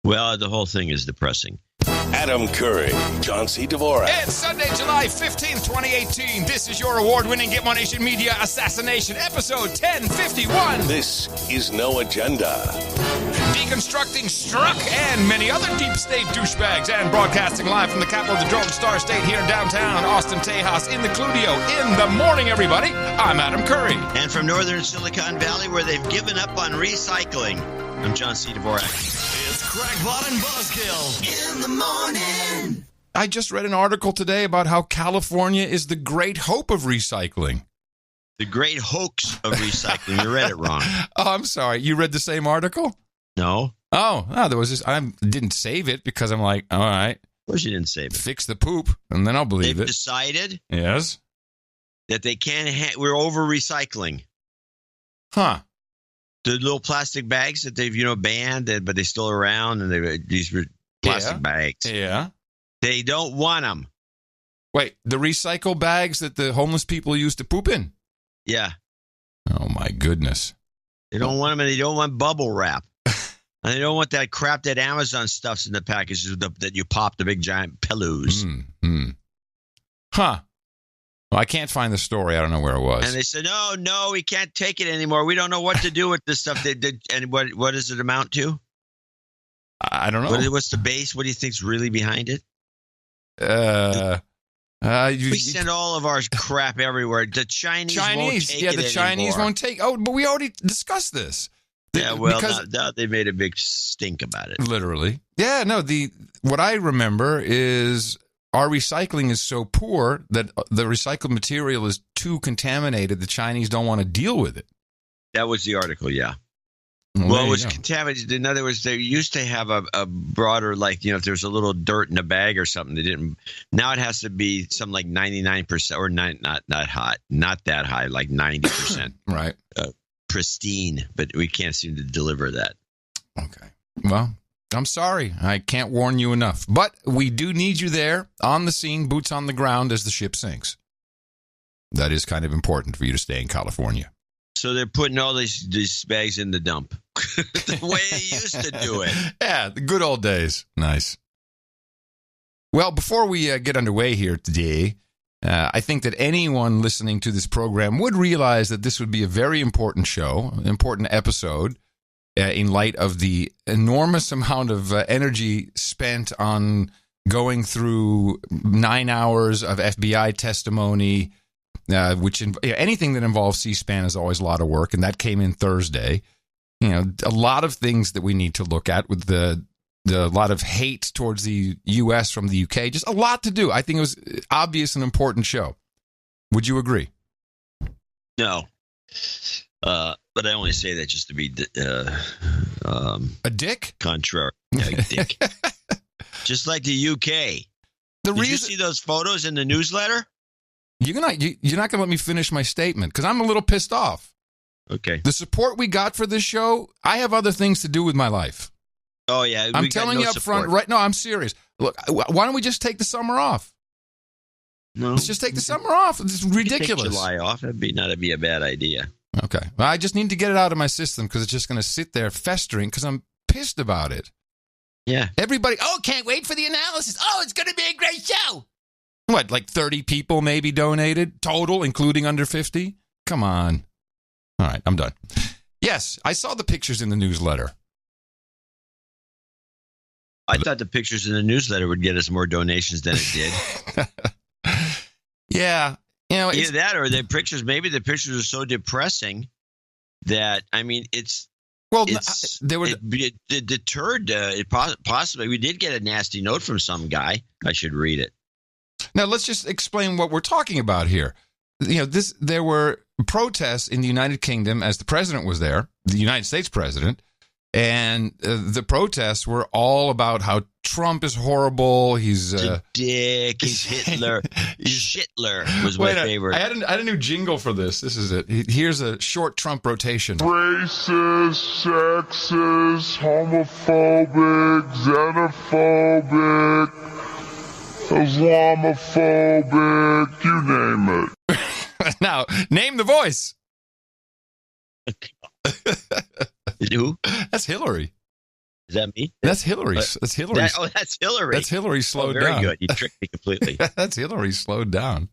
Well, the whole thing is depressing. Adam Curry, John C. Dvorak. It's Sunday, July 15th, 2018. This is your award-winning Get One Nation Media Assassination, episode 1051. This is No Agenda. Deconstructing Struck and many other deep state douchebags, and broadcasting live from the capital of the Drone Star State here in downtown Austin, Tejas, in the Cludio. In the morning, everybody. I'm Adam Curry. And from northern Silicon Valley, where they've given up on recycling, I'm John C. Dvorak. It's Crackpot and Buzzkill in the morning. I just read an article today about how California is the great hope of recycling. The great hoax of recycling. You read it wrong. Oh, I'm sorry. You read the same article? No. Oh, no, there was this. I didn't save it because I'm like, all right. Of course you didn't save it. Fix the poop, and then I'll believe They've it. decided Yes. that they can't. We're over recycling. Huh. The little plastic bags that they've banned, but they're still around, and these plastic bags. Yeah. They don't want them. Wait, the recycle bags that the homeless people use to poop in? Yeah. Oh, my goodness. They don't want them, and they don't want bubble wrap. And they don't want that crap that Amazon stuffs in the packages that you pop, the big giant pillows. Huh. Well, I can't find the story. I don't know where it was. And they said, no, we can't take it anymore. We don't know what to do with this stuff. And what does it amount to? I don't know. What's the base? What do you think's really behind it? We send all of our crap everywhere. The Chinese won't take it the Chinese anymore. won't take. Oh, but we already discussed this. Now they made a big stink about it. Literally. Yeah, no, what I remember is our recycling is so poor that the recycled material is too contaminated. The Chinese don't want to deal with it. That was the article, yeah. Well, it was contaminated. In other words, they used to have a broader, if there's a little dirt in a bag or something, they didn't. Now it has to be something like 99%, or not that high, like 90%. Right. Pristine, but we can't seem to deliver that. Okay. Well, I'm sorry. I can't warn you enough. But we do need you there on the scene, boots on the ground as the ship sinks. That is kind of important for you to stay in California. So they're putting all these bags in the dump. The way they used to do it. Yeah, the good old days. Nice. Well, before we get underway here today, I think that anyone listening to this program would realize that this would be a very important show, an important episode, in light of the enormous amount of energy spent on going through 9 hours of FBI testimony, which anything that involves C-SPAN is always a lot of work, and that came in Thursday. A lot of things that we need to look at with the lot of hate towards the U.S. from the U.K. Just a lot to do. I think it was obvious and important show. Would you agree? No. But I only say that just to be a dick? Contrary. Yeah, a dick. Just like the U.K. Did you see those photos in the newsletter? You're not going to let me finish my statement because I'm a little pissed off. Okay. The support we got for this show, I have other things to do with my life. Oh, yeah. I'm telling you up front, right? No, I'm serious. Look, why don't we just take the summer off? No. Let's just take the summer off. It's ridiculous. Take July off. That'd be a bad idea. Okay. Well, I just need to get it out of my system because it's just going to sit there festering because I'm pissed about it. Yeah. Everybody, can't wait for the analysis. Oh, it's going to be a great show. What, like 30 people maybe donated total, including under 50? Come on. All right, I'm done. Yes, I saw the pictures in the newsletter. I thought the pictures in the newsletter would get us more donations than it did. Yeah. Either that or the pictures, maybe the pictures are so depressing that, they were deterred. Possibly, we did get a nasty note from some guy. I should read it. Now, let's just explain what we're talking about here. There were protests in the United Kingdom as the president was there, the United States president, and the protests were all about how Trump is horrible. He's a dick. He's Hitler. Shitler was my favorite. I had a new jingle for this. This is it. Here's a short Trump rotation. Racist, sexist, homophobic, xenophobic, Islamophobic, you name it. Now, name the voice. Who? That's Hillary. Is that me? That's Hillary. That's Hillary. That's Hillary. That's Hillary slowed very down. Good. You tricked me completely. That's Hillary slowed down.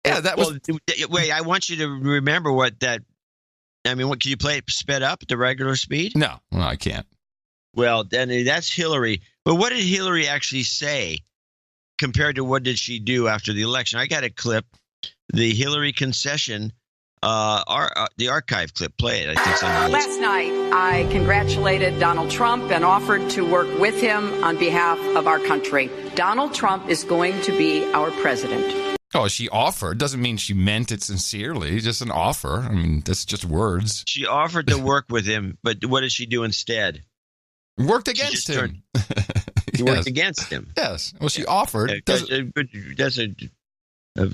Yeah, that was. Wait, I want you to remember what that. I mean, what can you play it sped up at the regular speed? No, I can't. Well, then that's Hillary. But what did Hillary actually say compared to what did she do after the election? I got a clip, the Hillary concession, the archive clip. Play it. I think last night, I congratulated Donald Trump and offered to work with him on behalf of our country. Donald Trump is going to be our president. Oh, she offered. Doesn't mean she meant it sincerely. Just an offer. I mean, that's just words. She offered to work with him, but what did she do instead? Worked against him. She worked against him. Yes. Well, she offered. That's a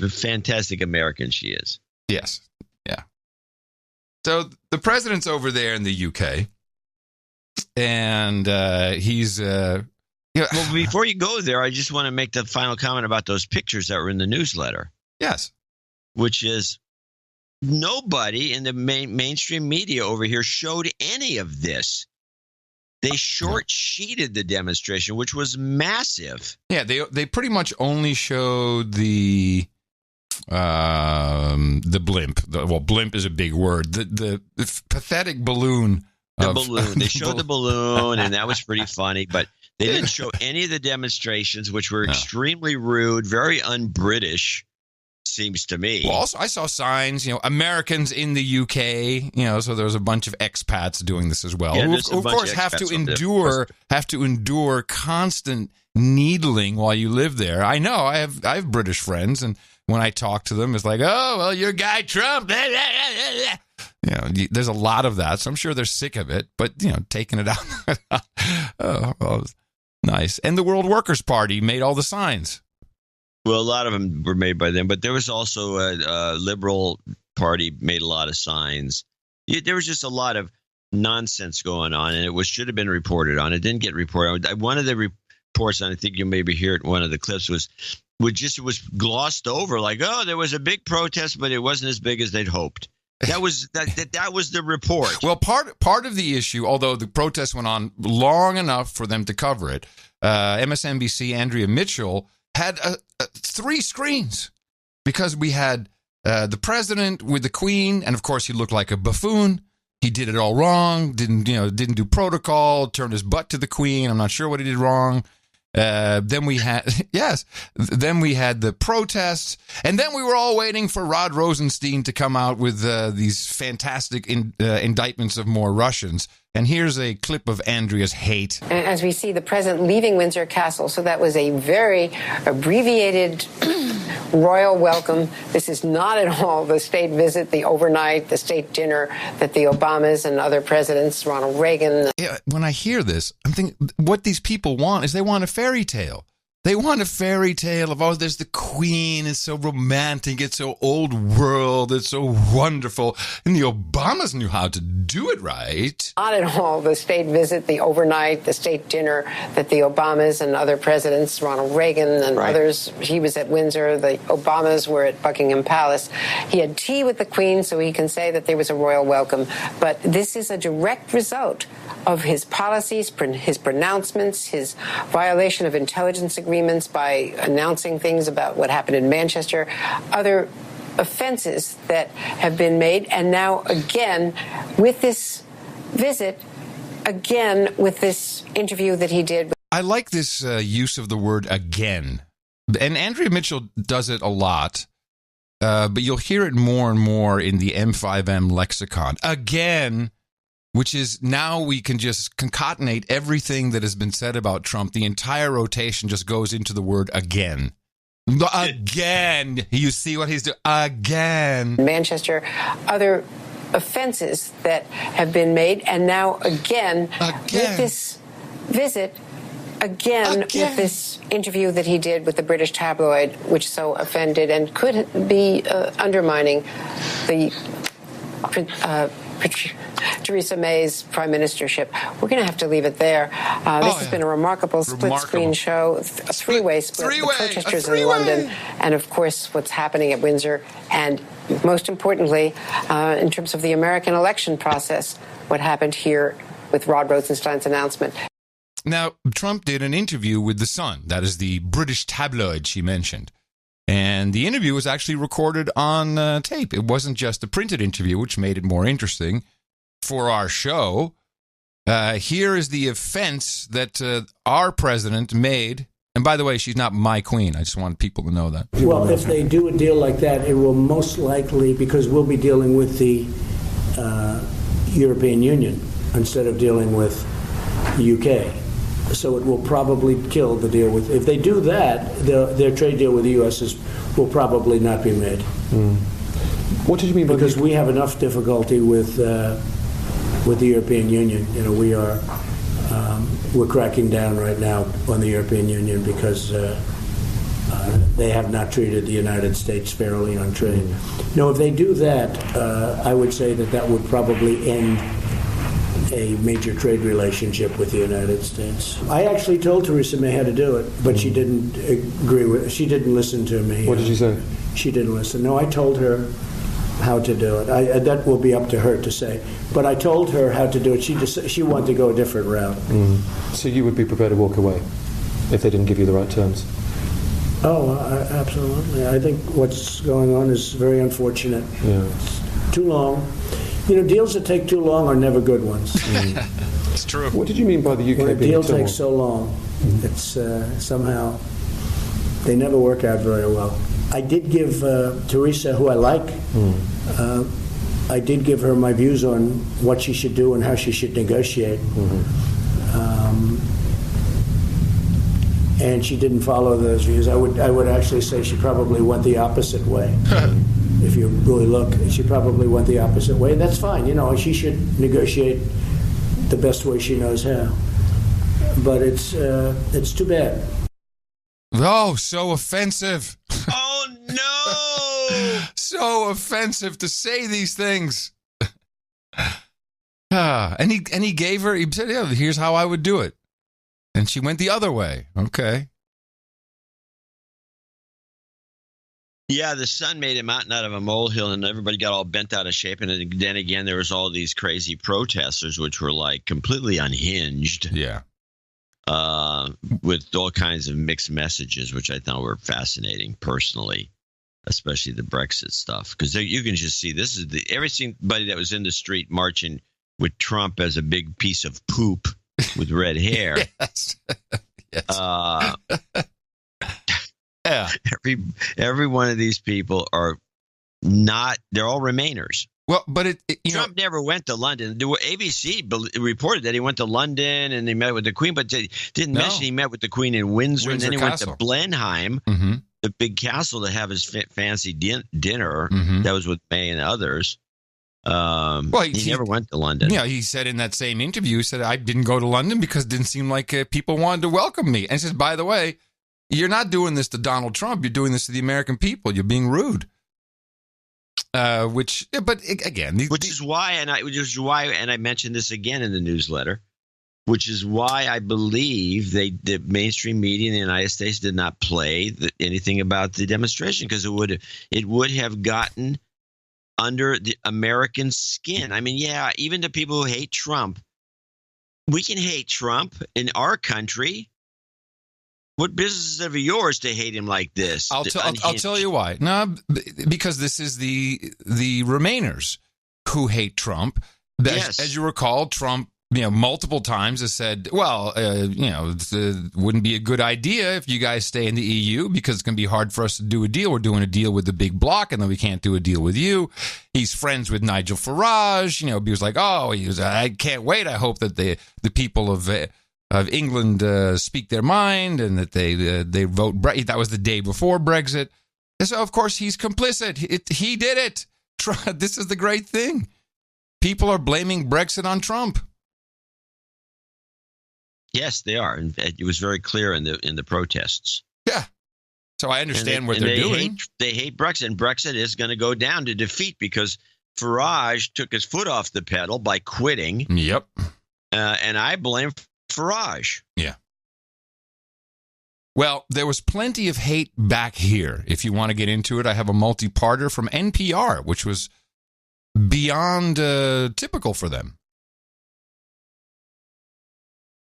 fantastic American she is. Yes. Yeah. So the president's over there in the UK, and he's... Well, before you go there, I just want to make the final comment about those pictures that were in the newsletter. Yes. Which is nobody in the mainstream media over here showed any of this. They short-sheeted the demonstration, which was massive. Yeah, they pretty much only showed the blimp. Well, blimp is a big word. The pathetic balloon. They showed the balloon, and that was pretty funny, but they didn't show any of the demonstrations, which were extremely rude, very un-British, seems to me. Well, also, I saw signs, Americans in the UK, so there was a bunch of expats doing this as well. Yeah, who, of course, have to endure constant needling while you live there. I know, I have British friends, and when I talk to them, it's like, oh, well, your guy Trump. There's a lot of that, so I'm sure they're sick of it, but, taking it out. Oh, well, nice. And the World Workers' Party made all the signs. Well, a lot of them were made by them, but there was also a Liberal Party made a lot of signs. There was just a lot of nonsense going on, and it should have been reported on. It didn't get reported on. One of the reports, and I think you maybe hear it in one of the clips, was glossed over, like, oh, there was a big protest, but it wasn't as big as they'd hoped. That was the report. Well, part of the issue, although the protest went on long enough for them to cover it, MSNBC Andrea Mitchell had 3 screens because we had the president with the Queen, and of course he looked like a buffoon. He did it all wrong. Didn't do protocol. Turned his butt to the Queen. I'm not sure what he did wrong. Then we had the protests, and then we were all waiting for Rod Rosenstein to come out with these fantastic indictments of more Russians. And here's a clip of Andrea's hate. As we see the president leaving Windsor Castle, so that was a very abbreviated royal welcome. This is not at all the state visit, the overnight, the state dinner that the Obamas and other presidents, Ronald Reagan. Yeah, when I hear this, I'm thinking what these people want is they want a fairy tale. They want a fairy tale of, oh, there's the Queen. It's so romantic. It's so old world. It's so wonderful. And the Obamas knew how to do it right. Not at all the state visit, the overnight, the state dinner that the Obamas and other presidents, Ronald Reagan and others, he was at Windsor. The Obamas were at Buckingham Palace. He had tea with the Queen, so he can say that there was a royal welcome. But this is a direct result of his policies, his pronouncements, his violation of intelligence agreements by announcing things about what happened in Manchester, other offenses that have been made. And now, again, with this visit, again, with this interview that he did. I like this use of the word again. And Andrea Mitchell does it a lot. But you'll hear it more and more in the M5M lexicon. Again, which is now we can just concatenate everything that has been said about Trump. The entire rotation just goes into the word again. Again. You see what he's doing? Again. Manchester, other offenses that have been made. And now, again. With this visit, again, with this interview that he did with the British tabloid, which so offended and could be undermining the Theresa May's prime ministership. We're going to have to leave it there. This has been a remarkable split-screen show, a three-way split. The protesters in London and, of course, what's happening at Windsor. And most importantly, in terms of the American election process, what happened here with Rod Rosenstein's announcement. Now, Trump did an interview with The Sun. That is the British tabloid she mentioned. And the interview was actually recorded on tape. It wasn't just a printed interview, which made it more interesting for our show. Here is the offense that our president made. And by the way, she's not my queen. I just want people to know that. Well, if they do a deal like that, it will most likely, because we'll be dealing with the European Union instead of dealing with the UK. So it will probably kill the deal with. If they do that, their trade deal with the U.S. will probably not be made. What did you mean by because we have enough difficulty with the European Union? You know, we're cracking down right now on the European Union because they have not treated the United States fairly on trade. No, if they do that, I would say that would probably end a major trade relationship with the United States. I actually told Theresa May how to do it, but she didn't agree with. She didn't listen to me. What did you say? She didn't listen. No, I told her how to do it. That will be up to her to say. But I told her how to do it. She wanted to go a different route. So you would be prepared to walk away if they didn't give you the right terms? Oh, absolutely. I think what's going on is very unfortunate. Yeah. It's too long. You know, deals that take too long are never good ones. It's true. What did you mean by the UK when a being deal too takes so long, it's somehow they never work out very well. I did give Theresa, who I like, I did give her my views on what she should do and how she should negotiate. And she didn't follow those views. I would actually say she probably went the opposite way. If you really look, she probably went the opposite way. That's fine. You know, she should negotiate the best way she knows how. But it's too bad. Oh, so offensive. Oh, no! So offensive to say these things. And he gave her, he said, yeah, here's how I would do it. And she went the other way. Okay. Yeah, the sun made a mountain out of a molehill, and everybody got all bent out of shape. And then again, there was all these crazy protesters, which were like completely unhinged. Yeah. With all kinds of mixed messages, which I thought were fascinating personally, especially the Brexit stuff. Because you can just see this is everybody that was in the street marching with Trump as a big piece of poop with red hair. Yes. Yes. Yeah. Every one of these people are not, they're all Remainers. Well, but Trump never went to London. ABC reported that he went to London and he met with the Queen, but they didn't mention he met with the Queen in Windsor and then he Castle. went to Blenheim, the big castle, to have his fancy dinner. That was with May and others. Well, he never went to London. Yeah, he said in that same interview, he said, I didn't go to London because it didn't seem like people wanted to welcome me. And he says, by the way, you're not doing this to Donald Trump. You're doing this to the American people. You're being rude. Which is why, and I mentioned this again in the newsletter, which is why I believe the mainstream media in the United States did not play anything about the demonstration, because it would have gotten under the American skin. I mean, yeah, even the people who hate Trump, we can hate Trump in our country. What business is it of yours to hate him like this? I'll tell you why. No, because this is the Remainers who hate Trump. Yes. As you recall, Trump, multiple times has said, well, it wouldn't be a good idea if you guys stay in the EU because it's going to be hard for us to do a deal. We're doing a deal with the big bloc, and then we can't do a deal with you. He's friends with Nigel Farage. He was like, I can't wait. I hope that the people of England speak their mind and that they vote. That was the day before Brexit. And so, of course, he's complicit. He did it. This is the great thing. People are blaming Brexit on Trump. Yes, they are. And it was very clear in the protests. Yeah. So I understand what they're doing. They hate Brexit, and Brexit is going to go down to defeat because Farage took his foot off the pedal by quitting. Yep. And I blame Farage. Yeah. Well, there was plenty of hate back here. If you want to get into it, I have a multi-parter from NPR, which was beyond typical for them.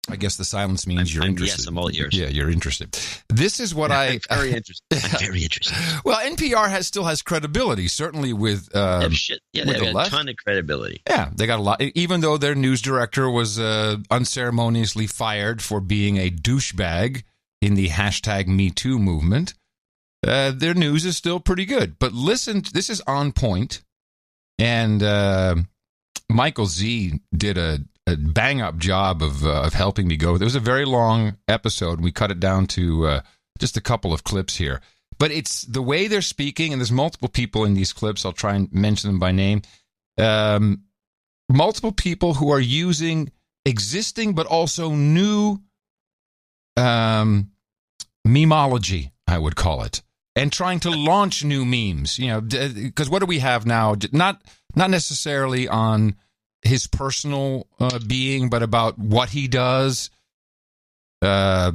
I guess the silence means you're interested. Yes, I'm all ears. Yeah, you're interested. This is what I'm very interested. I'm very interested. Well, NPR still has credibility, certainly with They have the a left. ton of credibility. Yeah, they got a lot. Even though their news director was unceremoniously fired for being a douchebag in the #MeToo movement, their news is still pretty good. But listen, this is on point, and Michael Z did a bang-up job of helping me go. It was a very long episode. We cut it down to just a couple of clips here. But it's the way they're speaking, and there's multiple people in these clips. I'll try and mention them by name. Multiple people who are using existing but also new memology, I would call it, and trying to launch new memes. You know, because what do we have now? Not necessarily on his personal being, but about what he does. What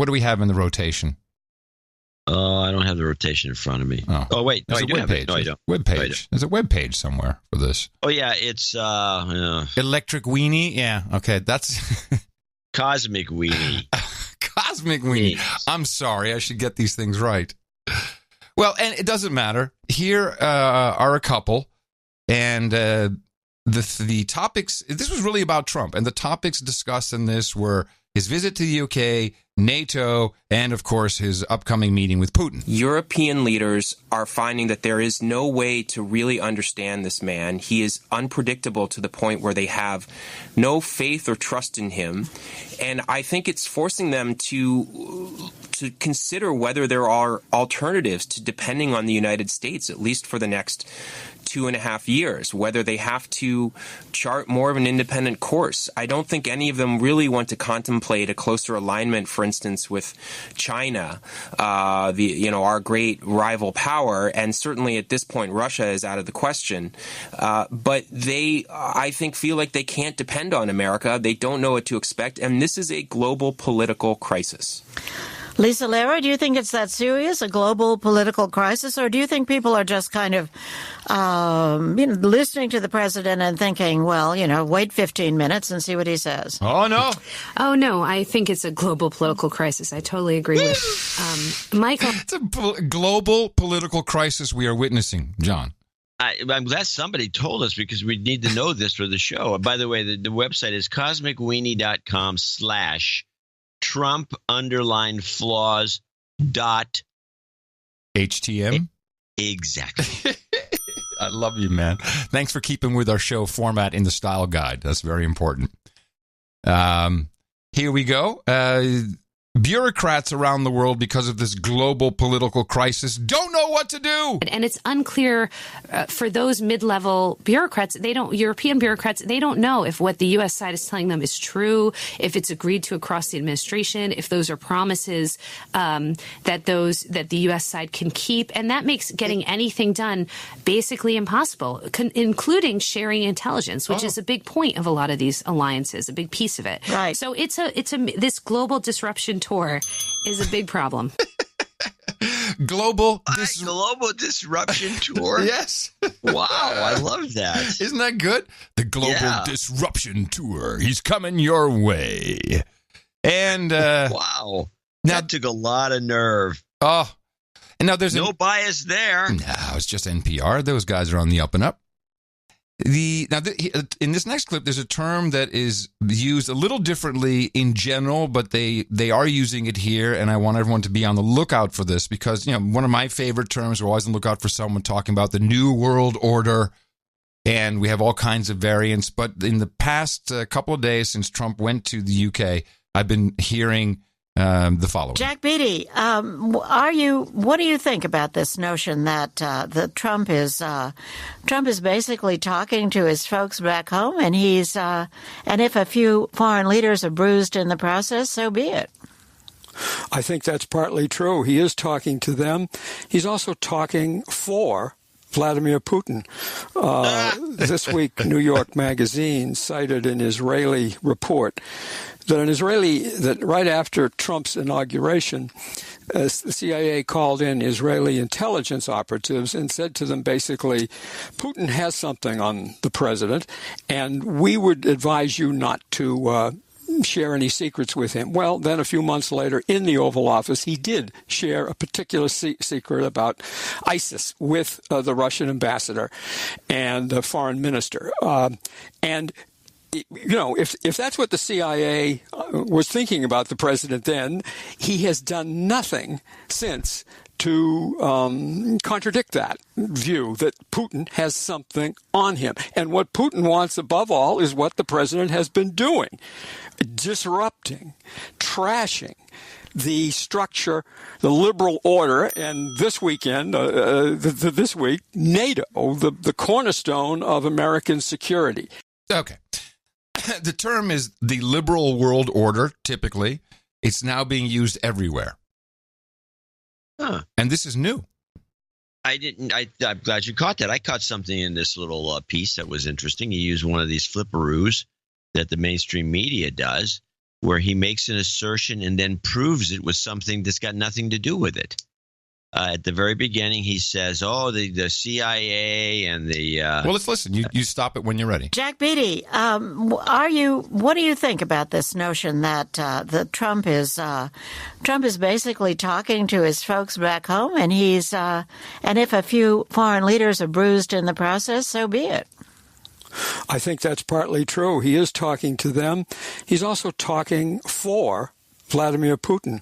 do we have in the rotation? Oh, I don't have the rotation in front of me. Oh wait, no, there's I do have it. No, I don't. Web page. There's a web page somewhere for this. Oh yeah, it's Electric Weenie. Yeah, okay, that's Cosmic Weenie. Cosmic Weenie. I'm sorry, I should get these things right. Well, and it doesn't matter. Here are a couple. And the topics, this was really about Trump, and the topics discussed in this were his visit to the UK, NATO, and, of course, his upcoming meeting with Putin. European leaders are finding that there is no way to really understand this man. He is unpredictable to the point where they have no faith or trust in him. And I think it's forcing them to consider whether there are alternatives to depending on the United States, at least for the next 2.5 years, whether they have to chart more of an independent course. I don't think any of them really want to contemplate a closer alignment, for instance, with China, our great rival power, and certainly at this point Russia is out of the question. But they, I think, feel like they can't depend on America. They don't know what to expect, and this is a global political crisis. Lisa Lara, do you think it's that serious, a global political crisis, or do you think people are just kind of, listening to the president and thinking, well, wait 15 minutes and see what he says? Oh, no. Oh, no. I think it's a global political crisis. I totally agree with Michael. It's a global political crisis we are witnessing, John. I'm glad somebody told us because we need to know this for the show. By the way, the website is cosmicweenie.com/Trump_flaws. HTM? Exactly. I love you, man. Thanks for keeping with our show format in the style guide. That's very important. Here we go. Bureaucrats around the world, because of this global political crisis, don't know what to do. And it's unclear for those mid-level bureaucrats. European bureaucrats, they don't know if what the U.S. side is telling them is true, if it's agreed to across the administration, if those are promises that the U.S. side can keep. And that makes getting anything done basically impossible, including sharing intelligence, which is a big point of a lot of these alliances, a big piece of it. Right. So this global disruption tour is a big problem. Global disruption tour? Yes. Wow, I love that. Isn't that good? The global disruption tour. He's coming your way. And wow. That took a lot of nerve. Oh. And now there's no bias there. No, it's just NPR. Those guys are on the up and up. In this next clip, there's a term that is used a little differently in general, but they are using it here, and I want everyone to be on the lookout for this because, one of my favorite terms, we're always on the lookout for someone talking about the New World Order, and we have all kinds of variants. But in the past couple of days since Trump went to the UK, I've been hearing the following. Jack Beatty, what do you think about this notion that Trump is basically talking to his folks back home, and and if a few foreign leaders are bruised in the process, so be it? I think that's partly true. He is talking to them. He's also talking for Vladimir Putin. This week, New York Magazine cited an Israeli report that right after Trump's inauguration, the CIA called in Israeli intelligence operatives and said to them basically, Putin has something on the president, and we would advise you not to share any secrets with him. Well, then a few months later in the Oval Office, he did share a particular secret about ISIS with the Russian ambassador and the foreign minister. And you know, if that's what the CIA was thinking about the president then, he has done nothing since to contradict that view that Putin has something on him. And what Putin wants above all is what the president has been doing, disrupting, trashing the structure, the liberal order, and this weekend, this week, NATO, the cornerstone of American security. Okay. The term is the liberal world order, typically. It's now being used everywhere. Huh. And this is new. I'm glad you caught that. I caught something in this little piece that was interesting. He used one of these flipperoos that the mainstream media does, where he makes an assertion and then proves it with something that's got nothing to do with it. At the very beginning, he says, the CIA and the... Well, let's listen. You stop it when you're ready. Jack Beatty, what do you think about this notion that Trump is basically talking to his folks back home, and and if a few foreign leaders are bruised in the process, so be it? I think that's partly true. He is talking to them. He's also talking for Vladimir Putin.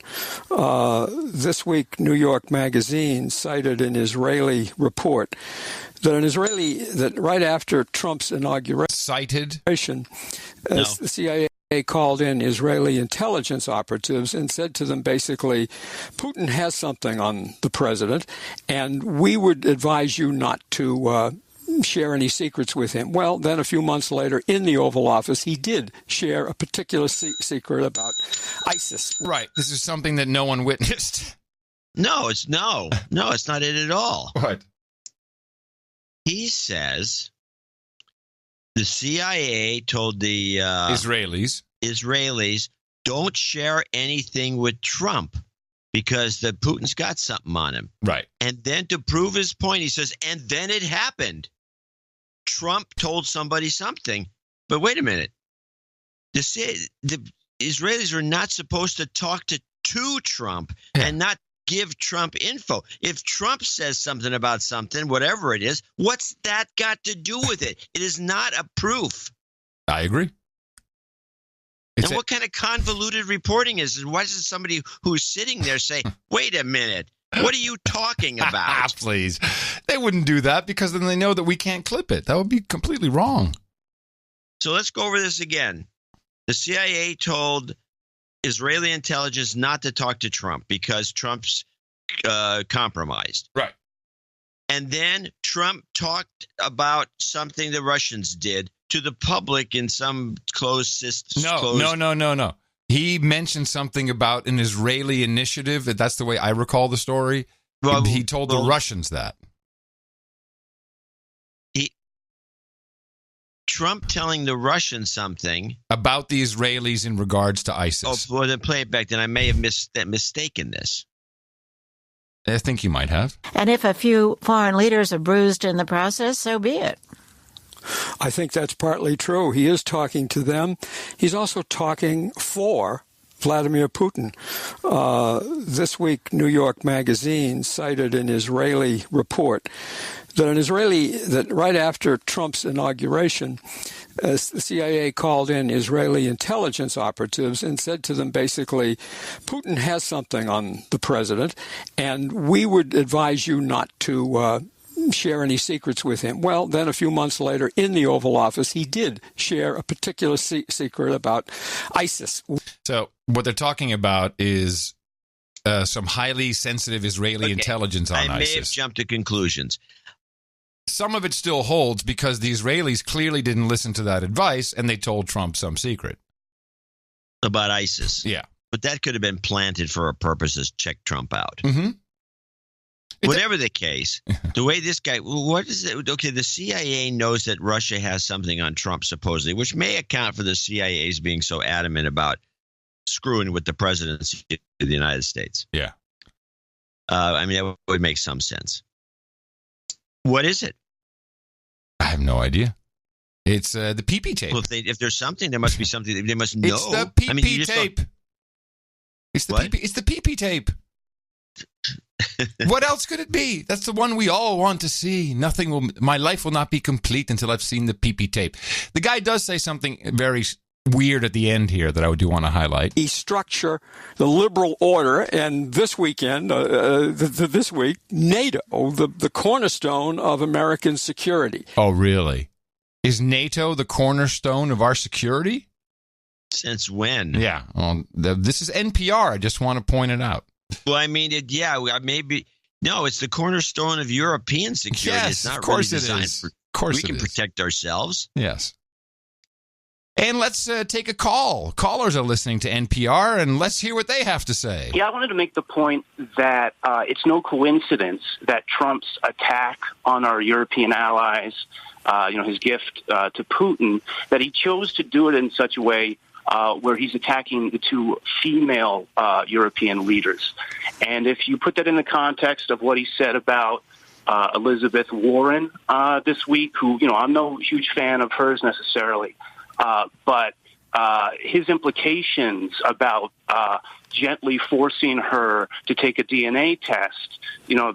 This week, New York Magazine cited an Israeli report that right after Trump's inauguration, the CIA called in Israeli intelligence operatives and said to them basically, Putin has something on the president, and we would advise you not to share any secrets with him. Well, then a few months later in the Oval Office, he did share a particular secret about ISIS. Right. This is something that no one witnessed. No, it's not it at all. What? He says the CIA told the Israelis don't share anything with Trump because Putin's got something on him. Right. And then to prove his point, he says, and then it happened. Trump told somebody something. But wait a minute. The Israelis are not supposed to talk to Trump and not give Trump info. If Trump says something about something, whatever it is, what's that got to do with it? It is not a proof. I agree. And what kind of convoluted reporting is it? Why does somebody who's sitting there say, wait a minute, what are you talking about? Please. They wouldn't do that because then they know that we can't clip it. That would be completely wrong. So let's go over this again. The CIA told Israeli intelligence not to talk to Trump because Trump's compromised. Right. And then Trump talked about something the Russians did to the public in some closed system. No. He mentioned something about an Israeli initiative. That's the way I recall the story. Well, he told the Russians that. Trump telling the Russians something about the Israelis in regards to ISIS. Oh, well, then play it back. Then I may have mistaken this. I think you might have. And if a few foreign leaders are bruised in the process, so be it. I think that's partly true. He is talking to them. He's also talking for Vladimir Putin. This week, New York Magazine cited an Israeli report that right after Trump's inauguration, the CIA called in Israeli intelligence operatives and said to them basically, Putin has something on the president, and we would advise you not to share any secrets with him. Well, then a few months later in the Oval Office, he did share a particular secret about ISIS. So what they're talking about is some highly sensitive Israeli intelligence on ISIS. I may have jumped to conclusions. Some of it still holds because the Israelis clearly didn't listen to that advice and they told Trump some secret. About ISIS. Yeah. But that could have been planted for a purpose to check Trump out. Mm-hmm. Whatever the case, the way this guy, what is it? Okay, the CIA knows that Russia has something on Trump, supposedly, which may account for the CIA's being so adamant about screwing with the presidency of the United States. Yeah. I mean, that would make some sense. What is it? I have no idea. It's the PP tape. Well, if there's something, there must be something. They must know. It's the PP tape. It's the PP. It's the PP tape. What else could it be? That's the one we all want to see. My life will not be complete until I've seen the PP tape. The guy does say something very weird at the end here that I do want to highlight. He structure the liberal order, and this weekend, this week, NATO, the cornerstone of American security. Oh, really? Is NATO the cornerstone of our security? Since when? Yeah. This is NPR. I just want to point it out. Well, I mean, maybe. No, it's the cornerstone of European security. Yes, it's not of course really designed it is. for. Of course we can protect ourselves. Yes. And let's take a call. Callers are listening to NPR, and let's hear what they have to say. Yeah, I wanted to make the point that it's no coincidence that Trump's attack on our European allies, his gift to Putin, that he chose to do it in such a way where he's attacking the two female European leaders. And if you put that in the context of what he said about Elizabeth Warren this week, who, I'm no huge fan of hers necessarily, but his implications about gently forcing her to take a DNA test,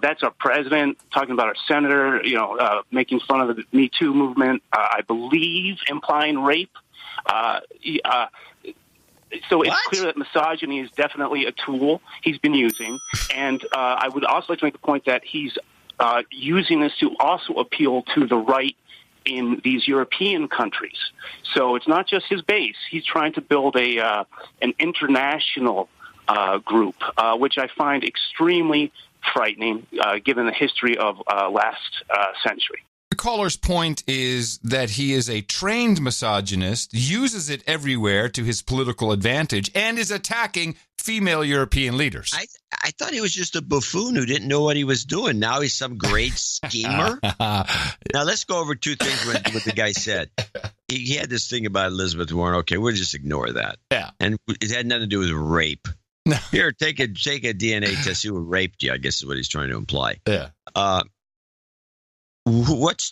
that's our president talking about our senator, making fun of the Me Too movement, I believe implying rape. So it's clear that misogyny is definitely a tool he's been using. And I would also like to make the point that he's using this to also appeal to the right in these European countries. So it's not just his base. He's trying to build an international group, which I find extremely frightening given the history of last century. The caller's point is that he is a trained misogynist, uses it everywhere to his political advantage, and is attacking female European leaders. I thought he was just a buffoon who didn't know what he was doing. Now he's some great schemer. Now let's go over two things what the guy said. He had this thing about Elizabeth Warren. Okay, we'll just ignore that. Yeah. And it had nothing to do with rape. No. Here, take a DNA test. Who raped you? I guess is what he's trying to imply. Yeah. What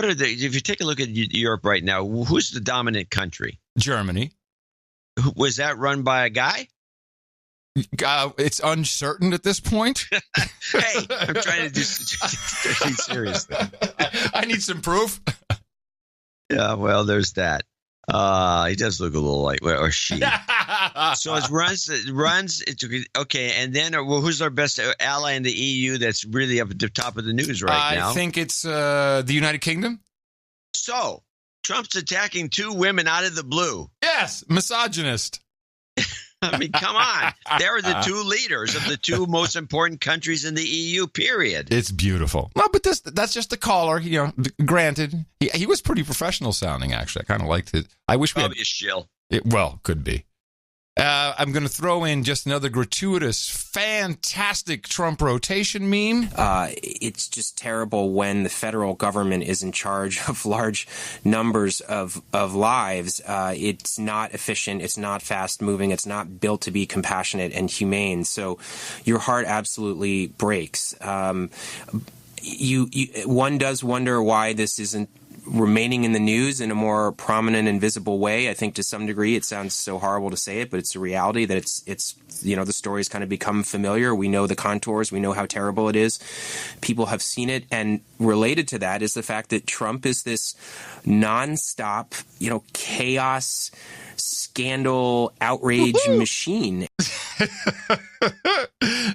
are the? If you take a look at Europe right now, who's the dominant country? Germany. Was that run by a guy? It's uncertain at this point. Hey, I'm trying to be serious. I need some proof. Yeah, well, there's that. He does look a little like, or she. So it runs. Okay, and then who's our best ally in the EU that's really up at the top of the news right now? I think it's the United Kingdom. So Trump's attacking two women out of the blue. Yes, misogynist. I mean, come on. They're the two leaders of the two most important countries in the EU, period. It's beautiful. No, but that's just the caller. Granted, he was pretty professional sounding, actually. I kind of liked it. I wish we had... Probably a shill. Well, could be. I'm going to throw in just another gratuitous, fantastic Trump rotation meme. It's just terrible when the federal government is in charge of large numbers of lives. It's not efficient. It's not fast moving. It's not built to be compassionate and humane. So your heart absolutely breaks. One does wonder why this isn't remaining in the news in a more prominent and visible way. I think to some degree it sounds so horrible to say it, but it's a reality that it's the story's kind of become familiar. We know the contours. We know how terrible it is. People have seen it. And related to that is the fact that Trump is this nonstop, chaos, scandal, outrage machine.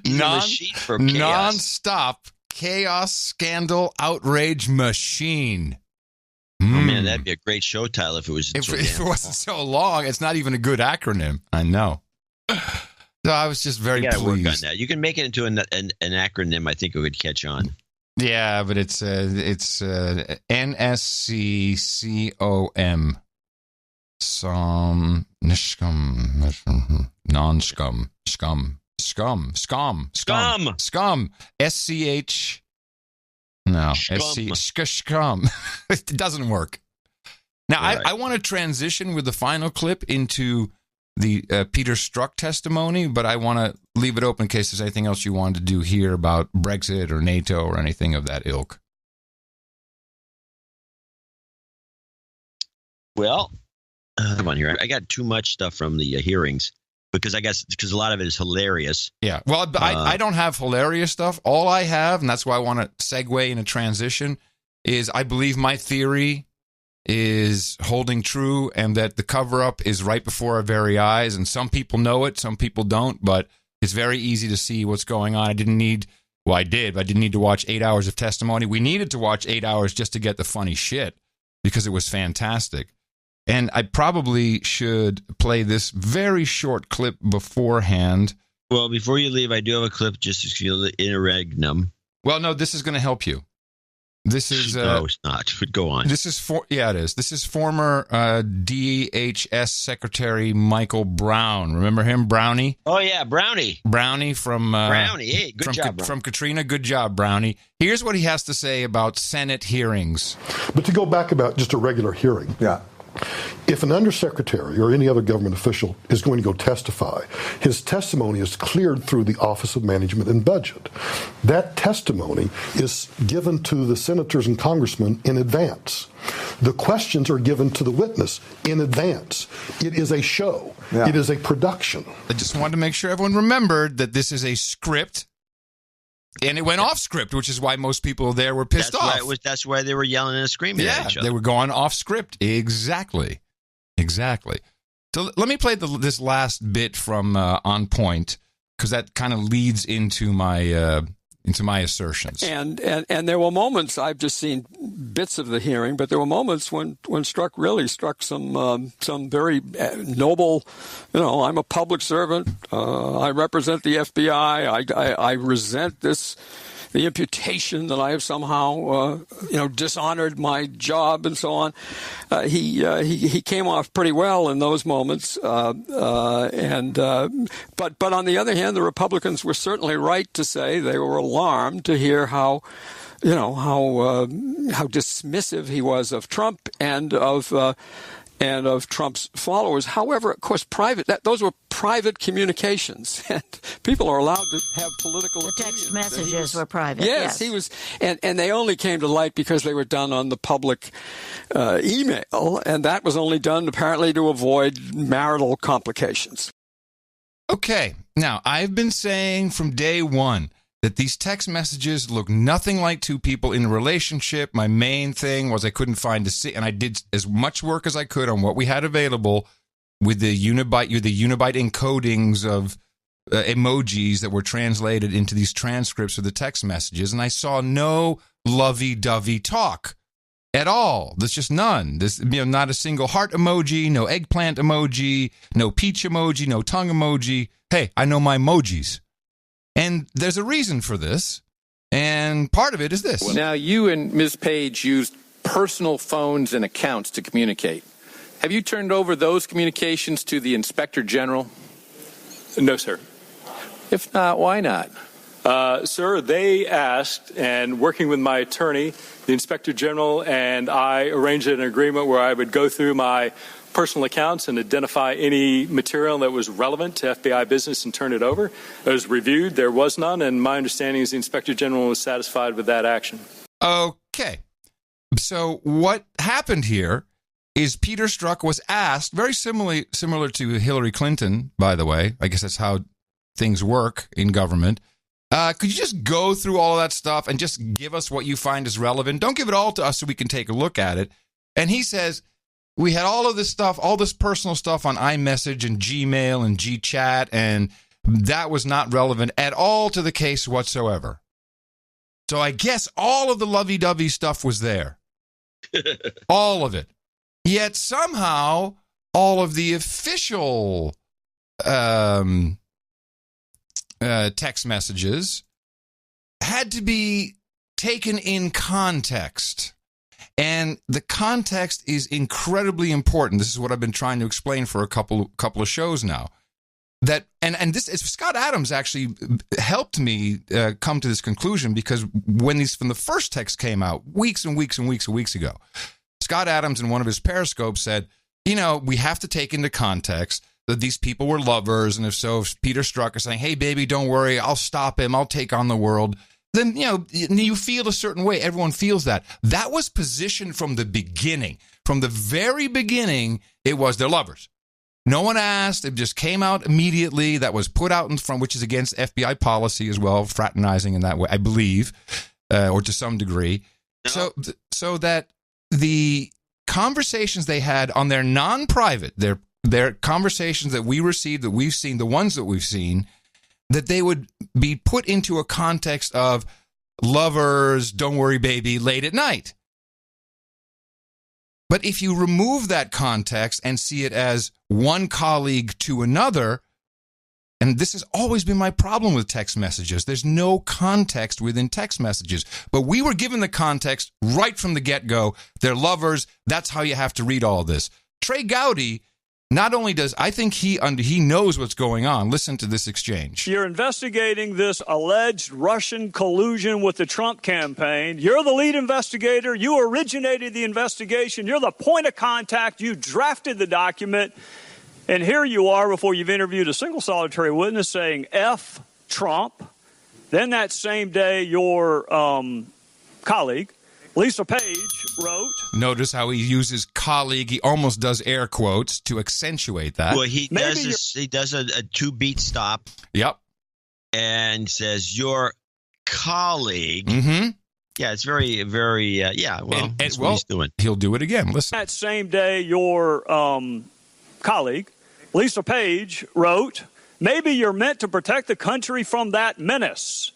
Machine for chaos. Nonstop chaos, scandal, outrage machine. Oh, man, that'd be a great show title if it was if it wasn't so long. It's not even a good acronym. I know. So I was just very pleased. Work on that. You can make it into an acronym. I think it would catch on. Yeah, but it's NSCCOM. Scum. SCH. No, scum. It doesn't work. Now, right. I want to transition with the final clip into the Peter Strzok testimony, but I want to leave it open in case there's anything else you wanted to do here about Brexit or NATO or anything of that ilk. Well, come on here. I got too much stuff from the hearings because a lot of it is hilarious. Yeah. Well, I don't have hilarious stuff. All I have, and that's why I want to segue in a transition, is I believe my theory is holding true and that the cover-up is right before our very eyes. And some people know it, some people don't, but it's very easy to see what's going on. I didn't need to watch 8 hours of testimony. We needed to watch 8 hours just to get the funny shit because it was fantastic. And I probably should play this very short clip beforehand. Well, before you leave, I do have a clip just to feel the interregnum. Well, no, this is going to help you. This is no, it's not. But go on. This is it is. This is former DHS Secretary Michael Brown. Remember him, Brownie? Oh yeah, Brownie. Brownie from Brownie. Hey, good job, from Katrina. Good job, Brownie. Here's what he has to say about Senate hearings. But to go back about just a regular hearing. Yeah. If an undersecretary or any other government official is going to go testify, his testimony is cleared through the Office of Management and Budget. That testimony is given to the senators and congressmen in advance. The questions are given to the witness in advance. It is a show. Yeah. It is a production. I just wanted to make sure everyone remembered that this is a script. And it went off script, which is why most people there were pissed off. That's why they were yelling and screaming at each other. They were going off script. Exactly. So let me play this last bit from On Point, because that kind of leads into my assertions. And there were moments, I've just seen bits of the hearing, but there were moments when Strzok really struck some very noble, I'm a public servant, I represent the FBI, I resent the imputation that I have somehow, dishonored my job and so on. He came off pretty well in those moments, but on the other hand, the Republicans were certainly right to say they were alarmed to hear how dismissive he was of Trump and of Trump's followers. However, of course, those were private communications, and people are allowed to have political opinions. The text messages were private. Yes, he was, and they only came to light because they were done on the public email, and that was only done apparently to avoid marital complications. Okay, now I've been saying from day one that these text messages look nothing like two people in a relationship. My main thing was I couldn't find and I did as much work as I could on what we had available with the Unibyte encodings of emojis that were translated into these transcripts of the text messages, and I saw no lovey-dovey talk at all. There's just none. There's not a single heart emoji, no eggplant emoji, no peach emoji, no tongue emoji. Hey, I know my emojis. And there's a reason for this, and part of it is this. Now, you and Ms. Page used personal phones and accounts to communicate. Have you turned over those communications to the Inspector General? No, sir. If not, why not? Sir, they asked, and working with my attorney, the Inspector General, and I arranged an agreement where I would go through my personal accounts and identify any material that was relevant to FBI business and turn it over. It was reviewed. There was none, and my understanding is the Inspector General was satisfied with that action. Okay. So what happened here is Peter Strzok was asked, very similar to Hillary Clinton, by the way. I guess that's how things work in government. Could you just go through all of that stuff and just give us what you find is relevant? Don't give it all to us so we can take a look at it. And he says, we had all of this stuff, all this personal stuff on iMessage and Gmail and GChat, and that was not relevant at all to the case whatsoever. So I guess all of the lovey-dovey stuff was there. All of it. Yet somehow all of the official text messages had to be taken in context. And the context is incredibly important. This is what I've been trying to explain for a couple of shows now. That and this is Scott Adams actually helped me come to this conclusion, because when the first text came out weeks and weeks ago, Scott Adams in one of his periscopes said, we have to take into context that these people were lovers, and if so, if Peter Strzok is saying, hey, baby, don't worry, I'll stop him, I'll take on the world, then, you feel a certain way. Everyone feels that. That was positioned from the beginning. From the very beginning, it was their lovers. No one asked. It just came out immediately. That was put out in front, which is against FBI policy as well, fraternizing in that way, I believe, or to some degree. No. So that the conversations they had on their non-private, their conversations that we received, that we've seen, the ones that we've seen, that they would be put into a context of lovers, don't worry, baby, late at night. But if you remove that context and see it as one colleague to another, and this has always been my problem with text messages, there's no context within text messages. But we were given the context right from the get-go. They're lovers. That's how you have to read all this. Trey Gowdy, not only does, I think he knows what's going on. Listen to this exchange. You're investigating this alleged Russian collusion with the Trump campaign. You're the lead investigator. You originated the investigation. You're the point of contact. You drafted the document. And here you are, before you've interviewed a single solitary witness, saying F Trump. Then that same day, your colleague, Lisa Page, wrote. Notice how he uses colleague. He almost does air quotes to accentuate that. Well, he does a two-beat stop. Yep. And says, your colleague. Mm-hmm. Yeah, it's very, very, well, that's what he's doing. He'll do it again. Listen. That same day, your colleague, Lisa Page, wrote, maybe you're meant to protect the country from that menace.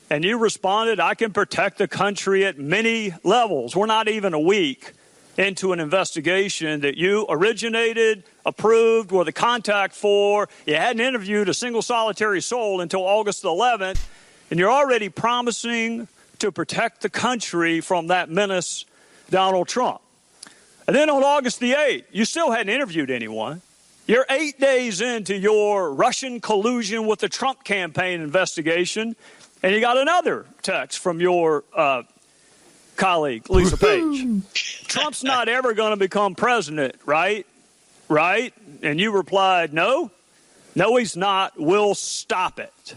And you responded, I can protect the country at many levels. We're not even a week into an investigation that you originated, approved, were the contact for. You hadn't interviewed a single solitary soul until August 11th, and you're already promising to protect the country from that menace, Donald Trump. And then on August the 8th, you still hadn't interviewed anyone. You're 8 days into your Russian collusion with the Trump campaign investigation, and you got another text from your colleague, Lisa Page. Trump's not ever going to become president, right? Right? And you replied, no, he's not. We'll stop it.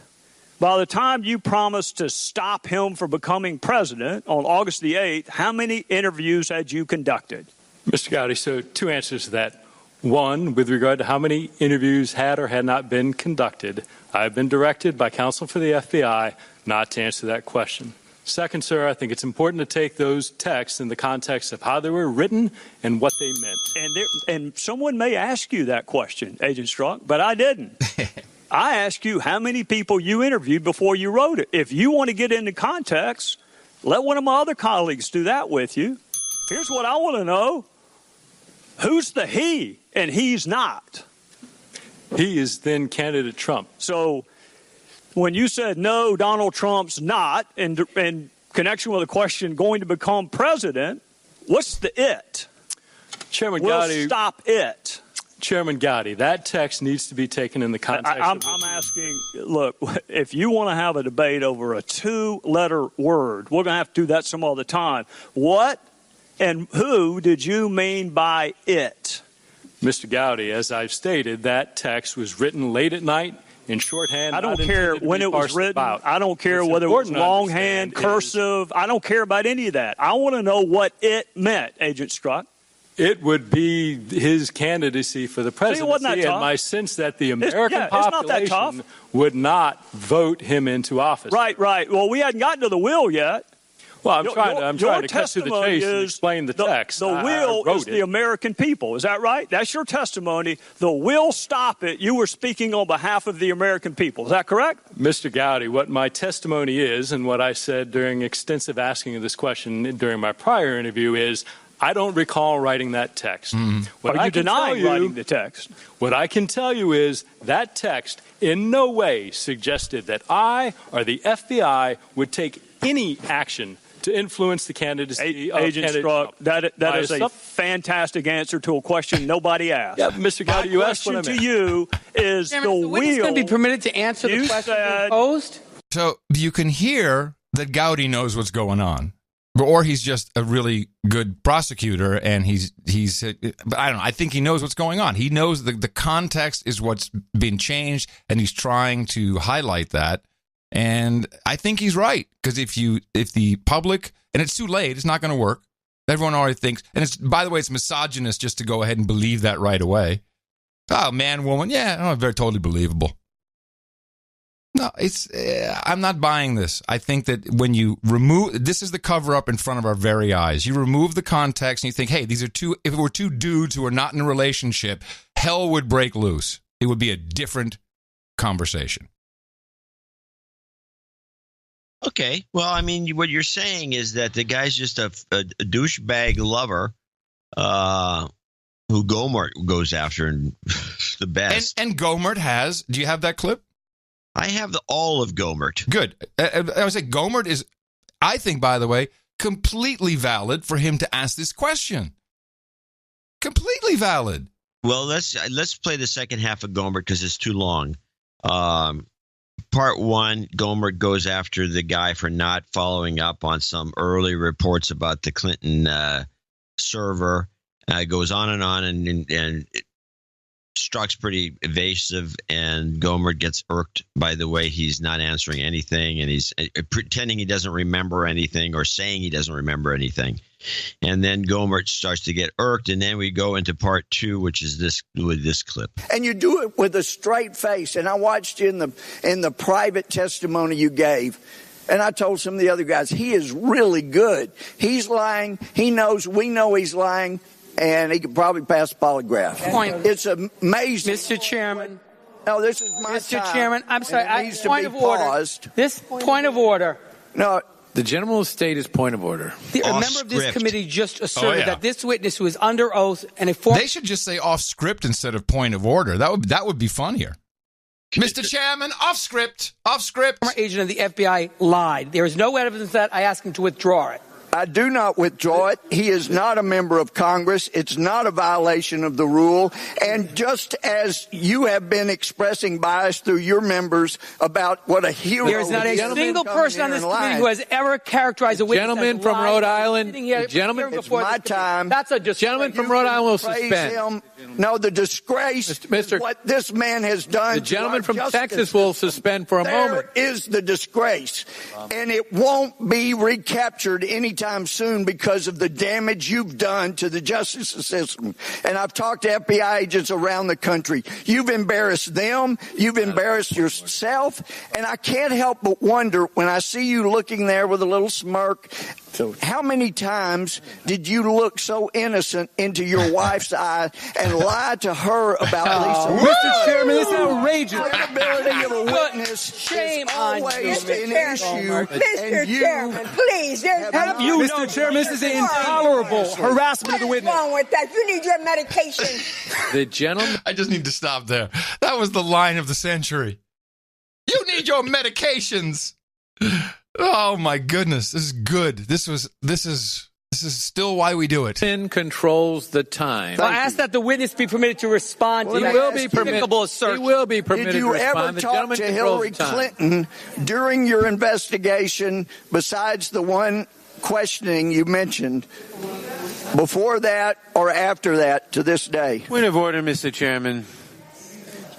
By the time you promised to stop him from becoming president on August the 8th, how many interviews had you conducted? Mr. Gowdy, so two answers to that. One, with regard to how many interviews had or had not been conducted, I've been directed by counsel for the FBI not to answer that question. Second, sir, I think it's important to take those texts in the context of how they were written and what they meant. And someone may ask you that question, Agent Strzok, but I didn't. I asked you how many people you interviewed before you wrote it. If you want to get into context, let one of my other colleagues do that with you. Here's what I want to know. Who's the he and he's not? He is then candidate Trump. So when you said, no, Donald Trump's not, in connection with the question going to become president, what's the it? Chairman we'll Gowdy. Stop it. Chairman Gowdy, that text needs to be taken in the context. I'm asking, look, if you want to have a debate over a two-letter word, we're going to have to do that some other time. What and who did you mean by it? Mr. Gowdy, as I've stated, that text was written late at night in shorthand. I don't care when it was written. I don't care whether it was longhand, cursive. I don't care about any of that. I want to know what it meant, Agent Strzok. It would be his candidacy for the presidency, and my sense that the American population would not vote him into office. Right. Well, we hadn't gotten to the will yet. Well, I'm trying to cut to the chase and explain the text. The will is the American people. Is that right? That's your testimony. The will stop it. You were speaking on behalf of the American people. Is that correct? Mr. Gowdy, what my testimony is and what I said during extensive asking of this question during my prior interview is I don't recall writing that text. Are you denying writing the text? What I can tell you is that text in no way suggested that I or the FBI would take any action to influence the candidacy of Agent Strzok. That is a fantastic answer to a question nobody asked. Yeah, Mr. Gowdy, you asked what I meant. My question to you is the will. Is going to be permitted to answer the question being posed? So you can hear that Gowdy knows what's going on. Or he's just a really good prosecutor, and but I don't know. I think he knows what's going on. He knows the context is what's been changed, and he's trying to highlight that. And I think he's right, because if the public, and it's too late, it's not going to work. Everyone already thinks, and by the way, it's misogynist just to go ahead and believe that right away. Oh, man, woman, yeah, very totally believable. No, I'm not buying this. I think that when you remove, this is the cover up in front of our very eyes. You remove the context and you think, hey, if it were two dudes who are not in a relationship, hell would break loose. It would be a different conversation. Okay. Well, I mean, what you're saying is that the guy's just a douchebag lover, who Gohmert goes after and the best. And Gohmert has, do you have that clip? I have all of Gohmert. Good. I would say Gohmert is, I think, by the way, completely valid for him to ask this question. Completely valid. Well, let's play the second half of Gohmert because it's too long. Part one, Gohmert goes after the guy for not following up on some early reports about the Clinton server. Goes on and Strzok's pretty evasive, and Gohmert gets irked by the way he's not answering anything, and he's pretending he doesn't remember anything or saying he doesn't remember anything. And then Gohmert starts to get irked, and then we go into part two, which is this clip. And you do it with a straight face. And I watched you in the private testimony you gave. And I told some of the other guys, he is really good. He's lying. We know he's lying. And he could probably pass polygraph. It's amazing. Mr. Chairman. No, this is my Mr. time. Chairman, I'm sorry. It needs to point be of order. paused. This point of order. No. The gentleman will state his point of order. A member of this committee just asserted that this witness who is under oath and a former... They should just say off script instead of point of order. That would be funnier. Mr. Chairman, off script. Former agent of the FBI lied. There is no evidence that I ask him to withdraw it. I do not withdraw it. He is not a member of Congress. It's not a violation of the rule. And just as you have been expressing bias through your members about what a hero there is not a single person on this committee who has ever characterized a witness gentleman as from lying. Rhode Island. Gentleman, it's my time. That's a disgrace. Gentleman from Rhode Island will suspend. No, the disgrace is what this man has done. The gentleman from Texas will suspend for a moment. There is the disgrace. And it won't be recaptured anytime soon because of the damage you've done to the justice system. And I've talked to FBI agents around the country. You've embarrassed them. You've embarrassed yourself. And I can't help but wonder when I see you looking there with a little smirk, how many times did you look so innocent into your wife's eye and lie to her about Lisa? Mr. Chairman, this is outrageous. Credibility of a witness Shame is on you. always an issue. Mr. Chairman, please. Have you, Mr. Chairman, this is intolerable harassment of the witness. What's wrong with that? You need your medication. The gentleman. I just need to stop there. That was the line of the century. You need your medications. Oh my goodness, this is good. This is still why we do it. Sin controls the time. Well, I ask that the witness be permitted to respond to that. He will be permitted. Did you ever talk to Hillary Clinton during your investigation besides the one questioning you mentioned, before that or after that to this day? Point of order, Mr. Chairman.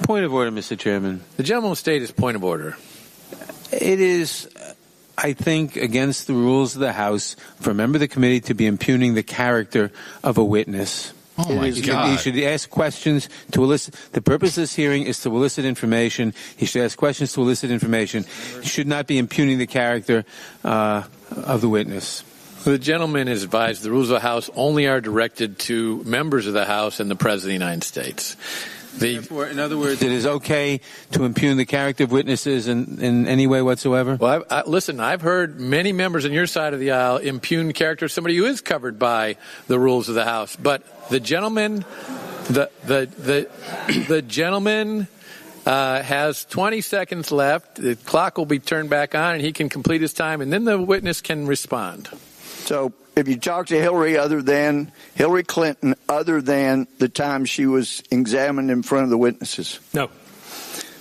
Point of order, Mr. Chairman. The gentleman will state his point of order. It is, I think, against the rules of the House for a member of the committee to be impugning the character of a witness. Oh, my God. He should ask questions to elicit. The purpose of this hearing is to elicit information. He should ask questions to elicit information. He should not be impugning the character of the witness. The gentleman is advised the rules of the House only are directed to members of the House and the President of the United States. Therefore, in other words, it is okay to impugn the character of witnesses in any way whatsoever? Well, listen, I've heard many members on your side of the aisle impugn the character of somebody who is covered by the rules of the House. But the gentleman, the gentleman has 20 seconds left. The clock will be turned back on, and he can complete his time, and then the witness can respond. So if you talk to Hillary Clinton, other than the time she was examined in front of the witnesses? No.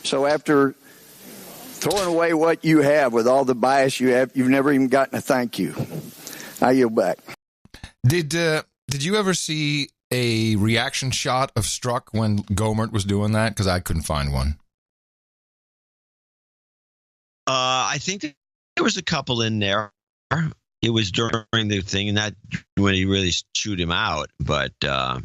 So after throwing away what you have with all the bias you have, you've never even gotten a thank you. I yield back. Did you ever see a reaction shot of Strzok when Gohmert was doing that? Because I couldn't find one. I think there was a couple in there. It was during the thing, not when he really chewed him out, but I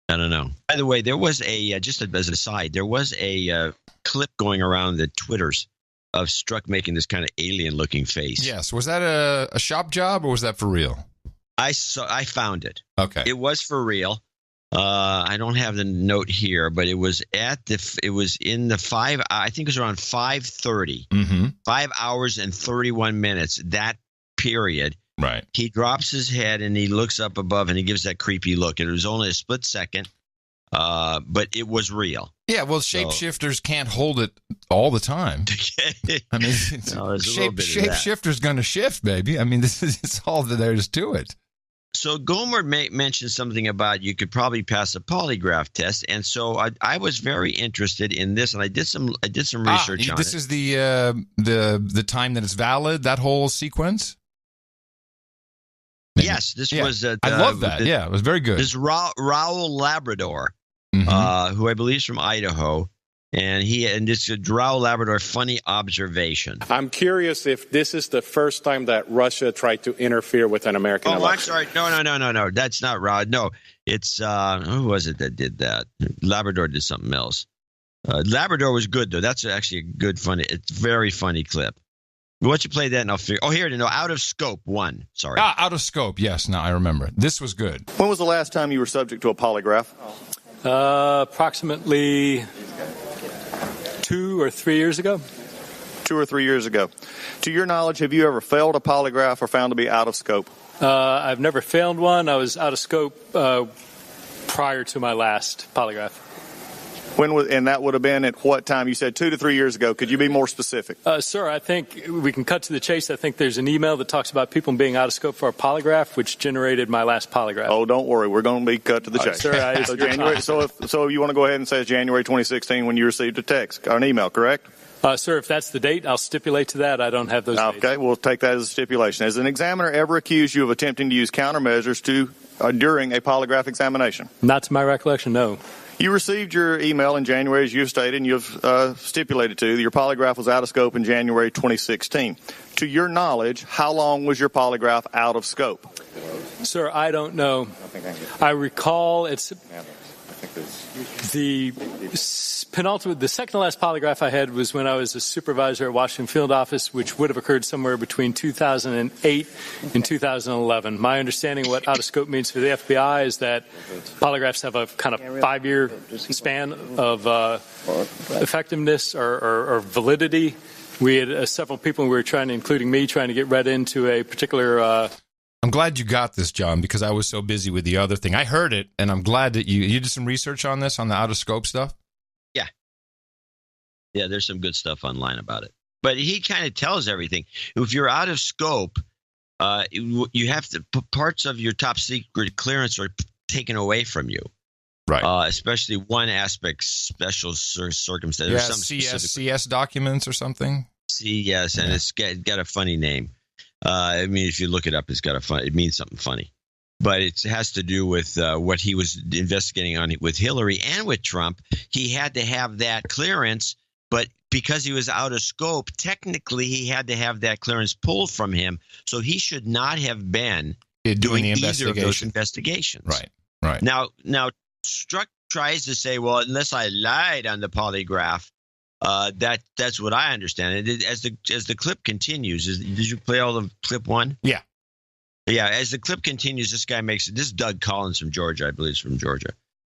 don't know. By the way, there was just as an aside, there was a clip going around the Twitters of Strzok making this kind of alien-looking face. Yes. Was that a shop job or was that for real? I found it. Okay. It was for real. I don't have the note here, but it was in the 5. I think it was around 5:30. 5 hours and 31 minutes. That period. Right. He drops his head and he looks up above and he gives that creepy look. And it was only a split second, but it was real. Yeah, well, shapeshifters can't hold it all the time. I mean, shapeshifter's going to shift, baby. I mean, it's all that there is to it. So Gohmert mentioned something about you could probably pass a polygraph test, and so I was very interested in this, and I did some research on it. This is the time that it's valid. That whole sequence. Yes, this was. I love that. It was very good. This is Raul Labrador, who I believe is from Idaho. And this is Raul Labrador, funny observation. I'm curious if this is the first time that Russia tried to interfere with an American election. I'm sorry. No. That's not Raul. No, it's, who was it that did that? Labrador did something else. Labrador was good, though. That's actually a good, it's very funny clip. Why don't you play that and I'll figure. Oh, here it is. No, Out of Scope 1. Sorry. Out of Scope. Yes, now I remember. This was good. When was the last time you were subject to a polygraph? Approximately 2 or 3 years ago. 2 or 3 years ago. To your knowledge, have you ever failed a polygraph or found to be out of scope? I've never failed one. I was out of scope prior to my last polygraph. And that would have been at what time? You said 2 to 3 years ago. Could you be more specific? Sir, I think we can cut to the chase. I think there's an email that talks about people being out of scope for a polygraph, which generated my last polygraph. Oh, don't worry. We're going to be cut to the chase. Sir, so you want to go ahead and say it's January 2016 when you received a text or an email, correct? Sir, if that's the date, I'll stipulate to that. I don't have those dates. Okay, we'll take that as a stipulation. Has an examiner ever accused you of attempting to use countermeasures during a polygraph examination? Not to my recollection, no. You received your email in January, as you've stated, and you've stipulated to. Your polygraph was out of scope in January 2016. To your knowledge, how long was your polygraph out of scope? Sir, I don't know. I recall it's the penultimate, the second to last polygraph I had was when I was a supervisor at Washington Field Office, which would have occurred somewhere between 2008 and 2011. My understanding of what out of scope means for the FBI is that polygraphs have a kind of 5-year span of effectiveness or validity. We had several people, including me, trying to get read into a particular I'm glad you got this, John, because I was so busy with the other thing. I heard it, and I'm glad that you did some research on this, on the out-of-scope stuff? Yeah, there's some good stuff online about it. But he kind of tells everything. If you're out of scope, you have to parts of your top secret clearance are taken away from you. Right. Especially one aspect, special circumstances. Yeah, CS documents or something? Yes, and it's got a funny name. I mean, if you look it up, it means something funny. But it has to do with what he was investigating on with Hillary and with Trump. He had to have that clearance, but because he was out of scope, technically he had to have that clearance pulled from him. So he should not have been doing either of those investigations. Right. Now, Strzok tries to say, well, unless I lied on the polygraph, that's what I understand. As the clip continues, did you play all of clip 1? Yeah. Yeah, as the clip continues, this guy this is Doug Collins from Georgia, I believe he's from Georgia.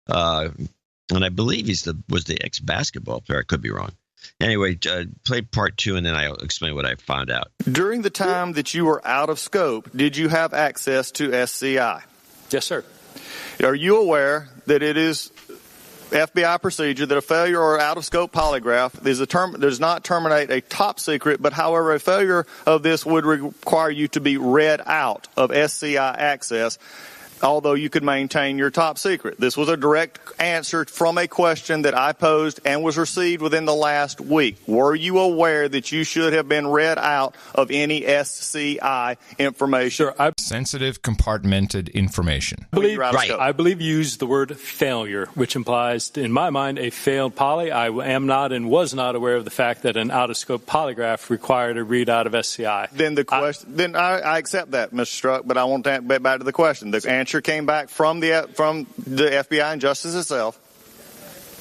And I believe was the ex-basketball player. I could be wrong. Anyway, play part 2, and then I'll explain what I found out. During the time that you were out of scope, did you have access to SCI? Yes, sir. Are you aware that it is FBI procedure that a failure or out-of-scope polygraph does not terminate a top secret, but however, a failure of this would require you to be read out of SCI access although you could maintain your top secret. This was a direct answer from a question that I posed and was received within the last week. Were you aware that you should have been read out of any SCI information? Sure. Sensitive, compartmented information. I believe you used the word failure, which implies, in my mind, a failed poly. I am not and was not aware of the fact that an out-of-scope polygraph required a readout of SCI. Then I accept that, Mr. Struck, but I want to get back to the question. The answer came back from the FBI and Justice itself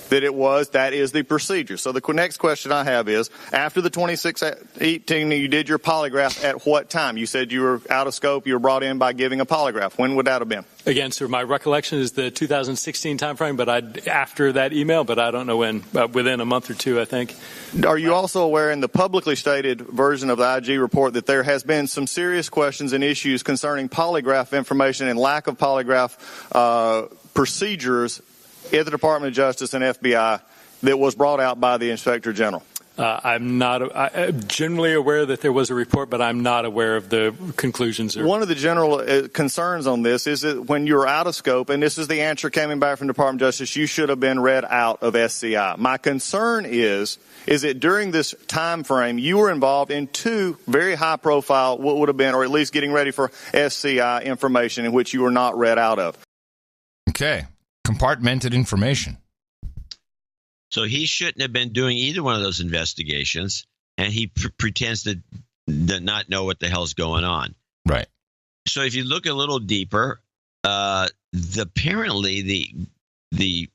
that is the procedure. So the next question I have is, after the 2618, you did your polygraph at what time? You said you were out of scope, you were brought in by giving a polygraph. When would that have been? Again, sir, my recollection is the 2016 timeframe, but after that email, but I don't know when, within a month or two, I think. Are you also aware in the publicly stated version of the IG report that there has been some serious questions and issues concerning polygraph information and lack of polygraph procedures at the Department of Justice and FBI that was brought out by the Inspector General? I'm generally aware that there was a report, but I'm not aware of the conclusions. One of the general concerns on this is that when you're out of scope, and this is the answer coming back from the Department of Justice, you should have been read out of SCI. My concern is that during this time frame, you were involved in two very high-profile, what would have been, or at least getting ready for SCI information in which you were not read out of. Okay. Compartmented information. So he shouldn't have been doing either one of those investigations, and he pretends to not know what the hell's going on. Right. So if you look a little deeper, apparently the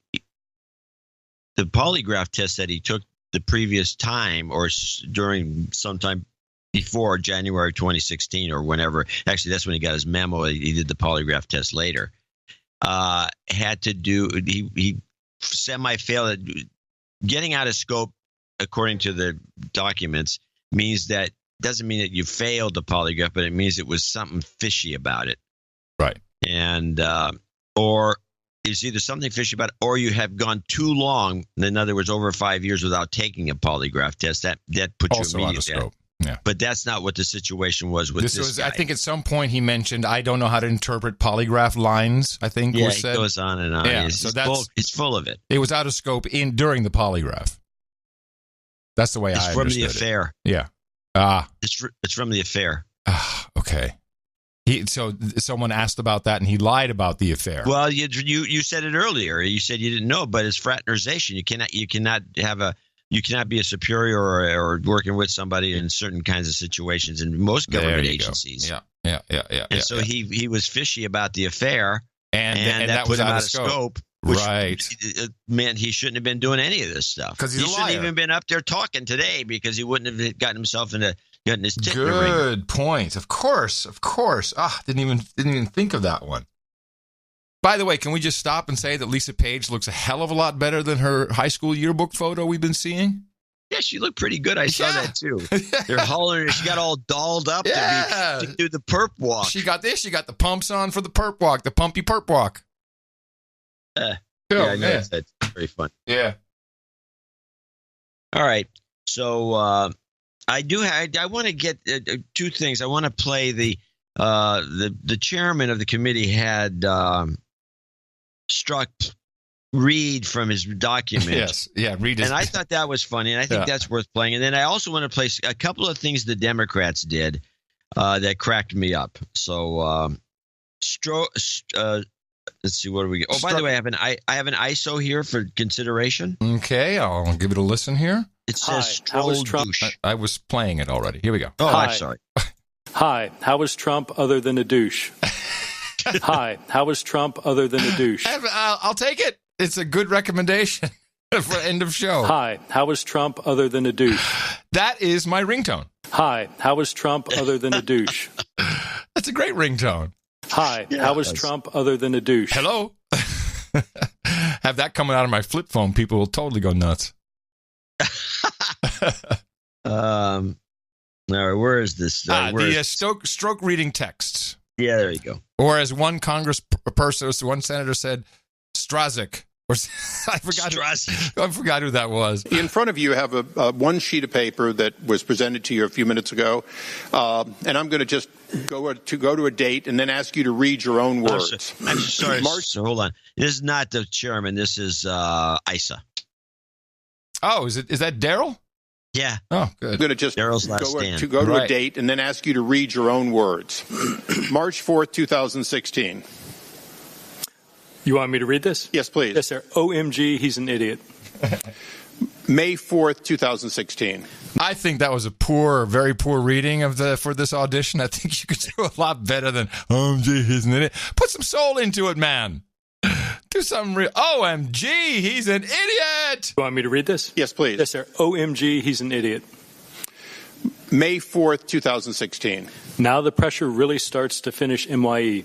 polygraph test that he took the previous time or during sometime before January 2016 or whenever, actually that's when he got his memo, he did the polygraph test later, had to do, he semi-failed. Getting out of scope, according to the documents, doesn't mean that you failed the polygraph, but it means it was something fishy about it. Right. And or it's either something fishy about it, or you have gone too long, in other words, over 5 years without taking a polygraph test. That puts also you out of scope. Yeah. But that's not what the situation was with this guy. I think at some point he mentioned, I don't know how to interpret polygraph lines, I think was said. It goes on and on. Yeah, It's full of it. It was out of scope during the polygraph. That's the way I understood it. It's from the affair. Yeah. It's from the affair. Okay. So someone asked about that, and he lied about the affair. Well, you said it earlier. You said you didn't know, but it's fraternization. You cannot be a superior or working with somebody in certain kinds of situations in most government agencies. Yeah. And so he was fishy about the affair, and that was put him out of scope. Right. Man, he shouldn't have been doing any of this stuff. Because he shouldn't have even been up there talking today, because he wouldn't have gotten himself getting his tit in the ring. Good point. Of course. Didn't even think of that one. By the way, can we just stop and say that Lisa Page looks a hell of a lot better than her high school yearbook photo we've been seeing? Yeah, she looked pretty good. I saw that too. They're hauling her. She got all dolled up to do the perp walk. She got this. She got the pumps on for the perp walk, the pumpy perp walk. I know that's very fun. Yeah. All right. So I want to get two things. I want to play the chairman of the committee had Struck read from his document. Yes. Yeah. Read his. And I thought that was funny, and I think that's worth playing. And then I also want to play a couple of things the Democrats did that cracked me up. So let's see, what do we get? Oh, by the way, I have an ISO here for consideration. Okay, I'll give it a listen here. It says troll douche. I was playing it already. Here we go. Oh, I'm sorry. Hi, how was Trump other than a douche? Hi, how was Trump other than a douche? I'll take it. It's a good recommendation for end of show. Hi, how was Trump other than a douche? That is my ringtone. Hi, how was Trump other than a douche? That's a great ringtone. Hi, how was Trump other than a douche? Hello. Have that coming out of my flip phone, people will totally go nuts. All right, where is this? Stroke reading texts. Yeah, there you go. Or as one congressperson, one senator said, Strazik, Or I forgot who that was. In front of you have a one sheet of paper that was presented to you a few minutes ago, and I'm going to just go to a date and then ask you to read your own words. I'm sorry. So hold on. This is not the chairman. This is Isa. Oh, is that Daryl? Yeah. Oh, good. I'm going to just Daryl's last stand. go to a date and then ask you to read your own words. March 4th, 2016. You want me to read this? Yes, please. Yes, sir. OMG, he's an idiot. May 4th, 2016. I think that was a very poor reading for this audition. I think you could do a lot better than OMG, he's an idiot. Put some soul into it, man. Do something real. OMG, he's an idiot. You want me to read this? Yes, please. Yes, sir. OMG, he's an idiot. May 4th, 2016. Now the pressure really starts to finish MYE.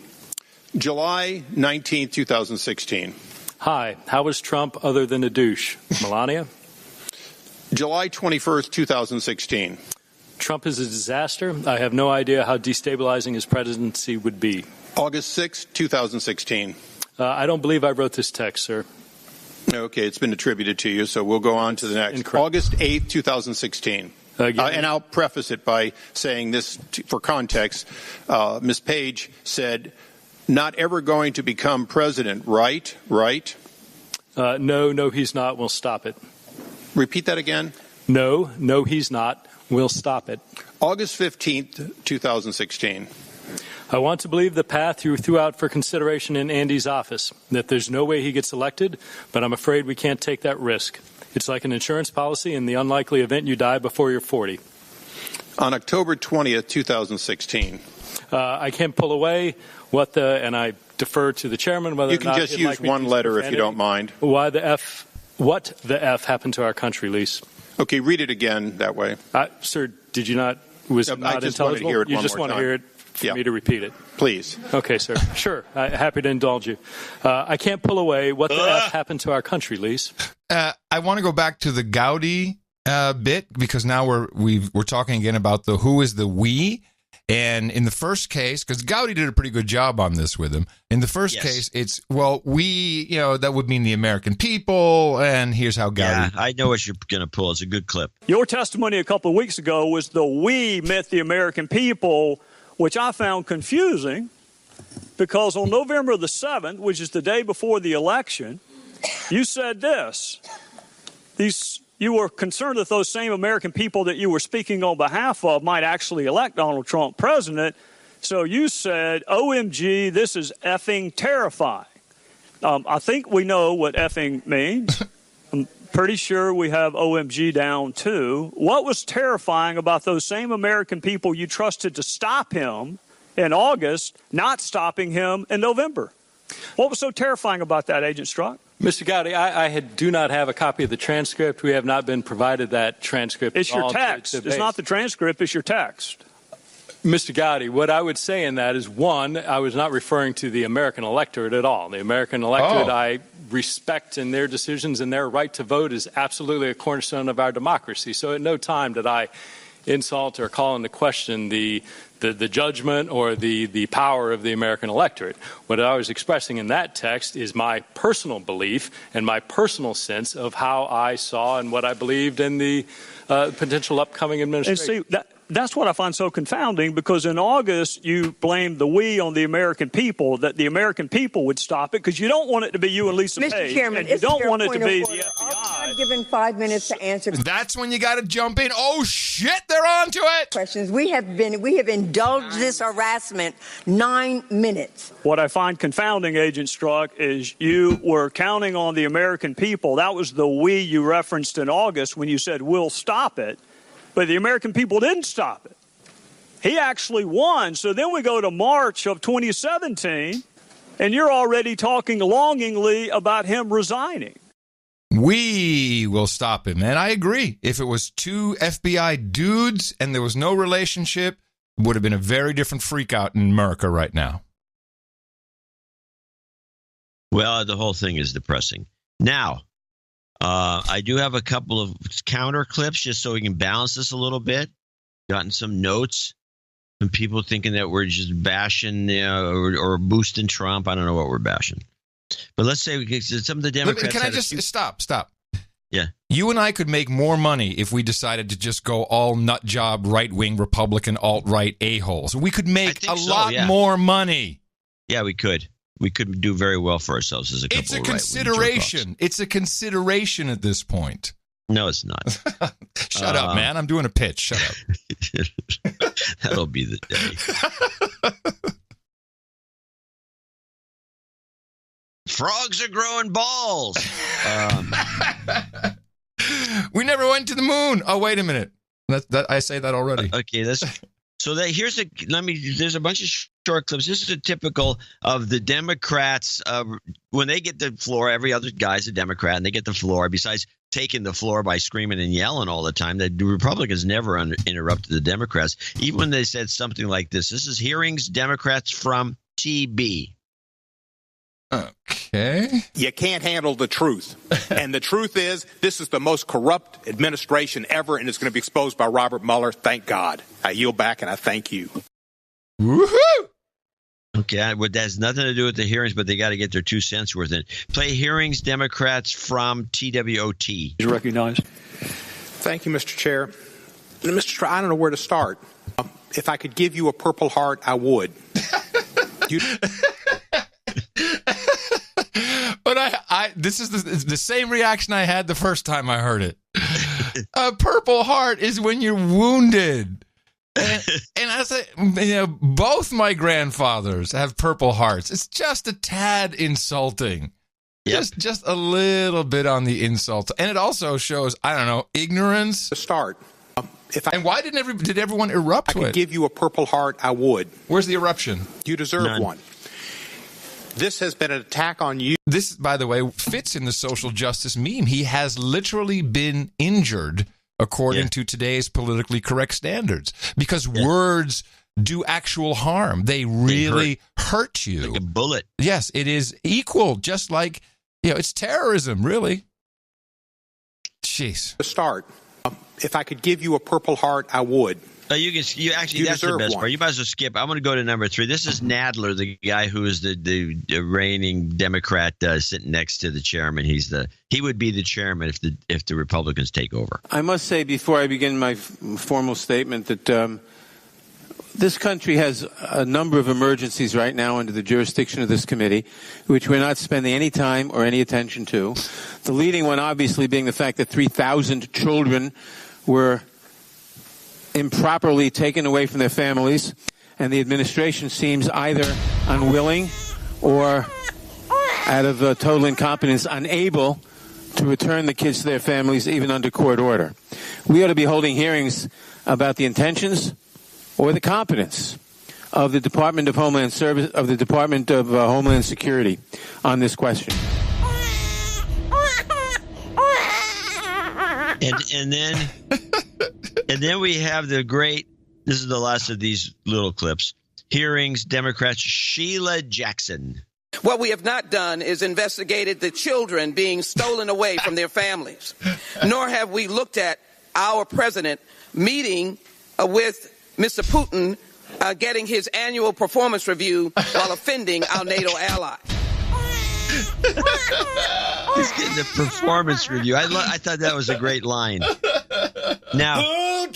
July 19th, 2016. Hi, how was Trump other than a douche? Melania? July 21st, 2016. Trump is a disaster. I have no idea how destabilizing his presidency would be. August 6th, 2016. I don't believe I wrote this text, sir. Okay, it's been attributed to you, so we'll go on to the next. Incorrect. August 8th, 2016. And I'll preface it by saying this for context. Ms. Page said, not ever going to become president, right? Right? No, he's not. We'll stop it. Repeat that again. No, he's not. We'll stop it. August 15th, 2016. I want to believe the path you threw out for consideration in Andy's office, that there's no way he gets elected, but I'm afraid we can't take that risk. It's like an insurance policy in the unlikely event you die before you're 40. On October 20th, 2016. I can't pull away and I defer to the chairman whether you can just use one letter if you don't mind. What the F happened to our country, Lise? Okay, read it again that way. Sir, did you not? Was it not intelligible? Hear it you just want to hear it for me to repeat it? Please. Okay, sir. Sure. Happy to indulge you. I can't pull away. What the F happened to our country, Lise? I want to go back to the Gowdy bit because now we're talking again about the who is the we. And in the first case, because Gowdy did a pretty good job on this with him, in the first case, it's, we, that would mean the American people, and here's how Gowdy... Yeah, I know what you're going to pull. It's a good clip. Your testimony a couple of weeks ago was the we meant the American people, which I found confusing, because on November the 7th, which is the day before the election, you said this. You were concerned that those same American people that you were speaking on behalf of might actually elect Donald Trump president. So you said, OMG, this is effing terrifying. I think we know what effing means. I'm pretty sure we have OMG down too. What was terrifying about those same American people you trusted to stop him in August, not stopping him in November? What was so terrifying about that, Agent Strzok? Mr. Gowdy, I do not have a copy of the transcript. We have not been provided that transcript. It's your text. It's not the transcript. It's your text. Mr. Gowdy, what I would say in that is, one, I was not referring to the American electorate at all. The American electorate I respect in their decisions, and their right to vote is absolutely a cornerstone of our democracy. So at no time did I insult or call into question the judgment or the power of the American electorate. What I was expressing in that text is my personal belief and my personal sense of how I saw and what I believed in the potential upcoming administration. And see, that's what I find so confounding, because in August you blamed the we on the American people, that the American people would stop it, because you don't want it to be you and Lisa Page. Mr. Chairman, and you don't want it to be the FBI. FBI. I'm given 5 minutes to answer. That's when you got to jump in. Oh shit, they're onto it. Questions. We have indulged this harassment 9 minutes. What I find confounding, Agent Strzok, is you were counting on the American people. That was the we you referenced in August when you said we'll stop it. But the American people didn't stop it. He actually won. So then we go to March of 2017, and you're already talking longingly about him resigning. We will stop him. And I agree. If it was two FBI dudes and there was no relationship, it would have been a very different freakout in America right now. Well, the whole thing is depressing. Now, I do have a couple of counter clips just so we can balance this a little bit. Gotten some notes from people thinking that we're just bashing or boosting Trump. I don't know what we're bashing. But let's say some of the Democrats. Can I just stop? Yeah. You and I could make more money if we decided to just go all nut job, right-wing Republican, alt-right a-holes. We could make a lot more money. Yeah, we could. We could do very well for ourselves as a couple. It's a consideration. It's a consideration at this point. No, it's not. Shut up, man. I'm doing a pitch. Shut up. That'll be the day. Frogs are growing balls. We never went to the moon. Oh, wait a minute. I say that already. Okay, here's there's a bunch of short clips. This is a typical of the Democrats. When they get the floor, every other guy's a Democrat, and they get the floor. Besides taking the floor by screaming and yelling all the time, the Republicans never interrupted the Democrats. Even when they said something like this. This is hearings Democrats from TB. Okay. You can't handle the truth. And the truth is, this is the most corrupt administration ever, and it's going to be exposed by Robert Mueller. Thank God. I yield back, and I thank you. Woohoo! Okay, that has nothing to do with the hearings, but they got to get their 2 cents worth in. Play hearings Democrats from TWOT. You recognize. Thank you, Mr. Chair. Mr. Chair, I don't know where to start. If I could give you a Purple Heart, I would. But this is the same reaction I had the first time I heard it. A Purple Heart is when you're wounded. And I say, both my grandfathers have Purple Hearts. It's just a tad insulting. Yep. Just a little bit on the insult. And it also shows, I don't know, ignorance. To start. And why did everyone erupt to it? I could give you a Purple Heart, I would. Where's the eruption? You deserve one. This has been an attack on you. This, by the way, fits in the social justice meme. He has literally been injured according to today's politically correct standards because words do actual harm. They really hurt you. Like a bullet. Yes, it is equal, just like, it's terrorism, really. Jeez. To start, if I could give you a Purple Heart, I would. You that's the best part. You might as well skip. I'm going to go to number 3. This is Nadler, the guy who is the reigning Democrat sitting next to the chairman. He would be the chairman if the Republicans take over. I must say before I begin my formal statement that this country has a number of emergencies right now under the jurisdiction of this committee, which we're not spending any time or any attention to. The leading one, obviously, being the fact that 3,000 children were improperly taken away from their families, and the administration seems either unwilling or, out of total incompetence, unable to return the kids to their families even under court order. We ought to be holding hearings about the intentions or the competence of the Department of Homeland Service, of the Department of Homeland Security on this question. And then we have the great, this is the last of these little clips, hearings Democrats Sheila Jackson. What we have not done is investigated the children being stolen away from their families, nor have we looked at our president meeting with Mr. Putin, getting his annual performance review while offending our NATO ally. He's getting the performance review. I thought that was a great line. Now,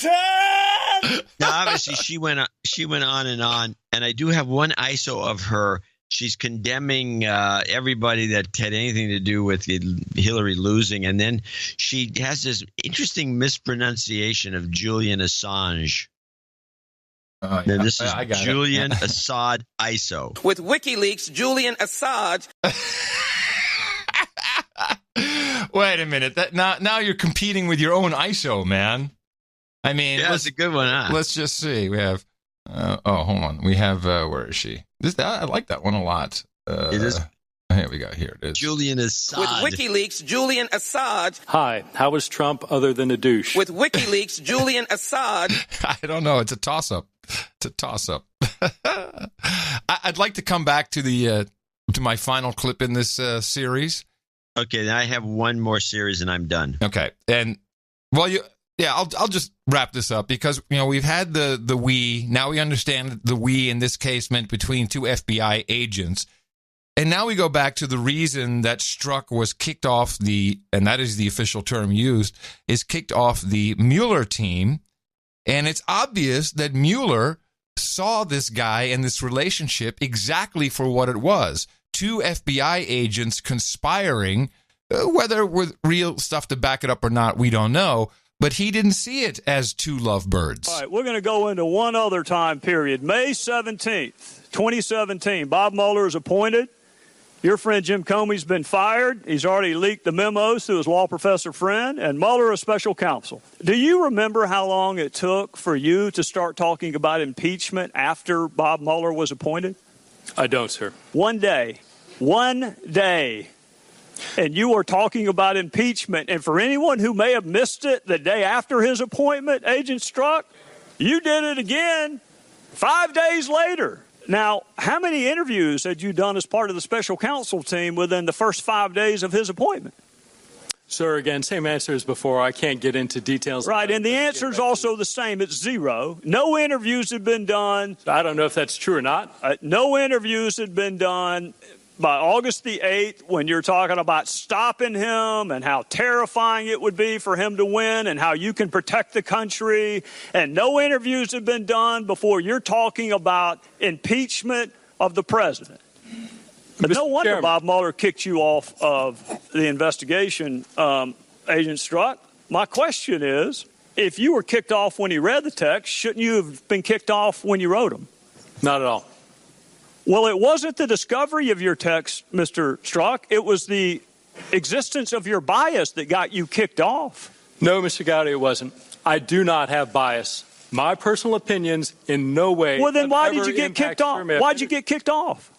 obviously, she went on, and I do have one ISO of her. She's condemning everybody that had anything to do with Hillary losing, and then she has this interesting mispronunciation of Julian Assange. Oh, yeah. Now, this is Julian Assad ISO. With WikiLeaks, Julian Assange. Wait a minute. Now you're competing with your own ISO, man. I mean, that's a good one, huh? Let's just see. We have. Hold on. We have. Where is she? I like that one a lot. It is. Here we go. Here it is. Julian Assad. With WikiLeaks, Julian Assange. Hi. How is Trump other than a douche? With WikiLeaks, Julian Assange. I don't know. It's a toss-up. I'd like to come back to to my final clip in this series. Okay, then I have one more series and I'm done. Okay, and I'll just wrap this up because we've had the we. Now we understand the we in this case meant between two FBI agents. And now we go back to the reason that Strzok was kicked off and that is the official term used, is kicked off the Mueller team. And it's obvious that Mueller saw this guy and this relationship exactly for what it was. Two FBI agents conspiring, whether with real stuff to back it up or not, we don't know. But he didn't see it as two lovebirds. All right, we're going to go into one other time period. May 17th, 2017, Bob Mueller is appointed. Your friend Jim Comey's been fired. He's already leaked the memos to his law professor friend, and Mueller is special counsel. Do you remember how long it took for you to start talking about impeachment after Bob Mueller was appointed? I don't, sir. 1 day. 1 day. And you were talking about impeachment. And for anyone who may have missed it the day after his appointment, Agent Strzok, you did it again 5 days later. Now, how many interviews had you done as part of the special counsel team within the first 5 days of his appointment? Sir, again, same answer as before. I can't get into details. Right, and the answer is also the same. It's 0. No interviews had been done. I don't know if that's true or not. No interviews had been done by August the 8th, when you're talking about stopping him and how terrifying it would be for him to win and how you can protect the country. And no interviews have been done before you're talking about impeachment of the president. But no wonder Chairman, Bob Mueller kicked you off of the investigation, Agent Strzok. My question is, if you were kicked off when he read the text, shouldn't you have been kicked off when you wrote them? Not at all. Well, it wasn't the discovery of your text, Mr. Strzok. It was the existence of your bias that got you kicked off. No, Mr. Gowdy, it wasn't. I do not have bias. My personal opinions in no way. Well, then why did you get kicked off? Why did you get kicked off?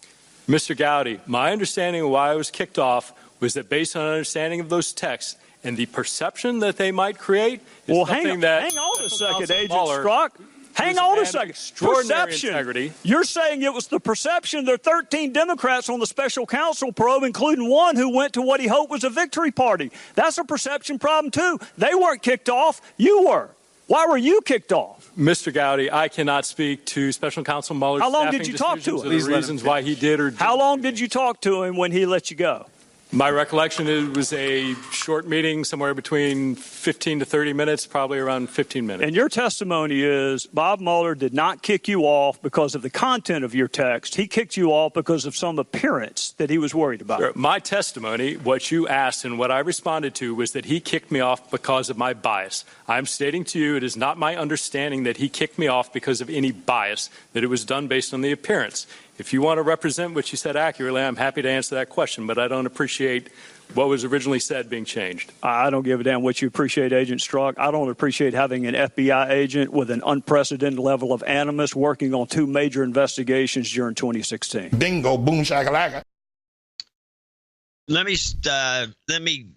Mr. Gowdy, my understanding of why I was kicked off was that based on an understanding of those texts and the perception that they might create is something that... Hang on a second, Agent Strzok. Hang on a second. Perception. Integrity. You're saying it was the perception. There are 13 Democrats on the special counsel probe, including one who went to what he hoped was a victory party. That's a perception problem, too. They weren't kicked off. You were. Why were you kicked off? Mr. Gowdy, I cannot speak to Special Counsel Mueller's How long did you talk to him? The reasons why he did or didn't. How long did you talk to him when he let you go? My recollection, it was a short meeting, somewhere between 15 to 30 minutes, probably around 15 minutes. And your testimony is Bob Mueller did not kick you off because of the content of your text. He kicked you off because of some appearance that he was worried about. Sure. My testimony, what you asked and what I responded to, was that he kicked me off because of my bias. I'm stating to you it is not my understanding that he kicked me off because of any bias, that it was done based on the appearance. If you want to represent what you said accurately, I'm happy to answer that question, but I don't appreciate what was originally said being changed. I don't give a damn what you appreciate, Agent Strzok. I don't appreciate having an FBI agent with an unprecedented level of animus working on 2 major investigations during 2016. Bingo, boom, shakalaka. Let me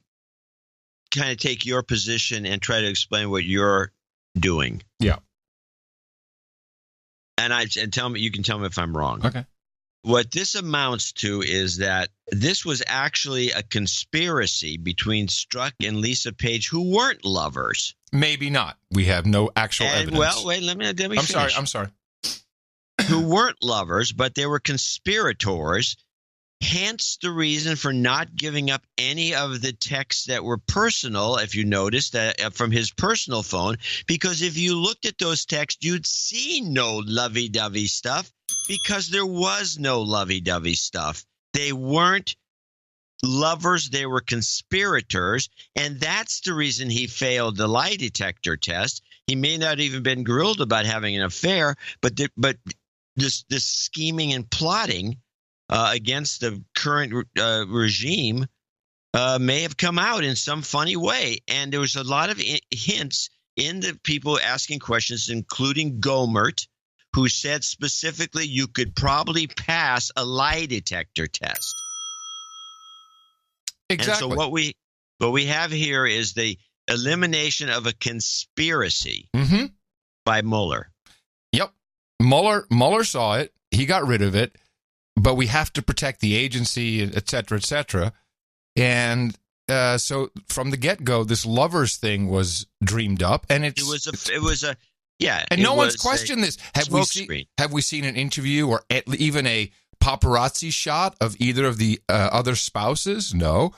kind of take your position and try to explain what you're doing. Yeah. And tell me, you can tell me if I'm wrong. Okay. What this amounts to is that this was actually a conspiracy between Strzok and Lisa Page, who weren't lovers. Maybe not. We have no actual evidence. Well, wait, let me finish. I'm sorry. Who weren't lovers, but they were conspirators. Hence the reason for not giving up any of the texts that were personal, if you noticed, that from his personal phone. Because if you looked at those texts, you'd see no lovey-dovey stuff, because there was no lovey-dovey stuff. They weren't lovers, they were conspirators, and that's the reason he failed the lie detector test. He may not even been grilled about having an affair, but this scheming and plotting against the current regime may have come out in some funny way. And there was a lot of hints in the people asking questions, including Gomert, who said specifically you could probably pass a lie detector test. Exactly. And so what we have here is the elimination of a conspiracy by Mueller. Yep. Mueller saw it. He got rid of it. But we have to protect the agency, et cetera, et cetera. And so from the get-go, this lovers thing was dreamed up, and it was a. And no one's questioned this. Have we seen an interview or even a paparazzi shot of either of the other spouses? No.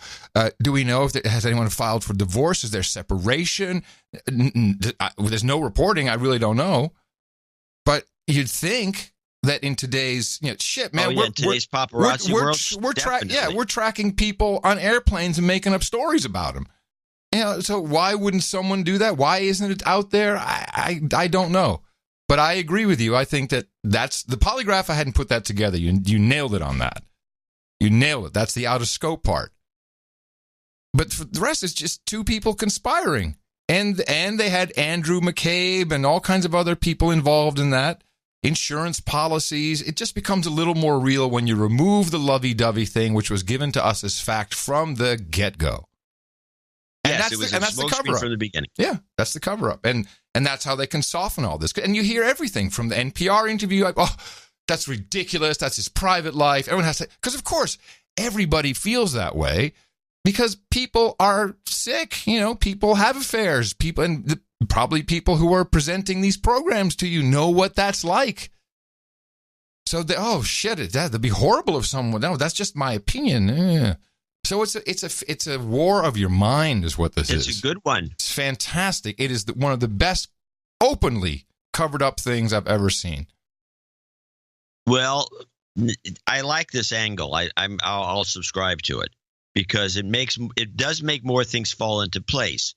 Do we know if has anyone filed for divorce? Is there separation? There's no reporting. I really don't know. But you'd think that in today's shit, man. Today's paparazzi world. We're tracking people on airplanes and making up stories about them. So why wouldn't someone do that? Why isn't it out there? I don't know. But I agree with you. I think that's the polygraph. I hadn't put that together. You nailed it on that. You nailed it. That's the out of scope part. But for the rest, it's just two people conspiring. And they had Andrew McCabe and all kinds of other people involved in that. Insurance policies. It just becomes a little more real when you remove the lovey-dovey thing, which was given to us as fact from the get-go. Yes, it was a smokescreen from the beginning. Yeah, that's the cover-up. And that's how they can soften all this. And you hear everything from the NPR interview, like, oh, that's ridiculous. That's his private life. Everyone has to, because of course, everybody feels that way because people are sick. People have affairs. Probably people who are presenting these programs to you know what that's like. So, that'd be horrible if someone, no, that's just my opinion. So it's a war of your mind is what this is. It's a good one. It's fantastic. It is one of the best openly covered up things I've ever seen. Well, I like this angle. I'll subscribe to it because it does make more things fall into place.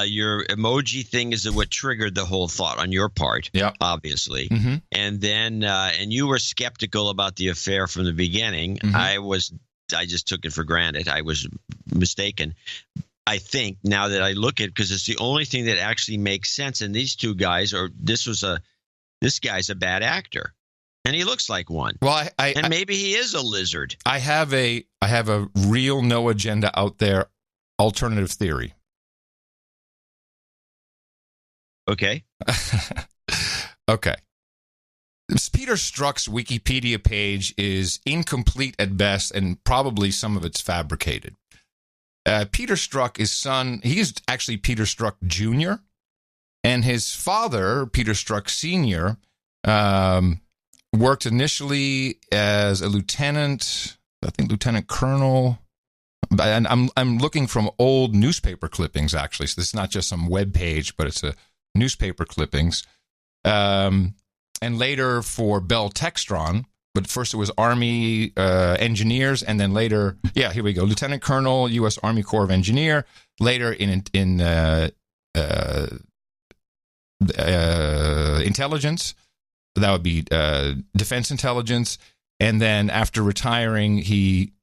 Your emoji thing is what triggered the whole thought on your part, obviously. Mm-hmm. And then and you were skeptical about the affair from the beginning. Mm-hmm. I just took it for granted. I was mistaken. I think now that I look at it, because it's the only thing that actually makes sense. And these two guys, this guy's a bad actor, and he looks like one. Well, and maybe he is a lizard. I have a real no agenda out there alternative theory. Okay. Okay. Peter Strzok's Wikipedia page is incomplete at best, and probably some of it's fabricated. Peter Strzok, he is actually Peter Strzok Jr., and his father, Peter Strzok Sr., worked initially as a lieutenant, I think lieutenant colonel. And I'm looking from old newspaper clippings, actually, so this is not just some web page, but it's a newspaper clippings. And later for Bell Textron, but first it was Army engineers, and then later, here we go, Lieutenant Colonel, U.S. Army Corps of Engineer. Later in intelligence, that would be Defense Intelligence, and then after retiring, he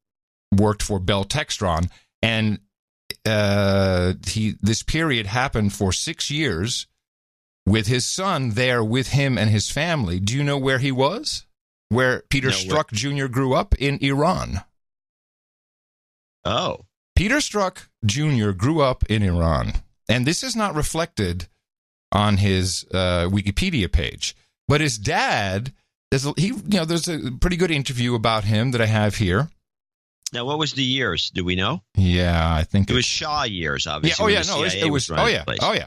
worked for Bell Textron, and this period happened for 6 years. With his son there with him and his family. Do you know where he was? Where Peter Strzok Jr. grew up? In Iran. Oh. Peter Strzok Jr. grew up in Iran. And this is not reflected on his Wikipedia page. But his dad, there's a pretty good interview about him that I have here. Now, what was the years? Do we know? Yeah, I think it was Shah years, obviously. It was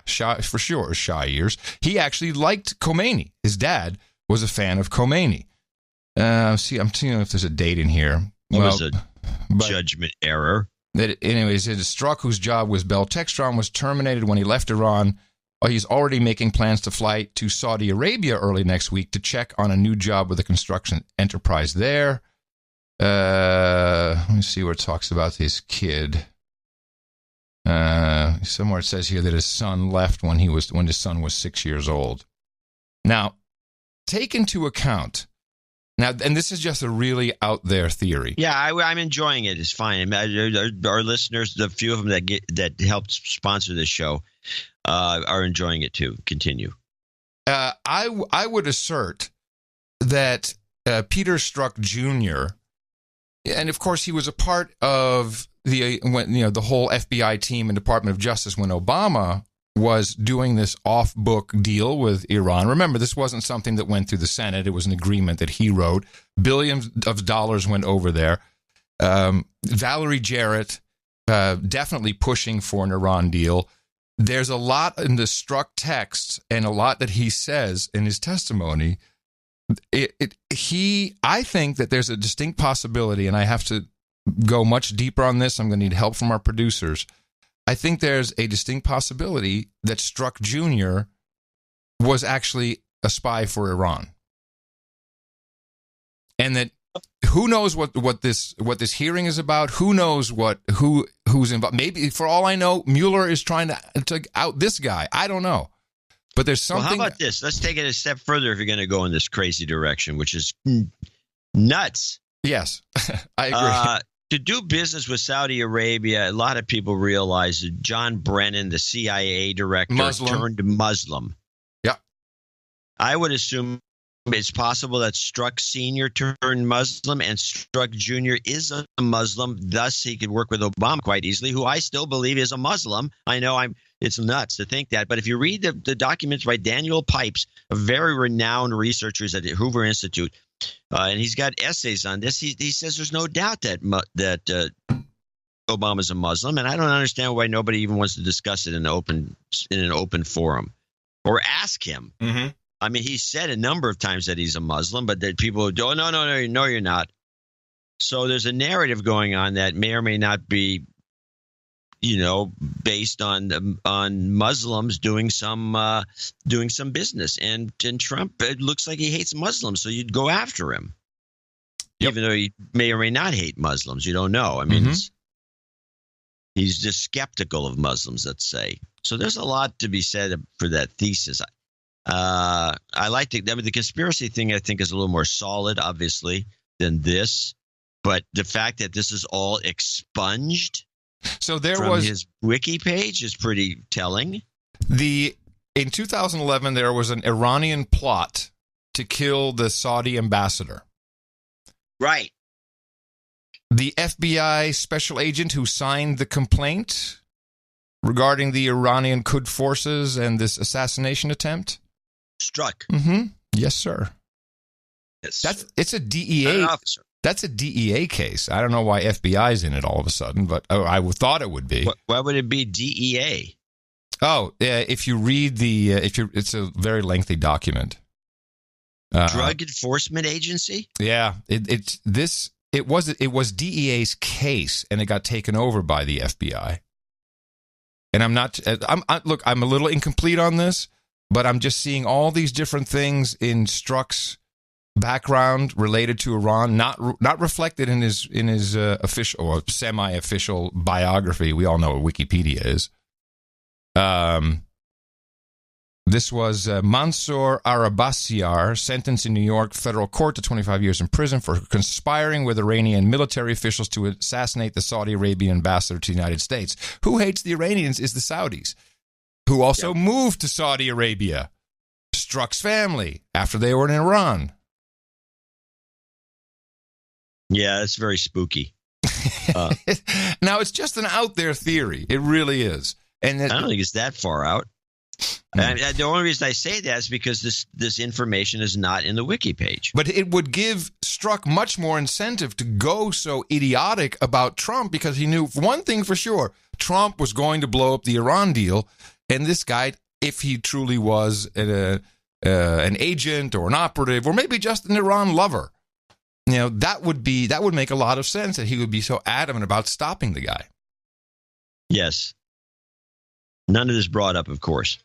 Shah, for sure, it was Shah years. He actually liked Khomeini. His dad was a fan of Khomeini. I'm seeing if there's a date in here. It was a judgment error. Anyways, Strzok, whose job was Bell Textron, was terminated when he left Iran. He's already making plans to fly to Saudi Arabia early next week to check on a new job with a construction enterprise there. Let me see where it talks about his kid. Somewhere it says here that his son left when his son was 6 years old. Now, take into account. Now, and this is just a really out there theory. Yeah, I'm enjoying it. It's fine. Our listeners, the few of them that helped sponsor this show, are enjoying it too. Continue. I would assert that Peter Strzok Jr. And of course, he was a part of the whole FBI team and Department of Justice when Obama was doing this off-book deal with Iran. Remember, this wasn't something that went through the Senate. It was an agreement that he wrote. Billions of dollars went over there. Valerie Jarrett definitely pushing for an Iran deal. There's a lot in the Strzok text and a lot that he says in his testimony I think that there's a distinct possibility, and I have to go much deeper on this. I'm going to need help from our producers. I think there's a distinct possibility that Strzok Jr. was actually a spy for Iran. And that who knows what this hearing is about? Who knows who's involved? Maybe, for all I know, Mueller is trying to out this guy. I don't know. But there's something. Well, how about this? Let's take it a step further if you're going to go in this crazy direction, which is nuts. Yes, I agree. To do business with Saudi Arabia, a lot of people realize that John Brennan, the CIA director, turned Muslim. Yeah. I would assume it's possible that Strzok Sr. turned Muslim and Strzok Jr. is a Muslim. Thus, he could work with Obama quite easily, who I still believe is a Muslim. I know it's nuts to think that. But if you read the documents by Daniel Pipes, a very renowned researcher at the Hoover Institute, and he's got essays on this, he says there's no doubt that Obama's a Muslim. And I don't understand why nobody even wants to discuss it in an open forum or ask him. Mm-hmm. I mean, he said a number of times that he's a Muslim, but that people go, oh, no, you're not. So there's a narrative going on that may or may not be, based on Muslims doing some business. And Trump, it looks like he hates Muslims, so you'd go after him, even though he may or may not hate Muslims. You don't know. I mean, he's just skeptical of Muslims, let's say. So there's a lot to be said for that thesis. I like the conspiracy thing, I think, is a little more solid, obviously, than this. But the fact that this is all expunged from his wiki page is pretty telling. In 2011, there was an Iranian plot to kill the Saudi ambassador. Right. The FBI special agent who signed the complaint regarding the Iranian Quds forces and this assassination attempt. Strzok. Mm-hmm. Yes, sir. Yes, it's a DEA. That's a DEA case. I don't know why FBI's in it all of a sudden, but I thought it would be. Why would it be DEA? Oh, if you read it's a very lengthy document. Drug Enforcement Agency. Yeah, it was DEA's case, and it got taken over by the FBI. And I'm a little incomplete on this. But I'm just seeing all these different things in Strzok's background related to Iran, not reflected in his official or semi-official biography. We all know what Wikipedia is. This was Mansour Arabasyar, sentenced in New York federal court to 25 years in prison for conspiring with Iranian military officials to assassinate the Saudi Arabian ambassador to the United States. Who hates the Iranians is the Saudis, who also moved to Saudi Arabia. Strzok's family, after they were in Iran. Yeah, that's very spooky. Now, it's just an out there theory. It really is. And I don't think it's that far out. The only reason I say that is because this information is not in the wiki page. But it would give Strzok much more incentive to go so idiotic about Trump, because he knew one thing for sure. Trump was going to blow up the Iran deal. And this guy, if he truly was an agent or an operative or maybe just an Iran lover, that would make a lot of sense that he would be so adamant about stopping the guy. Yes. None of this brought up, of course,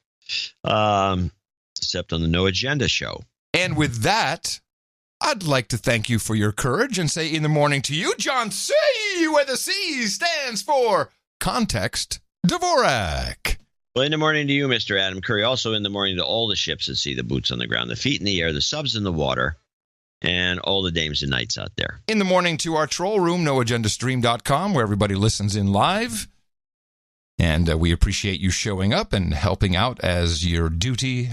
except on the No Agenda show. And with that, I'd like to thank you for your courage and say in the morning to you, John C., where the C stands for Context Dvorak. Well, in the morning to you, Mr. Adam Curry. Also in the morning to all the ships at sea, the boots on the ground, the feet in the air, the subs in the water, and all the dames and knights out there. In the morning to our troll room, noagendastream.com, where everybody listens in live. And we appreciate you showing up and helping out as you are duty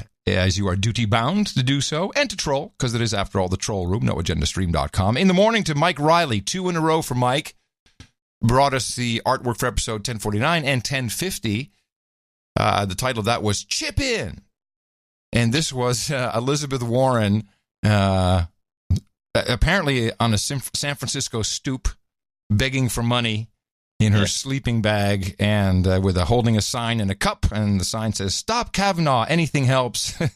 bound to do so, and to troll, because it is, after all, the troll room, noagendastream.com. In the morning to Mike Riley, 2 in a row for Mike. Brought us the artwork for episode 1049 and 1050. The title of that was Chip In. And this was Elizabeth Warren, apparently on a San Francisco stoop, begging for money in her sleeping bag, and with holding a sign and a cup. And the sign says, "Stop Kavanaugh, anything helps." And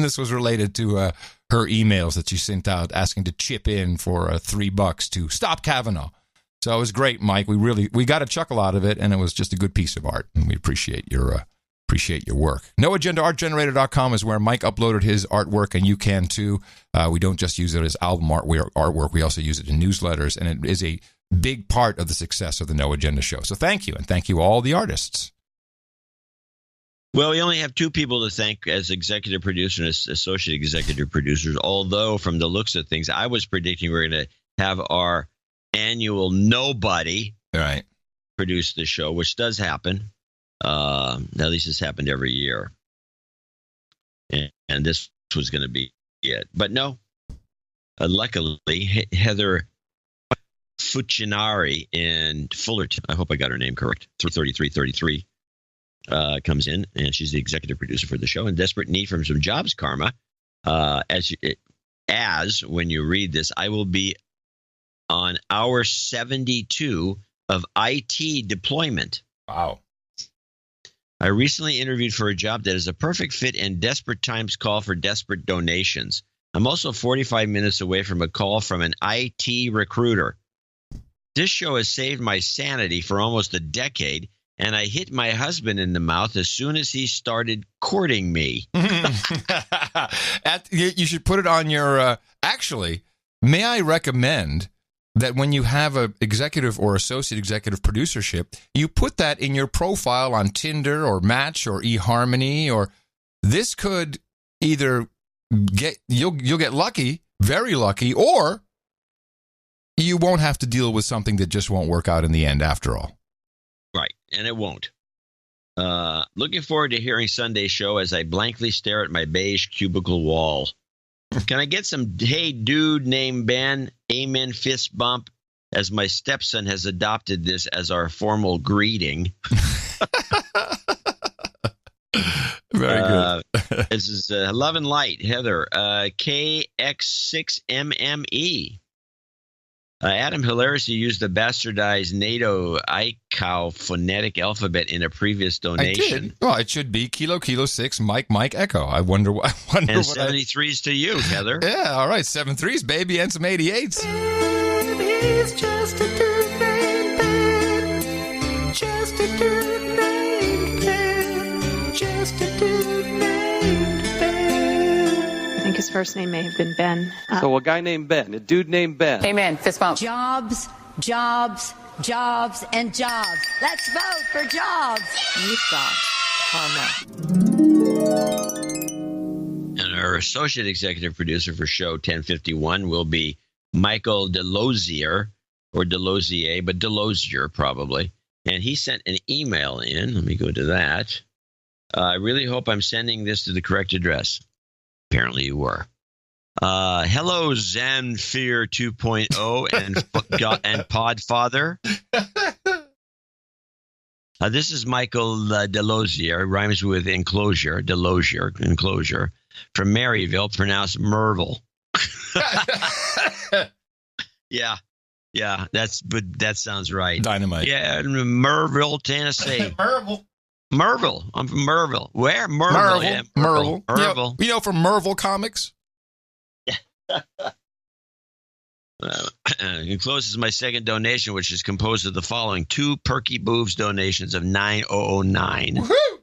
this was related to her emails that she sent out asking to chip in for $3 to stop Kavanaugh. So it was great, Mike. We got a chuckle out of it, and it was just a good piece of art, and we appreciate your work. NoAgendaArtGenerator.com is where Mike uploaded his artwork, and you can too. We don't just use it as album artwork. We also use it in newsletters, and it is a big part of the success of the No Agenda show. So thank you, and thank you all the artists. Well, we only have two people to thank as executive producer and associate executive producers, although from the looks of things, I was predicting we're going to have our annual nobody produce the show, which does happen. At least it's happened every year. And this was going to be it. But no, luckily, Heather Fucinari in Fullerton, I hope I got her name correct, 3333, comes in, and she's the executive producer for the show. In desperate need for some jobs karma, as when you read this, I will be on hour 72 of IT deployment. Wow. I recently interviewed for a job that is a perfect fit and desperate times call for desperate donations. I'm also 45 minutes away from a call from an IT recruiter. This show has saved my sanity for almost a decade, and I hit my husband in the mouth as soon as he started courting me. You should put it on your... actually, may I recommend that when you have an executive or associate executive producership, you put that in your profile on Tinder or Match or eHarmony, or this could either you'll get lucky, very lucky, or you won't have to deal with something that just won't work out in the end after all. Right, and it won't. Looking forward to hearing Sunday's show as I blankly stare at my beige cubicle wall. Can I get some, hey, dude named Ben, amen, fist bump, as my stepson has adopted this as our formal greeting. Very good. This is Love and Light, Heather, KX6MME. Adam hilariously used the bastardized NATO ICAO phonetic alphabet in a previous donation. I did. Well, it should be Kilo 6 Mike Echo. I wonder what. And 73s to you, Heather. Yeah, all right, 7-3s, baby, and some 88s. He's just a dude named Ben. Just a dude named Ben. Just a dude named Ben. I think his first name may have been Ben. So a guy named Ben, a dude named Ben. Amen. Fist bump. Jobs, jobs, jobs, and jobs. Let's vote for jobs. You've got karma. And our associate executive producer for show 1051 will be Michael Delosier, or Delosier, but Delosier probably. And he sent an email in. Let me go to that. I really hope I'm sending this to the correct address. Apparently you were. Hello, Zanfear 2.0 and Podfather. This is Michael Delosier, rhymes with enclosure, enclosure, from Maryville, pronounced Merville. Yeah, that sounds right. Dynamite. Yeah, Merville, Tennessee. Merville. I'm from Merville. Where? Merville. Yeah, Merville. Merville. You know from Merville Comics? Encloses my second donation, which is composed of the following: 2 Perky Boobs donations of $9.009. Woohoo!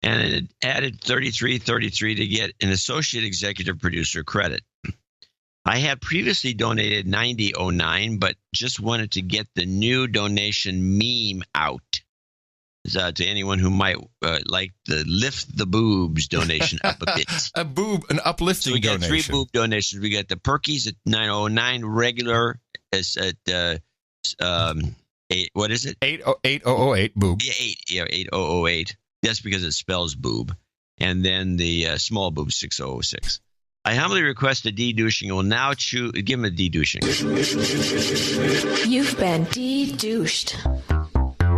And it added $33.33 to get an associate executive producer credit. I had previously donated $90.09, but just wanted to get the new donation meme out. To anyone who might like the lift the boobs donation up a bit. An uplifting donation. So we got 3 boob donations. We got the Perkies at $9.09, regular is at 8. What is it? 8.008 boob. Yeah, 8.008. That's because it spells boob. And then the small boob 6.006. I humbly request a de-douching will now choose. Give him a de-douching. You've been de-douched.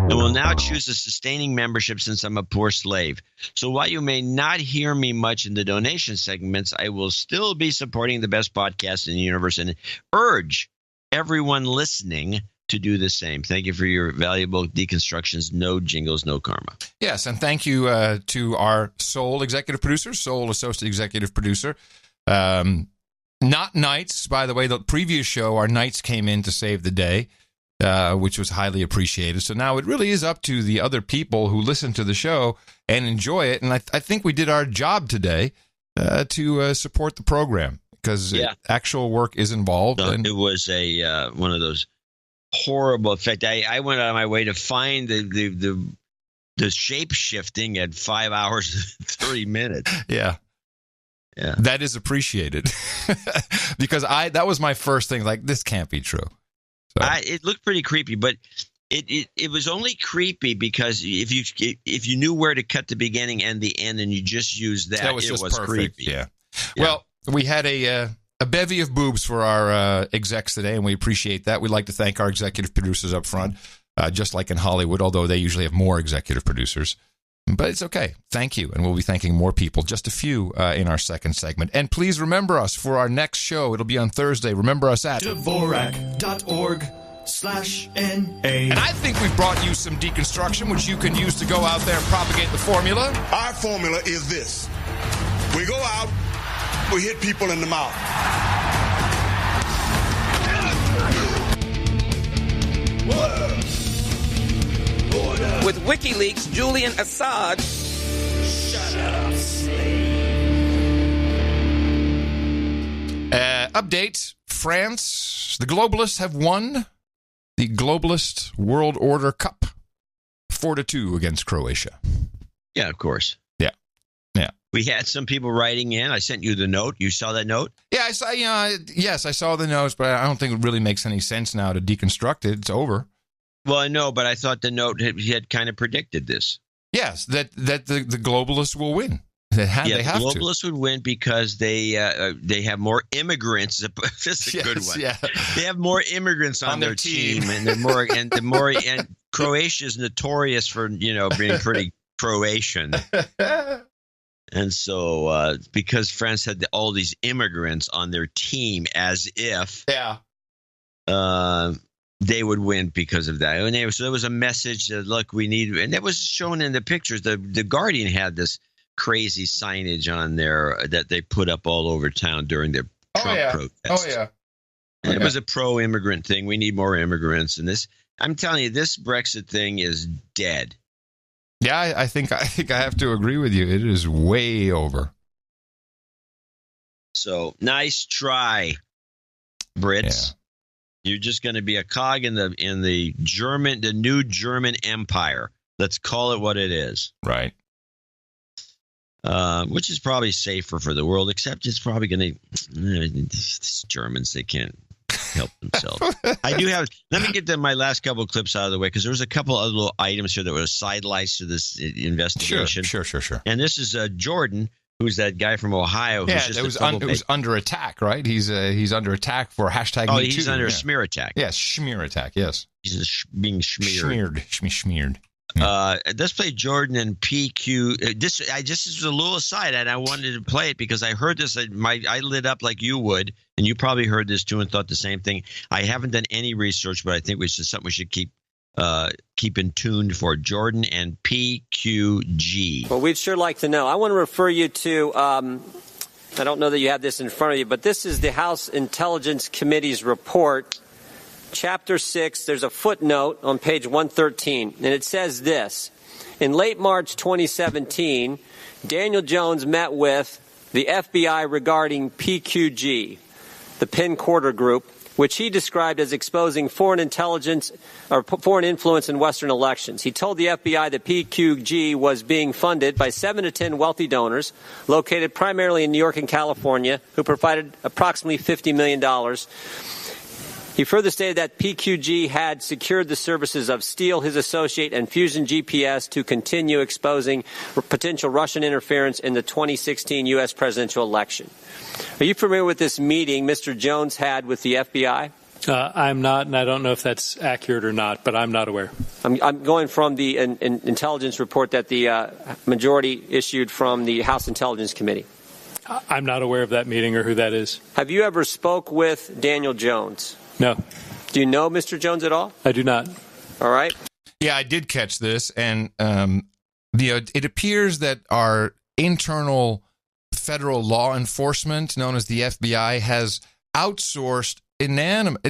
And will now choose a sustaining membership since I'm a poor slave. So while you may not hear me much in the donation segments, I will still be supporting the best podcast in the universe and urge everyone listening to do the same. Thank you for your valuable deconstructions. No jingles, no karma. Yes, and thank you to our sole executive producer, sole associate executive producer, Not Knights, by the way. The previous show, our Knights came in to save the day, which was highly appreciated. So now it really is up to the other people who listen to the show and enjoy it. And I think we did our job today to support the program, because actual work is involved. No, it was a one of those horrible. In fact, I went out of my way to find the shape shifting at 5 hours and 30 minutes. Yeah. Yeah. That is appreciated. Because that was my first thing, like, this can't be true. So. It looked pretty creepy, but it was only creepy because if you knew where to cut the beginning and the end and you just used that was it just was perfect. Creepy. Yeah. Well, we had a bevy of boobs for our execs today, and we appreciate that. We'd like to thank our executive producers up front, just like in Hollywood, although they usually have more executive producers. But it's okay. Thank you. And we'll be thanking more people, just a few in our second segment. And please remember us for our next show. It'll be on Thursday. Remember us at Dvorak.org/NA. And I think we've brought you some deconstruction, which you can use to go out there and propagate the formula. Our formula is this. We go out, we hit people in the mouth. With WikiLeaks, Julian Assange. Shut up, Update. France, the globalists have won the Globalist World Order Cup 4-2 against Croatia. Yeah, of course. Yeah. We had some people writing in. I sent you the note. You saw that note? Yeah, I saw. Yes, I saw the notes, but I don't think it really makes any sense now to deconstruct it. It's over. Well, I know, but I thought the note had kind of predicted this. Yes, that the globalists will win. They have the to. globalists would win because they have more immigrants. This is a good one. Yeah. They have more immigrants on their team, and and Croatia is notorious for being pretty Croatian. And so, because France had all these immigrants on their team, as if they would win because of that. And so there was a message that, look, we need, and that was shown in the pictures. The Guardian had this crazy signage on there that they put up all over town during the Trump protests. Oh, yeah. And it was a pro-immigrant thing. We need more immigrants. And this, I'm telling you, this Brexit thing is dead. Yeah, I think I have to agree with you. It is way over. So nice try, Brits. Yeah. You're just going to be a cog in the new German Empire. Let's call it what it is. Right. Which is probably safer for the world, except it's probably going to these Germans, they can't help themselves. I do have. Let me get my last couple of clips out of the way, because there was a couple of little items here that were sidelights to this investigation. Sure. And this is Jordan, who's that guy from Ohio. Yeah, who's just it was under attack, right? He's under attack for hashtag Me Too. He's under a smear attack. Yes, smear attack. Yes, he's being smeared. Smeared. Let's play Jordan and PQ. This is a little aside, and I wanted to play it because I heard this. I lit up like you would, and you probably heard this too and thought the same thing. I haven't done any research, but I think it's something we should keep in tune for. Jordan and PQG. Well, we'd sure like to know. I want to refer you to. I don't know that you have this in front of you, but this is the House Intelligence Committee's report. Chapter 6, there's a footnote on page 113, and it says this. In late March 2017, Daniel Jones met with the FBI regarding PQG, the Penn Quarter Group, which he described as exposing foreign intelligence or foreign influence in Western elections. He told the FBI that PQG was being funded by 7 to 10 wealthy donors located primarily in New York and California, who provided approximately $50 million. He further stated that PQG had secured the services of Steele, his associate, and Fusion GPS to continue exposing potential Russian interference in the 2016 U.S. presidential election. Are you familiar with this meeting Mr. Jones had with the FBI? I'm not, and I don't know if that's accurate or not, but I'm not aware. I'm going from the intelligence report that the majority issued from the House Intelligence Committee. I'm not aware of that meeting or who that is. Have you ever spoke with Daniel Jones? No. Do you know Mr. Jones at all? I do not. All right. Yeah, I did catch this, and it appears that our internal federal law enforcement, known as the FBI, has outsourced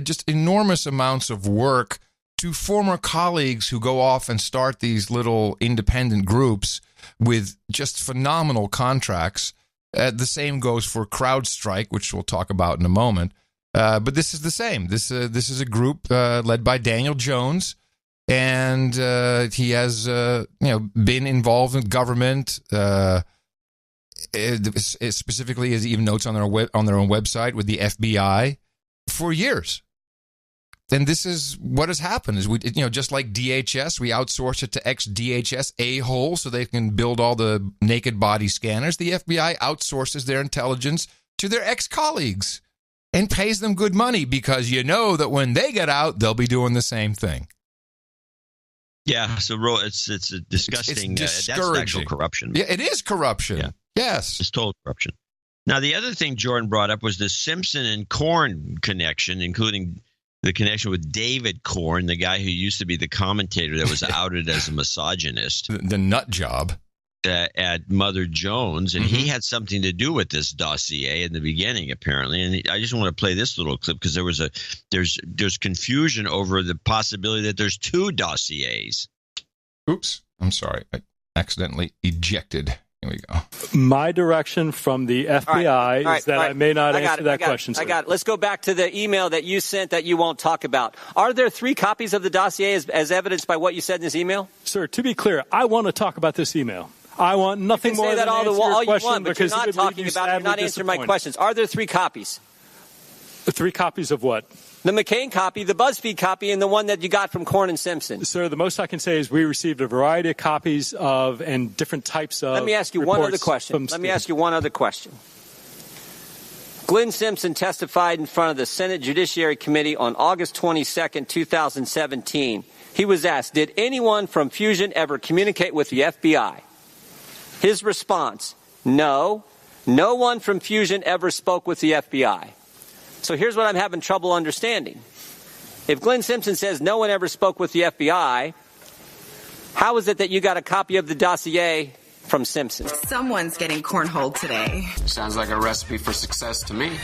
just enormous amounts of work to former colleagues who go off and start these little independent groups with just phenomenal contracts. The same goes for CrowdStrike, which we'll talk about in a moment. But this is the same. This is a group led by Daniel Jones, and he has been involved in government. Specifically, as he even notes on their own website, with the FBI for years. And this is what has happened: is we, just like DHS, we outsource it to ex-DHS a-holes so they can build all the naked body scanners. The FBI outsources their intelligence to their ex-colleagues and pays them good money because that when they get out, they'll be doing the same thing. Yeah, so it's a disgusting. It's that's actual corruption. Yeah, it is corruption. Yeah. Yes, it's total corruption. Now, the other thing Jordan brought up was the Simpson and Korn connection, including the connection with David Korn, the guy who used to be the commentator that was outed as a misogynist, the nut job at Mother Jones, and he had something to do with this dossier in the beginning, apparently. And I just want to play this little clip because there's confusion over the possibility that there's two dossiers. Oops, I'm sorry, I accidentally ejected. Here we go. My direction from the FBI is that I may not answer that question. I got it. Let's go back to the email that you sent that you won't talk about. Are there 3 copies of the dossier as evidenced by what you said in this email? Sir, to be clear, I want to talk about this email. I want nothing more than all answer your you question want, but you're not talking about it. You're not answering my questions. Are there 3 copies? 3 copies of what? The McCain copy, the BuzzFeed copy, and the one that you got from Korn and Simpson. Sir, the most I can say is we received a variety of copies of and different types of. Let me ask you one other question. Glenn Simpson testified in front of the Senate Judiciary Committee on August 22nd, 2017. He was asked, did anyone from Fusion ever communicate with the FBI? His response, no. No one from Fusion ever spoke with the FBI. So here's what I'm having trouble understanding. If Glenn Simpson says no one ever spoke with the FBI, how is it that you got a copy of the dossier from Simpson? Someone's getting cornholed today. Sounds like a recipe for success to me.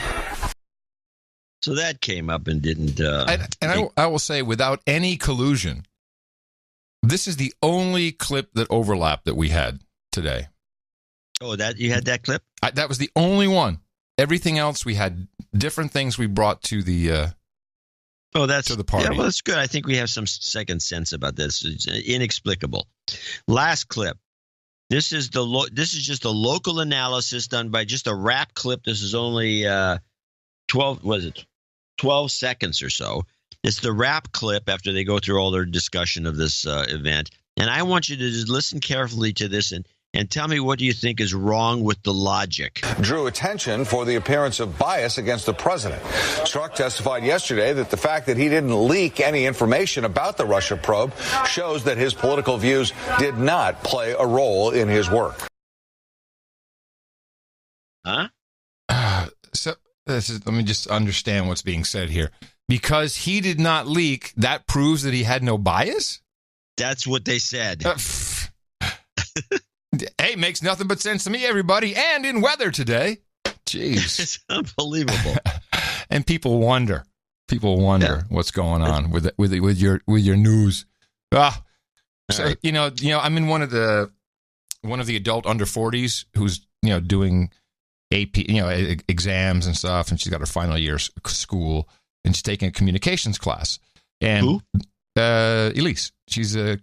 So that came up and didn't. I will say, without any collusion, this is the only clip that overlapped that we had today. Oh, that you had that clip? That was the only one. Everything else, we had different things we brought to the to the party. Yeah, well, that's good. I think we have some second sense about this. It's inexplicable. Last clip. This is just a local analysis done by just a rap clip. This is only 12 seconds or so. It's the rap clip after they go through all their discussion of this event. And I want you to just listen carefully to this and tell me what do you think is wrong with the logic. Drew attention for the appearance of bias against the president. Strzok testified yesterday that the fact that he didn't leak any information about the Russia probe shows that his political views did not play a role in his work. Huh? Let me just understand what's being said here. Because he did not leak, that proves that he had no bias? That's what they said. Hey, makes nothing but sense to me, everybody. And in weather today. Jeez. It's unbelievable. And people wonder what's going on with your news. So right. I'm in one of the adult under 40s who's doing AP exams and stuff, and she's got her final year school, and she's taking a communications class. And who? Elise. She's one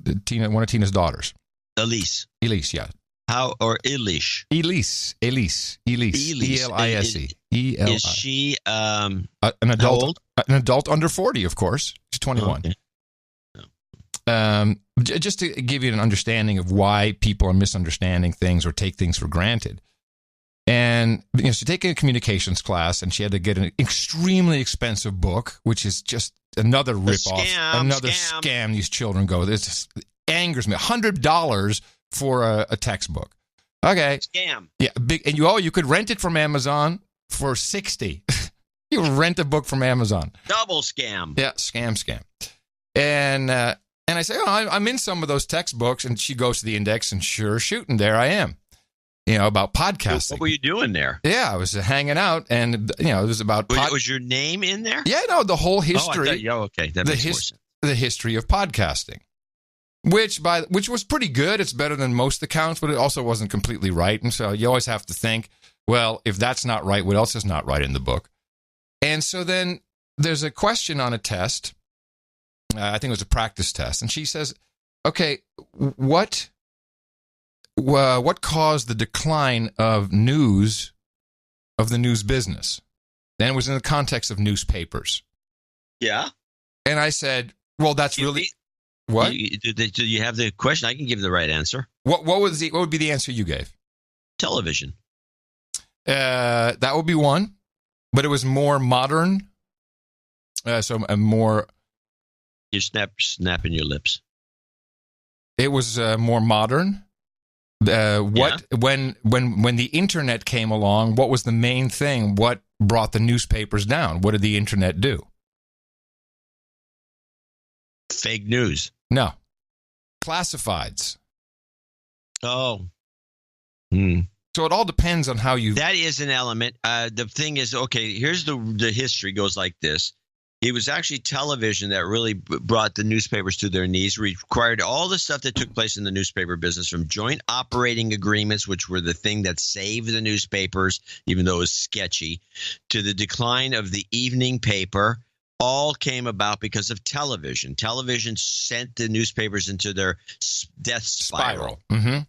of Tina's daughters. Elise, yeah. How or Elise? Elise. E-L-I-S-E. E-L-I. Is she an adult? An adult under 40, of course. She's 21. Okay. Just to give you an understanding of why people are misunderstanding things or take things for granted. And she's taking a communications class, and she had to get an extremely expensive book, which is just another ripoff, another scam. These children go. This angers me. $100 for a textbook. Okay, scam. Yeah, big. And you could rent it from Amazon for $60. You rent a book from Amazon. Double scam. Yeah, scam. And I say, I'm in some of those textbooks, and she goes to the index, and sure shooting, there I am. about podcasting. What were you doing there? Yeah, I was hanging out, and it was about. Was your name in there? Yeah, no, the whole history. Okay, that makes more sense. The history of podcasting, which was pretty good. It's better than most accounts, but it also wasn't completely right. And so you always have to think, well, if that's not right, what else is not right in the book? And so then there's a question on a test. I think it was a practice test, and she says, "Okay, what caused the decline of the news business?" Then it was in the context of newspapers. Yeah. And I said, "Well, that's really what." Do you have the question? I can give the right answer. What would be the answer you gave? Television. That would be one, but it was more modern. So a more. You're snapping your lips. It was more modern. When the internet came along, what was the main thing? What brought the newspapers down? What did the internet do? Fake news. No. Classifieds. Oh. So it all depends on how you. That is an element. The thing is, okay, here's the history goes like this. It was actually television that really brought the newspapers to their knees, required all the stuff that took place in the newspaper business, from joint operating agreements, which were the thing that saved the newspapers, even though it was sketchy, to the decline of the evening paper, all came about because of television. Television sent the newspapers into their death spiral. Mm-hmm.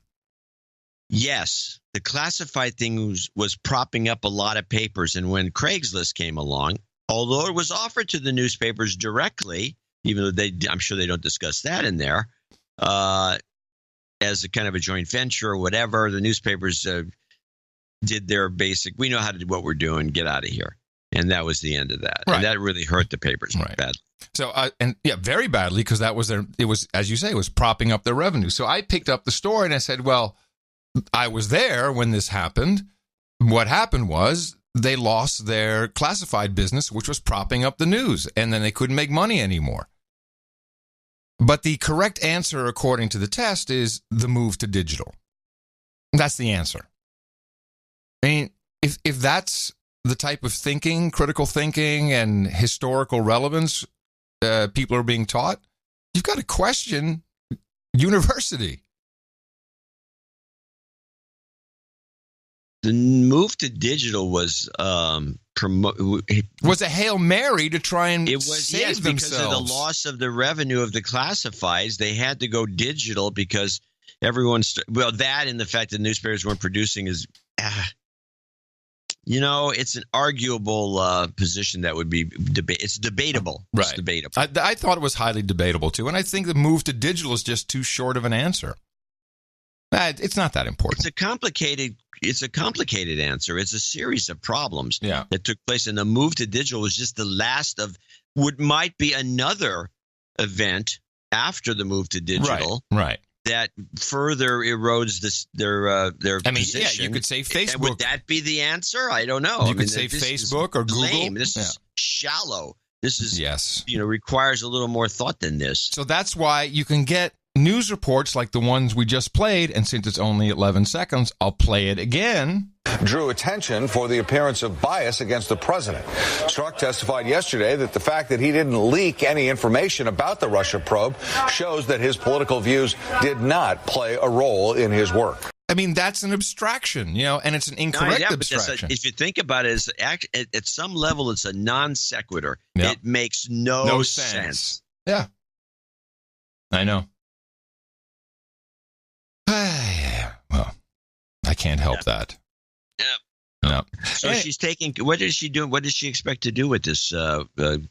Yes, the classified thing was propping up a lot of papers, and when Craigslist came along, although it was offered to the newspapers directly, even though I'm sure they don't discuss that in there, as a kind of a joint venture or whatever, the newspapers did their basic, we know how to do what we're doing, get out of here. And that was the end of that. Right. And that really hurt the papers badly. So, very badly, because that was it was, as you say, it was propping up their revenue. So I picked up the story and I said, well, I was there when this happened. What happened was, they lost their classified business, which was propping up the news, and then they couldn't make money anymore. But the correct answer, according to the test, is the move to digital. That's the answer. I mean, if that's the type of thinking, critical thinking, and historical relevance people are being taught, you've got to question university. The move to digital was was a Hail Mary to try and save themselves. Because of the loss of the revenue of the classifieds, they had to go digital because that and the fact that newspapers weren't producing is, it's an arguable position that would be it's debatable. Right. It's debatable. I thought it was highly debatable too, and I think the move to digital is just too short of an answer. It's not that important. It's a complicated answer. It's a series of problems that took place, and the move to digital was just the last of what might be another event after the move to digital. Right. That further erodes their position. Yeah, you could say Facebook. And would that be the answer? I don't know. You could say Facebook or Google. Lame. This is shallow. This is requires a little more thought than this. So that's why you can get news reports like the ones we just played, and since it's only 11 seconds, I'll play it again. Drew attention for the appearance of bias against the president. Strzok testified yesterday that the fact that he didn't leak any information about the Russia probe shows that his political views did not play a role in his work. I mean, that's an abstraction, and it's an incorrect abstraction. If you think about it, at some level, it's a non sequitur. Yep. It makes no sense. Yeah, I know. Well, I can't help that. Yep. No. So she's taking. What is she doing? What does she expect to do with this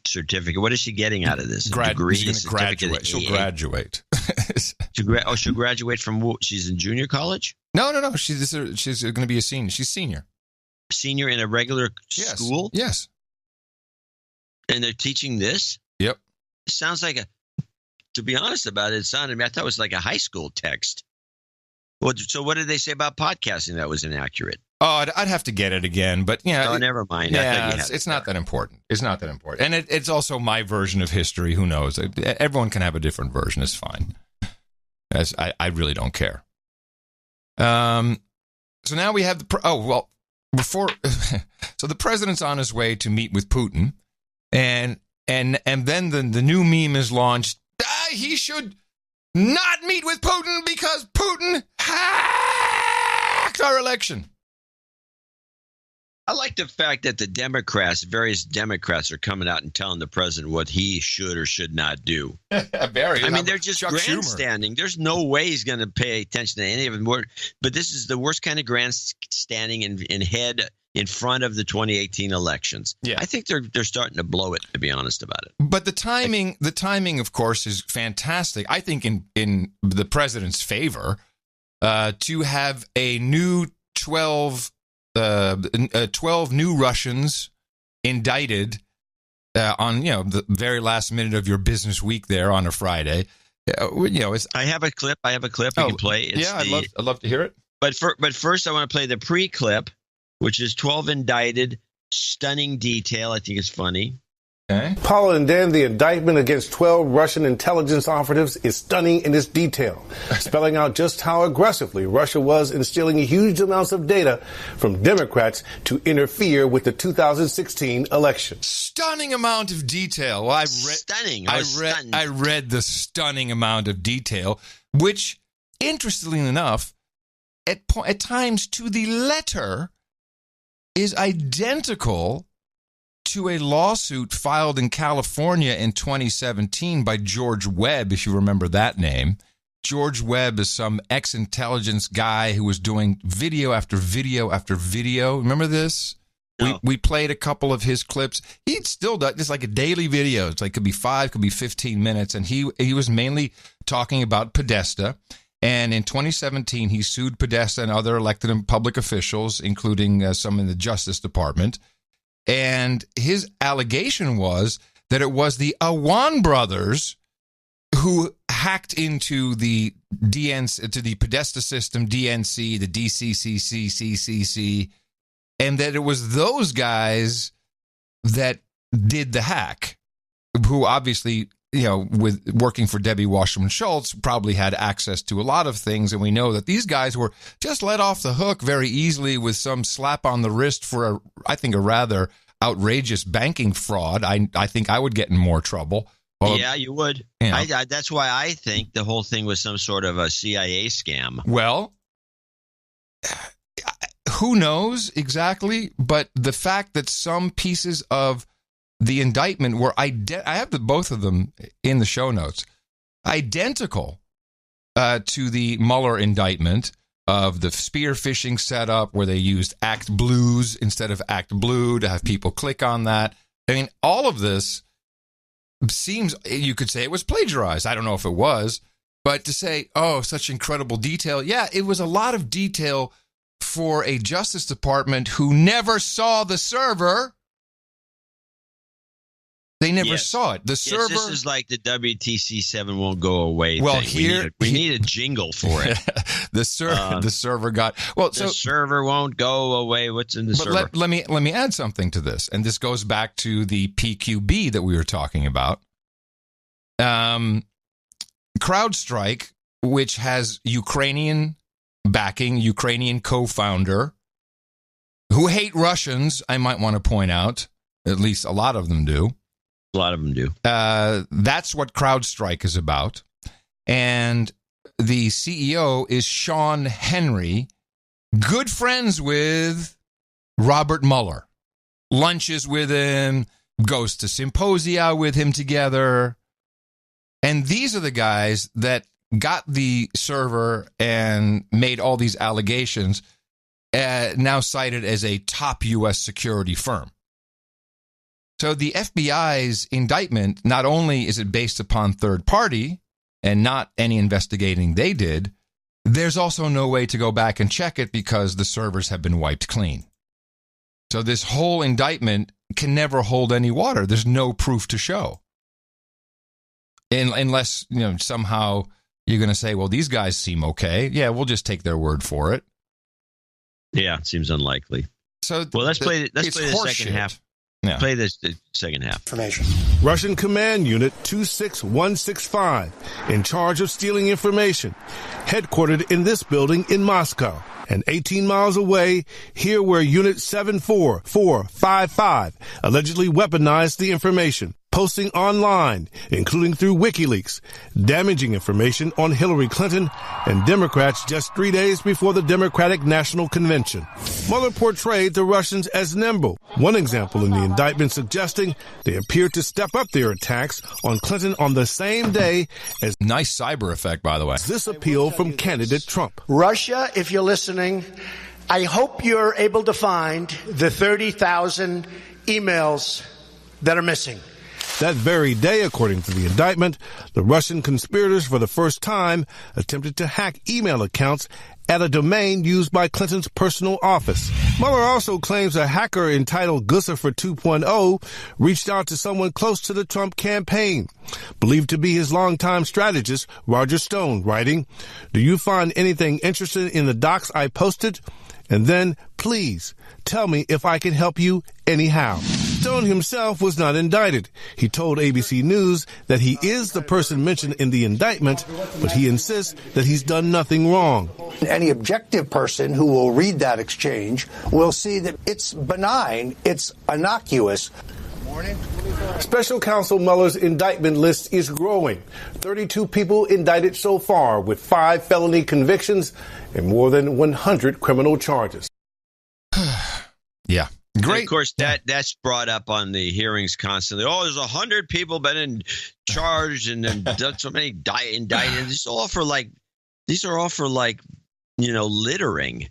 certificate? What is she getting out of this? Degree? She's going to graduate. She'll graduate. She'll graduate from. She's in junior college. No. She's going to be a senior. She's senior. Senior in a regular school. Yes. And they're teaching this. Yep. It sounds like to be honest about it, I thought it was like a high school text. So what did they say about podcasting that was inaccurate? Oh, I'd have to get it again, but never mind. Yeah, it's not that important. It's not that important, and it's also my version of history. Who knows? Everyone can have a different version. It's fine. I really don't care. So now we have so the president's on his way to meet with Putin, and then the new meme is launched. He should not meet with Putin because Putin hacked our election. I like the fact that various Democrats are coming out and telling the president what he should or should not do. Barry, I mean, they're just Chuck grandstanding. Schumer. There's no way he's going to pay attention to any of them. But this is the worst kind of grandstanding in front of the 2018 elections. Yeah. I think they're starting to blow it, to be honest about it. But the timing, of course, is fantastic. I think in the president's favor to have a new 12 new Russians indicted on the very last minute of your business week there on a Friday. I have a clip. You can play. I'd love to hear it. But first, I want to play the pre-clip, which is 12 indicted, stunning detail. I think it's funny. Okay. Paula and Dan, the indictment against 12 Russian intelligence operatives is stunning in its detail, spelling out just how aggressively Russia was in stealing huge amounts of data from Democrats to interfere with the 2016 election. Stunning amount of detail. Well, I read the stunning amount of detail, which, interestingly enough, at times to the letter, is identical to a lawsuit filed in California in 2017 by George Webb, if you remember that name. George Webb is some ex-intelligence guy who was doing video after video after video. Remember this? No. We played a couple of his clips. He still does. It's like a daily video. It's like could be 5, could be 15 minutes. And he was mainly talking about Podesta. And in 2017, he sued Podesta and other elected and public officials, including some in the Justice Department. And his allegation was that it was the Awan brothers who hacked into the Podesta system, DNC, the DCCC, and that it was those guys that did the hack, who obviously, with working for Debbie Wasserman Schultz, probably had access to a lot of things. And we know that these guys were just let off the hook very easily with some slap on the wrist for, I think, a rather outrageous banking fraud. I think I would get in more trouble. Well, yeah, you would. That's why I think the whole thing was some sort of a CIA scam. Well, who knows exactly? But the fact that some pieces of the indictment were I have both of them in the show notes, identical to the Mueller indictment of the spear phishing setup where they used Act Blues instead of Act Blue to have people click on that. I mean, all of this seems, you could say it was plagiarized. I don't know if it was, but to say, oh, such incredible detail. Yeah, it was a lot of detail for a Justice Department who never saw the server. They never saw it. The server. This is like the WTC7 won't go away. Well, thing. We need a jingle for it. the server got the server won't go away. What's in the server? Let me add something to this, and this goes back to the PQB that we were talking about. CrowdStrike, which has Ukrainian backing, Ukrainian co-founder, who hate Russians. I might want to point out, at least a lot of them do. A lot of them do. That's what CrowdStrike is about. And the CEO is Sean Henry, good friends with Robert Mueller. Lunches with him, goes to symposia with him together. And these are the guys that got the server and made all these allegations, now cited as a top U.S. security firm. So the FBI's indictment, not only is it based upon third party and not any investigating they did, there's also no way to go back and check it because the servers have been wiped clean. So this whole indictment can never hold any water. There's no proof to show. Unless, somehow you're going to say, well, these guys seem okay. Yeah, we'll just take their word for it. Yeah, it seems unlikely. So let's play the second half. Play the second half. Information. Russian Command Unit 26165, in charge of stealing information, headquartered in this building in Moscow. And 18 miles away, here where Unit 74455 allegedly weaponized the information, posting online, including through WikiLeaks, damaging information on Hillary Clinton and Democrats just 3 days before the Democratic National Convention. Mueller portrayed the Russians as nimble, one example in the indictment suggesting they appeared to step up their attacks on Clinton on the same day as... Nice cyber effect, by the way. ...this appeal from candidate Trump. Russia, if you're listening, I hope you're able to find the 30,000 emails that are missing. That very day, according to the indictment, the Russian conspirators for the first time attempted to hack email accounts at a domain used by Clinton's personal office. Mueller also claims a hacker entitled Guccifer 2.0 reached out to someone close to the Trump campaign, believed to be his longtime strategist, Roger Stone, writing, "Do you find anything interesting in the docs I posted? And then, please, tell me if I can help you anyhow." Stone himself was not indicted. He told ABC News that he is the person mentioned in the indictment, but he insists that he's done nothing wrong. Any objective person who will read that exchange will see that it's benign, it's innocuous. Special Counsel Mueller's indictment list is growing. 32 people indicted so far, with 5 felony convictions and more than 100 criminal charges. Yeah. Great. And of course, that's brought up on the hearings constantly. Oh, there's 100 people been in charge and then done so many indicted. These are all for littering.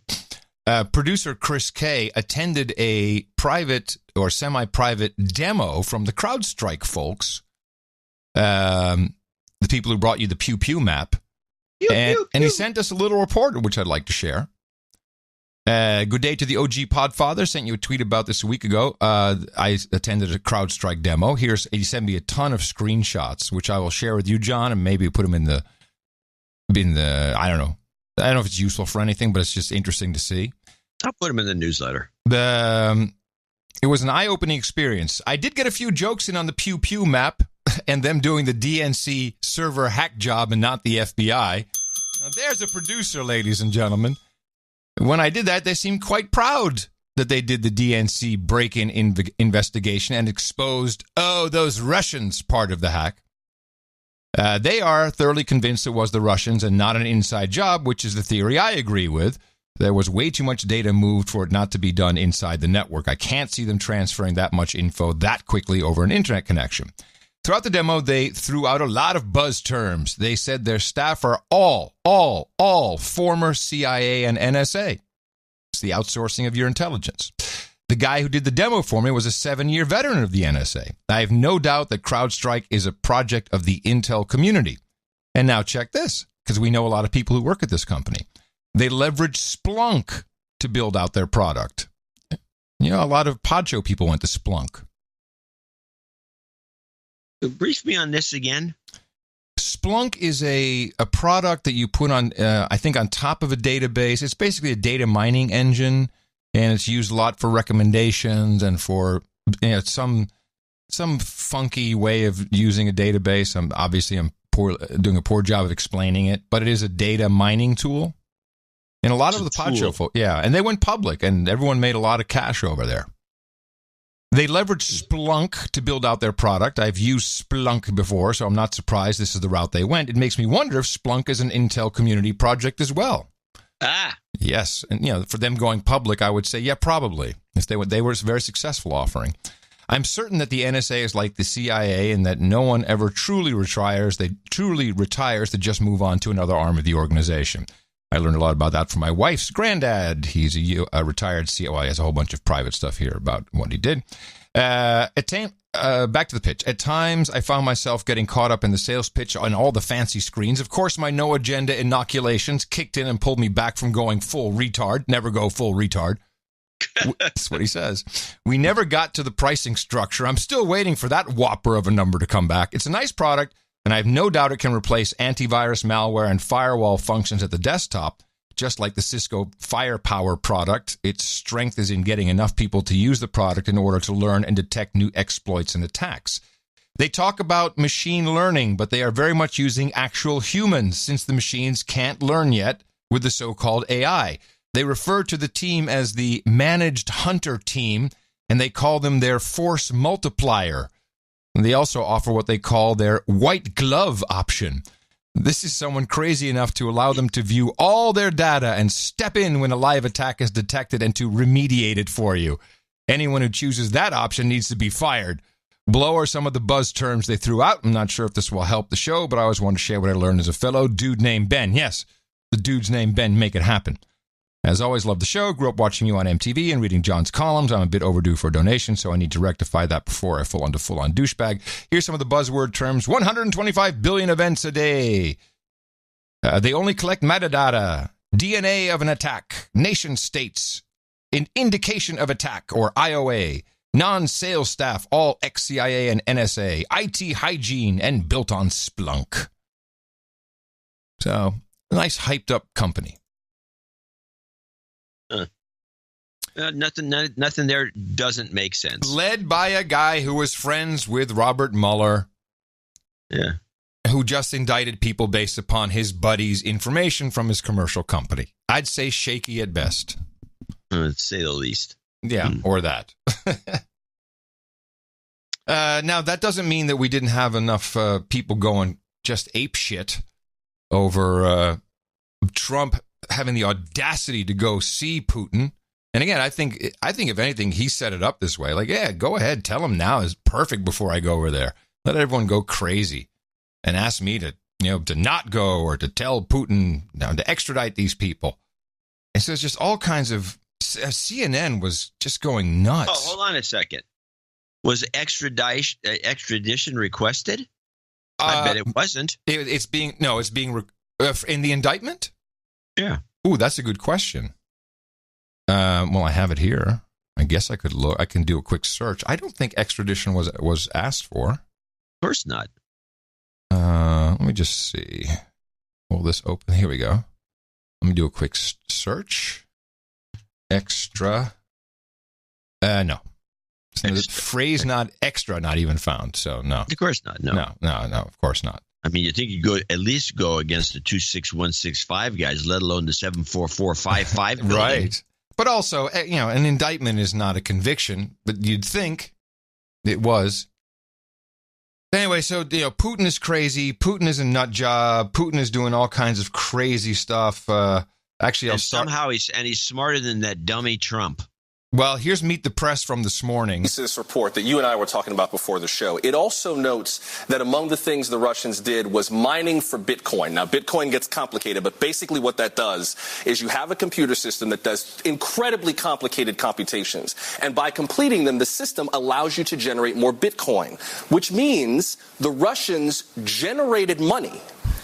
Producer Chris Kay attended a private or semi-private demo from the CrowdStrike folks, the people who brought you the Pew Pew map. And he sent us a little report, which I'd like to share. Good day to the OG Podfather. Sent you a tweet about this a week ago. I attended a CrowdStrike demo. He sent me a ton of screenshots, which I will share with you, John, and maybe put them in the I don't know. I don't know if it's useful for anything, but it's just interesting to see. I'll put them in the newsletter. It was an eye-opening experience. I did get a few jokes in on the Pew Pew map and them doing the DNC server hack job and not the FBI. Now, there's a producer, ladies and gentlemen. When I did that, they seemed quite proud that they did the DNC break-in investigation and exposed, those Russians part of the hack. They are thoroughly convinced it was the Russians and not an inside job, which is the theory I agree with. There was way too much data moved for it not to be done inside the network. I can't see them transferring that much info that quickly over an internet connection. Throughout the demo, they threw out a lot of buzz terms. They said their staff are all former CIA and NSA. It's the outsourcing of your intelligence. The guy who did the demo for me was a 7-year veteran of the NSA. I have no doubt that CrowdStrike is a project of the intel community. And now check this, because we know a lot of people who work at this company. They leverage Splunk to build out their product. You know, a lot of Podcho people went to Splunk. Brief me on this again. Splunk is a product that you put on, I think, on top of a database. It's basically a data mining engine, and it's used a lot for recommendations and for some funky way of using a database. I'm doing a poor job of explaining it, but it is a data mining tool. And a lot of the Podcho folk, and they went public, and everyone made a lot of cash over there. They leveraged Splunk to build out their product. I've used Splunk before, so I'm not surprised this is the route they went. It makes me wonder if Splunk is an Intel community project as well. Yes, and for them going public, I would say, yeah, probably. If they were a very successful offering. I'm certain that the NSA is like the CIA in that no one ever truly retires. They truly retires to just move on to another arm of the organization. I learned a lot about that from my wife's granddad. He's a retired CIA. Well, he has a whole bunch of private stuff here about what he did. Back to the pitch. At times, I found myself getting caught up in the sales pitch on all the fancy screens. Of course, my no-agenda inoculations kicked in and pulled me back from going full retard. Never go full retard. That's what he says. We never got to the pricing structure. I'm still waiting for that whopper of a number to come back. It's a nice product, and I have no doubt it can replace antivirus, malware, and firewall functions at the desktop. just like the Cisco Firepower product, its strength is in getting enough people to use the product in order to learn and detect new exploits and attacks. They talk about machine learning, but they are very much using actual humans since the machines can't learn yet with the so-called AI. They refer to the team as the Managed Hunter Team, and they call them their Force Multiplier. And they also offer what they call their White Glove option. This is someone crazy enough to allow them to view all their data and step in when a live attack is detected and to remediate it for you. Anyone who chooses that option needs to be fired. Below are some of the buzz terms they threw out. I'm not sure if this will help the show, but I always want to share what I learned as a fellow dude named Ben. Yes, the dude's named Ben. Make it happen. As always, love the show. Grew up watching you on MTV and reading John's columns. I'm a bit overdue for a donation, so I need to rectify that before I fall into full-on douchebag. Here's some of the buzzword terms. 125 billion events a day. They only collect metadata. DNA of an attack. Nation states. Indication of attack, or IOA. Non-sales staff, all ex-CIA and NSA. IT hygiene, and built on Splunk. So, nice hyped-up company. Nothing there doesn't make sense. Led by a guy who was friends with Robert Mueller. Yeah. Who just indicted people based upon his buddy's information from his commercial company. I'd say shaky at best. To say the least. Yeah, or that. Now, that doesn't mean that we didn't have enough people going just ape shit over Trump having the audacity to go see Putin. And again, I think if anything, he set it up this way. Like, yeah, go ahead. Tell him now is perfect before I go over there. Let everyone go crazy and ask me to not go or to tell Putin to extradite these people. And so it's just all kinds of CNN was just going nuts. Oh, hold on a second. Was extradition requested? I bet it wasn't. It's being in the indictment? Yeah. Ooh, that's a good question. Well, I have it here. I guess I could look. I can do a quick search. I don't think extradition was asked for. Of course not. Let me just see. Will this open? Here we go. Let me do a quick search. Extra. No. The phrase not extra, not even found. So no. Of course not. No. No. Of course not. I mean, you think you at least go against the 26165 guys, let alone the 74455. Right. But also, an indictment is not a conviction, but you'd think it was. Anyway, so, Putin is crazy. Putin is a nut job. Putin is doing all kinds of crazy stuff. Actually, somehow he's smarter than that dummy Trump. Well, here's Meet the Press from this morning. This report that you and I were talking about before the show, it also notes that among the things the Russians did was mining for Bitcoin. Now, Bitcoin gets complicated, but basically what that does is you have a computer system that does incredibly complicated computations. And by completing them, the system allows you to generate more Bitcoin, which means the Russians generated money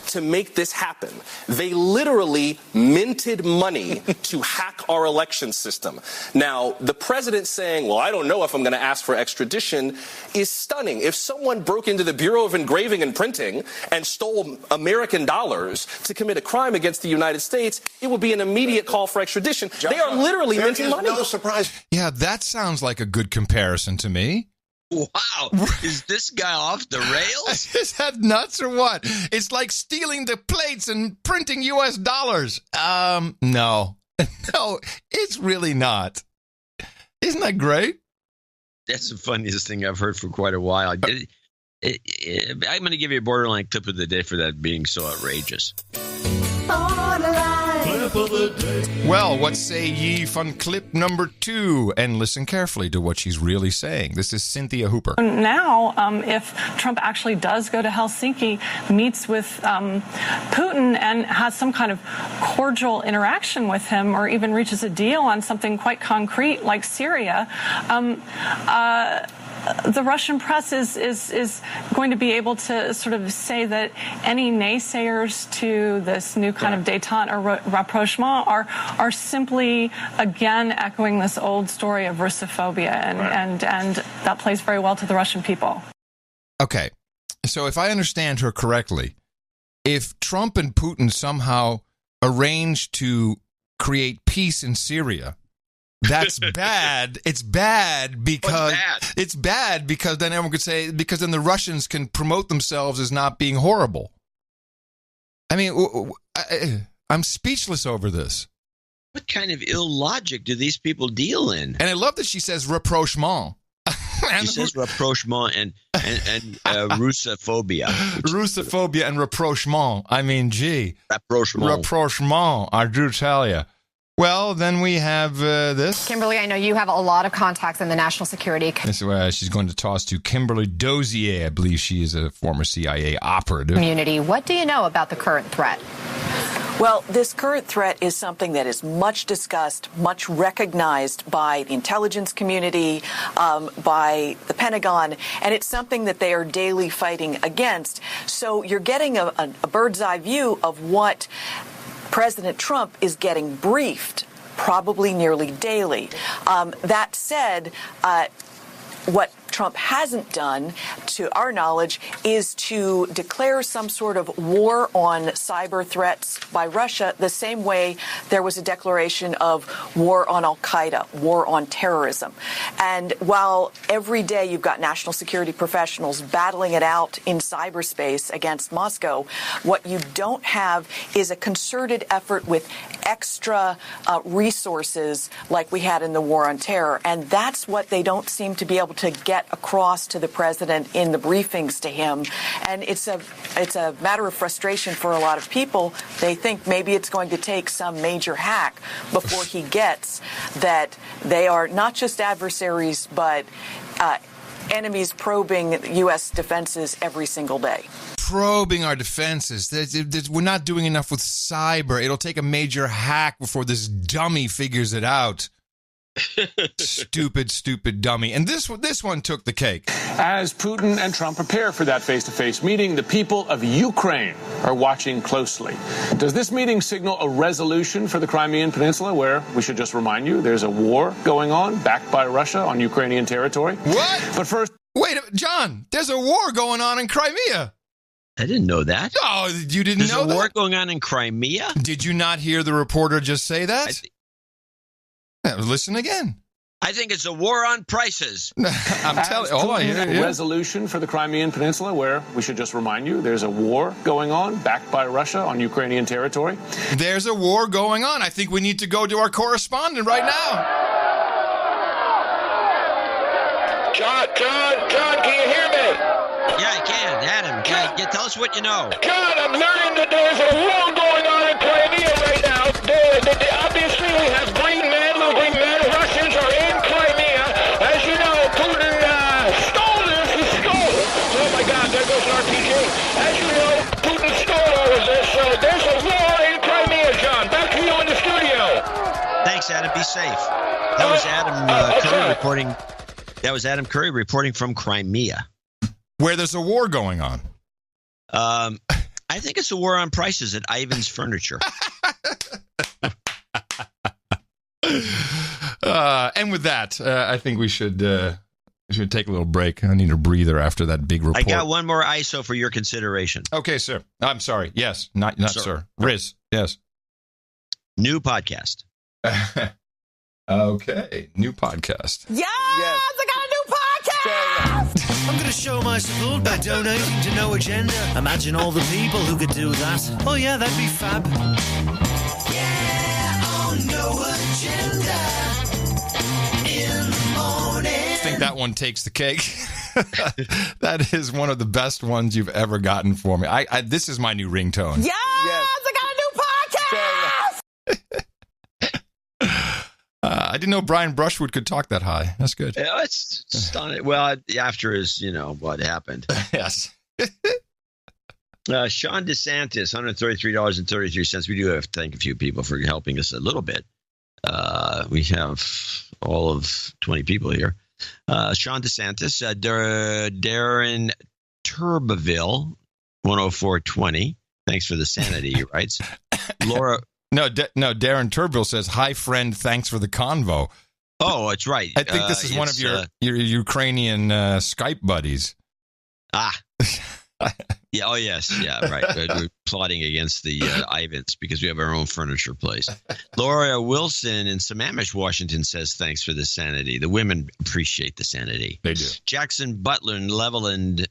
to make this happen. They literally minted money to hack our election system. Now, the president saying, well, I don't know if I'm going to ask for extradition is stunning. If someone broke into the Bureau of Engraving and Printing and stole American dollars to commit a crime against the United States, it would be an immediate call for extradition. They are literally minting money. No surprise. Yeah, that sounds like a good comparison to me. Wow, is this guy off the rails? Is that nuts or what? It's like stealing the plates and printing U.S. dollars. No. No, it's really not. Isn't that great? That's the funniest thing I've heard for quite a while. I'm going to give you a borderline clip of the day for that being so outrageous. Well, what say ye from clip number 2? And listen carefully to what she's really saying. This is Cynthia Hooper. Now, if Trump actually does go to Helsinki, meets with Putin and has some kind of cordial interaction with him, or even reaches a deal on something quite concrete like Syria, the Russian press is going to be able to sort of say that any naysayers to this new kind of détente or rapprochement are simply, again, echoing this old story of Russophobia, and that plays very well to the Russian people. Okay, so if I understand her correctly, if Trump and Putin somehow arrange to create peace in Syria. That's bad. It's bad because it's bad because then everyone could say because then the Russians can promote themselves as not being horrible. I mean, I'm speechless over this. What kind of illogic do these people deal in? And I love that she says rapprochement. She says rapprochement and Russophobia. Russophobia and rapprochement. I mean, gee. Rapprochement, I do tell you. Well, then we have this. Kimberly, I know you have a lot of contacts in the national security. This is where she's going to toss to Kimberly Dozier. I believe she is a former CIA operative. Community, what do you know about the current threat? Well, this current threat is something that is much discussed, much recognized by the intelligence community, by the Pentagon, and it's something that they are daily fighting against. So you're getting a bird's eye view of what President Trump is getting briefed probably nearly daily. That said, what Trump hasn't done, to our knowledge, is to declare some sort of war on cyber threats by Russia the same way there was a declaration of war on al-Qaeda, war on terrorism. And while every day you've got national security professionals battling it out in cyberspace against Moscow, what you don't have is a concerted effort with extra resources like we had in the war on terror. And that's what they don't seem to be able to get across to the president in the briefings to him. And it's a matter of frustration for a lot of people. They think maybe it's going to take some major hack before he gets that they are not just adversaries, but enemies probing U.S. defenses every single day. Probing our defenses. We're not doing enough with cyber. It'll take a major hack before this dummy figures it out. Stupid dummy. And this one took the cake. As Putin and Trump prepare for that face-to-face meeting, the people of Ukraine are watching closely. Does this meeting signal a resolution for the Crimean Peninsula, where, we should just remind you, there's a war going on backed by Russia on Ukrainian territory? What? But first... Wait, John, there's a war going on in Crimea. I didn't know that. Oh, you didn't know that? There's a war going on in Crimea? Did you not hear the reporter just say that? Listen again. I think it's a war on prices. I'm telling you. Hold on. Resolution for the Crimean Peninsula, where, we should just remind you, there's a war going on backed by Russia on Ukrainian territory. There's a war going on. I think we need to go to our correspondent right now. John, can you hear me? Yeah, I can. Adam, tell us what you know. John, I'm learning that there's a war going on in Crimea right now. They obviously have green men. Russians are in Crimea. As you know, Putin stole this. He stole it. Oh, my God, there goes an RPG. As you know, Putin stole all of this. So there's a war in Crimea, John. Back to you in the studio. Thanks, Adam. Be safe. That was Adam Curry reporting. That was Adam Curry reporting from Crimea, where there's a war going on. I think it's a war on prices at Ivan's Furniture. And with that, I think we should take a little break. I need a breather after that big report. I got one more ISO for your consideration. Okay, sir. I'm sorry. Yes, not sir. Riz. Yes. New podcast. Okay, new podcast. Yes, I got a new podcast! I'm going to show my support by donating to No Agenda. Imagine all the people who could do that. Oh yeah, that'd be fab. Yeah, on No Agenda. In the morning. I think that one takes the cake. That is one of the best ones you've ever gotten for me. This is my new ringtone. Yes, I got a new podcast! I didn't know Brian Brushwood could talk that high. That's good. Yeah, it's stunning. Well, after his, what happened. Yes. Sean DeSantis, $133.33. We do have to thank a few people for helping us a little bit. We have all of 20 people here. Sean DeSantis, Darren Turbeville, 10420. Thanks for the sanity, he writes. Laura. No, Darren Turbeville says, "Hi, friend. Thanks for the convo." Oh, that's right. I think this is one of your Ukrainian Skype buddies. Ah. Yeah. Oh, yes. Yeah. Right. We're plotting against the Ivans because we have our own furniture place. Laura Wilson in Sammamish, Washington says thanks for the sanity. The women appreciate the sanity. They do. Jackson Butler in Levelland,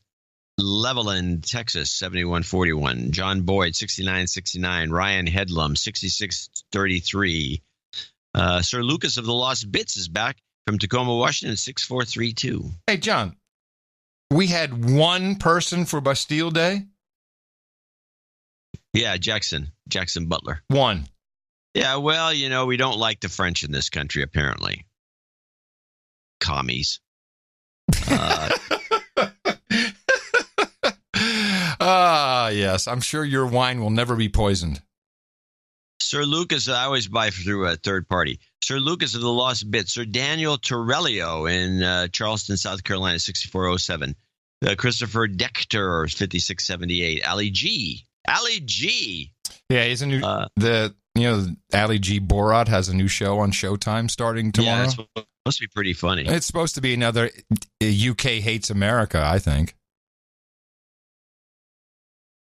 Texas, 7141. John Boyd, 6969. Ryan Headlam, 6633. Sir Lucas of the Lost Bits is back from Tacoma, Washington, 6432. Hey, John. We had one person for Bastille Day? Yeah, Jackson Butler. One. Yeah, well, we don't like the French in this country, apparently. Commies. Yes. I'm sure your wine will never be poisoned. Sir Lucas, I always buy through a third party. Sir Lucas of the Lost Bits. Sir Daniel Torello in Charleston, South Carolina, 6407. Christopher Dechter, 5678. Ali G. Yeah, he's a new. Ali G. Borat has a new show on Showtime starting tomorrow. Yeah, it's supposed to be pretty funny. It's supposed to be another UK hates America, I think.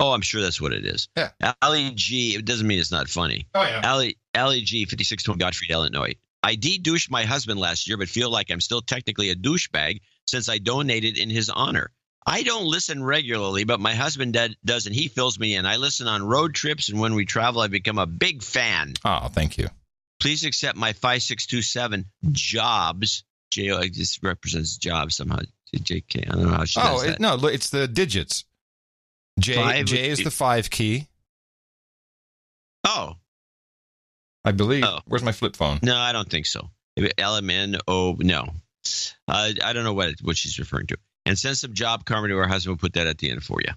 Oh, I'm sure that's what it is. Yeah. Ali G. It doesn't mean it's not funny. Oh, yeah. Ali G. 5620 Godfrey, Illinois. I de-douched my husband last year, but feel like I'm still technically a douchebag since I donated in his honor. I don't listen regularly, but my husband does, and he fills me in. I listen on road trips, and when we travel, I become a big fan. Oh, thank you. Please accept my 5627 jobs. This represents jobs somehow. JK. I don't know how she does that. No, it's the digits. J is the 5 key. Oh. I believe. Oh. Where's my flip phone? No, I don't think so. LMNO. No. I don't know what she's referring to. And send some job karma to her husband. We'll put that at the end for you.